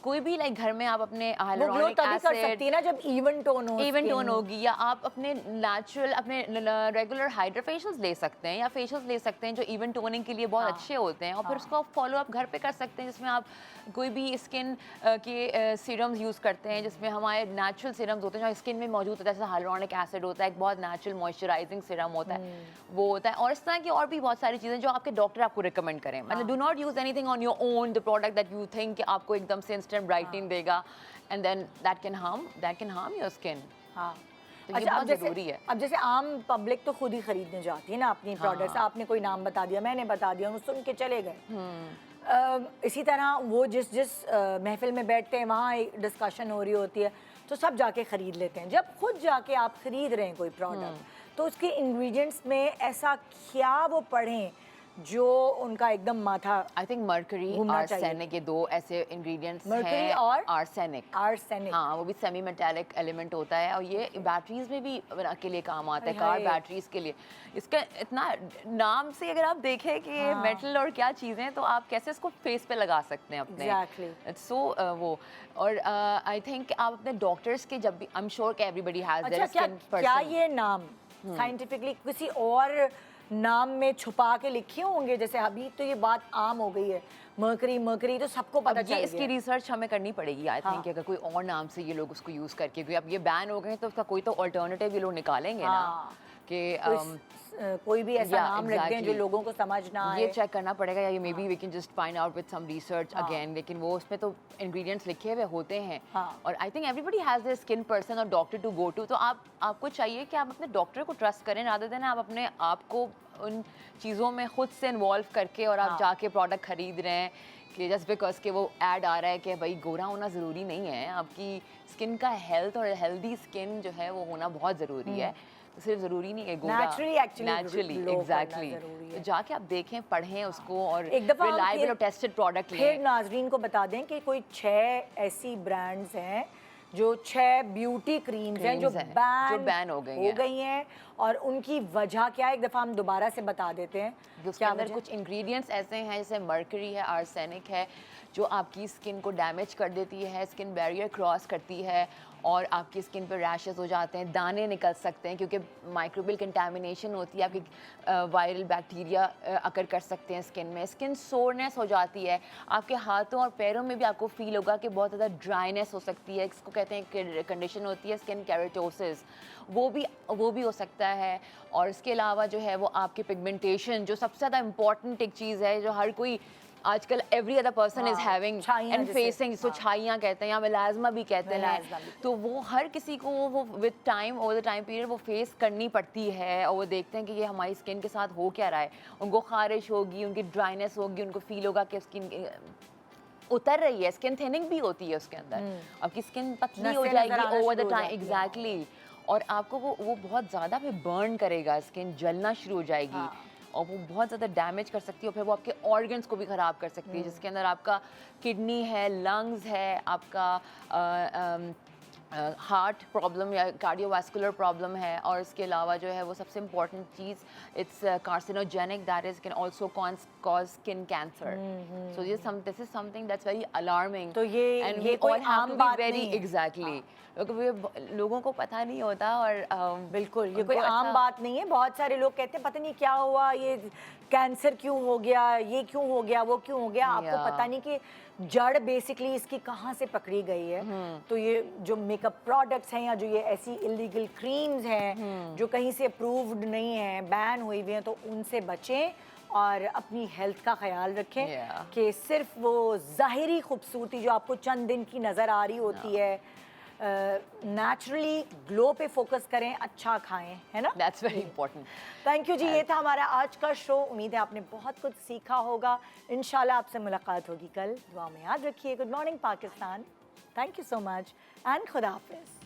कोई भी लाइक घर में आप अपने वो ग्लो हाइलुरोनिक तभी कर एसिड, सकती है ना जब इवन टोन हो इवन skin। टोन होगी, या आप अपने नेचुरल अपने रेगुलर हाइड्रा फेशियल्स ले सकते हैं, या फेशियल्स ले सकते हैं जो इवन टोनिंग के लिए बहुत अच्छे होते हैं, और फिर उसको आप फॉलो अप घर पे कर सकते हैं, जिसमें आप कोई भी स्किन के सीरम्स यूज़ करते हैं, जिसमें हमारे नेचुरल सीरम्स होते हैं जो स्किन में मौजूद होता है, जैसे हाइलुरोनिक एसिड होता है, एक बहुत नेचुरल मॉइस्चराइजिंग सीरम होता है, वो होता है, और इस तरह की और भी बहुत सारी चीज़ें जो आपके डॉक्टर आपको रिकमेंड करें। मतलब do not use anything on your own, the product that you think कि आपको एकदम से इंस्टेंट ब्राइटनिंग देगा, and then that can harm your skin. हाँ। तो ये अच्छा, बहुत ज़रूरी है। अब जैसे आम पब्लिक तो खुद ही खरीदने जाती है ना अपनी प्रोडक्ट्स। आपने कोई नाम बता दिया, मैंने बता दिया, उन्हें सुन के चले गए। इसी तरह वो जिस महफिल में बैठते हैं वहाँ एक डिस्कशन हो रही होती है, तो सब जाके ख़रीद लेते हैं। जब खुद जाके आप ख़रीद रहे हैं कोई प्रोडक्ट, तो उसके इंग्रेडिएंट्स में ऐसा क्या वो पढ़ें जो उनका एकदम माथा आई थिंक मर्करी, घूमना चाहिए। आर्सेनिक, ये दो ऐसे इंग्रेडिएंट्स Mercury हैं। और आर्सेनिक, आर्सेनिक। हाँ, वो भी सेमी मेटालिक एलिमेंट होता है, और ये बैटरीज में भी के लिए काम आता है, हाय कार हाय। बैटरीज के लिए। इसका इतना नाम से अगर आप देखें कि ये मेटल और क्या चीज़ें हैं, तो आप कैसे इसको फेस पे लगा सकते हैं अपने। Exactly. इट्स सो वो, और आई थिंक आप अपने डॉक्टर्स के जब भी, आई एम श्योर कि एवरीबॉडी हैज देयर अच्छा, स्किन क्या पर्सन। ये नाम साइंटिफिकली किसी और नाम में छुपा के लिखे होंगे? जैसे अभी तो ये बात आम हो गई है, मर्करी तो सबको पता अब ये चल इसकी गया। रिसर्च हमें करनी पड़ेगी आई थिंक, अगर कोई और नाम से ये लोग उसको यूज़ करके, क्योंकि अब ये बैन हो गए तो उसका कोई तो अल्टरनेटिव ये लोग निकालेंगे ना, हाँ। कि कोई भी ऐसा Yeah, नाम लिख दें जो exactly. लोगों को समझ ना आए। ये चेक करना पड़ेगा, या ये maybe we can just find out with some research again, लेकिन वो उसमें तो इंग्रेडिएंट्स लिखे हुए होते हैं। हाँ। और I think everybody has their skin person और डॉक्टर टू गो टू, तो आपको चाहिए कि आप अपने डॉक्टर को ट्रस्ट करें, रादर देन आप अपने आप को उन चीज़ों में खुद से इन्वॉल्व करके और आप जाके प्रोडक्ट खरीद रहे हैं कि जस्ट बिकॉज के वो ऐड आ रहा है कि भाई गोरा होना ज़रूरी नहीं है। आपकी स्किन का हेल्थ और हेल्दी स्किन जो है वो होना बहुत ज़रूरी है। तो सिर्फ ज़रूरी नहीं है गोरा, Naturally नेचुरली glow करना एग्जैक्टली। ज़रूरी है। तो जाके आप देखें, पढ़ें उसको, और एक दफ़ा हम रिलायबल फिर- और टेस्टेड प्रोडक्ट फिर लें। नाजरीन को बता दें कि कोई 6 ऐसी ब्रांड्स हैं जो 6 ब्यूटी क्रीम्स हैं जो Creams हैं, बैन जो ban हो गई हैं, और उनकी वजह क्या है एक दफ़ा हम दोबारा से बता देते हैं। उसके क्या अंदर वजह? कुछ इंग्रेडिएंट्स ऐसे हैं, जैसे मर्करी है, आर्सेनिक है, जो आपकी स्किन को डैमेज कर देती है, स्किन बैरियर क्रॉस करती है, और आपकी स्किन पर रैशेस हो जाते हैं, दाने निकल सकते हैं, क्योंकि माइक्रोबियल कंटामिनेशन होती है, आपकी वायरल बैक्टीरिया अकर कर सकते हैं स्किन में, स्किन सोरनेस हो जाती है, आपके हाथों और पैरों में भी आपको फील होगा कि बहुत ज़्यादा ड्राइनेस हो सकती है, इसको कहते हैं कंडीशन होती है स्किन केराटोसिस, वो भी हो सकता है। और इसके अलावा जो है वो आपके पिगमेंटेशन, जो सबसे ज़्यादा इंपॉर्टेंट एक चीज़ है, जो हर कोई आजकल every other person is having छाइयाँ एंड जिसे- फेसिंग, जिसको छाइयाँ कहते हैं या मेलाज़मा भी कहते मेलाज़मा हैं, भी। तो वो हर किसी को वो with time, over the time period वो फेस करनी पड़ती है, और वो देखते हैं कि ये हमारी स्किन के साथ हो क्या रहा है। उनको खारिश होगी, उनकी ड्राइनेस होगी, उनको फील होगा कि स्किन उतर रही है, स्किन थिनिंग भी होती है उसके अंदर, आपकी स्किन पतली हो नसें जाएगी नज़र आना ओवर द शुरू हो टाइम, जाती हैं। एग्जैक्टली। और आपको वो बहुत ज़्यादा फिर बर्न करेगा, स्किन जलना शुरू हो जाएगी, और वो बहुत ज़्यादा डैमेज कर सकती है, और फिर वो आपके ऑर्गन्स को भी ख़राब कर सकती है, जिसके अंदर आपका किडनी है, लंग्स है, आपका हार्ट प्रॉब्लम या कार्डियोवैस्कुलर प्रॉब्लम है, और इसके अलावा जो है वो सबसे important cheese, it's carcinogenic, that is can also cause skin cancer. So this is something that's very alarming. तो ये कोई आम बात नहीं है। एग्जैक्टली, क्योंकि लोगों को पता नहीं होता, और बिल्कुल ये उनको कोई आम ऐसा- बात नहीं है। बहुत सारे लोग कहते हैं पता नहीं क्या हुआ, ये कैंसर क्यों हो गया, ये क्यों हो गया, वो क्यों हो गया, आपको Yeah. पता नहीं कि जड़ बेसिकली इसकी कहाँ से पकड़ी गई है। तो ये जो मेकअप प्रोडक्ट्स हैं या जो ये ऐसी इलीगल क्रीम्स हैं जो कहीं से अप्रूव्ड नहीं है, बैन हुई हुई हैं, तो उनसे बचें और अपनी हेल्थ का ख्याल रखें। Yeah. कि सिर्फ वो ज़ाहिरी खूबसूरती जो आपको चंद दिन की नज़र आ रही होती है, नेचुरली ग्लो पे फोकस करें, अच्छा खाएं, है ना। That's very important. Thank you जी, ये था हमारा आज का शो। उम्मीद है आपने बहुत कुछ सीखा होगा। इंशाल्लाह आपसे मुलाकात होगी कल। दुआ में याद रखिए। Good morning Pakistan. Thank you so much and खुदा हाफिज़।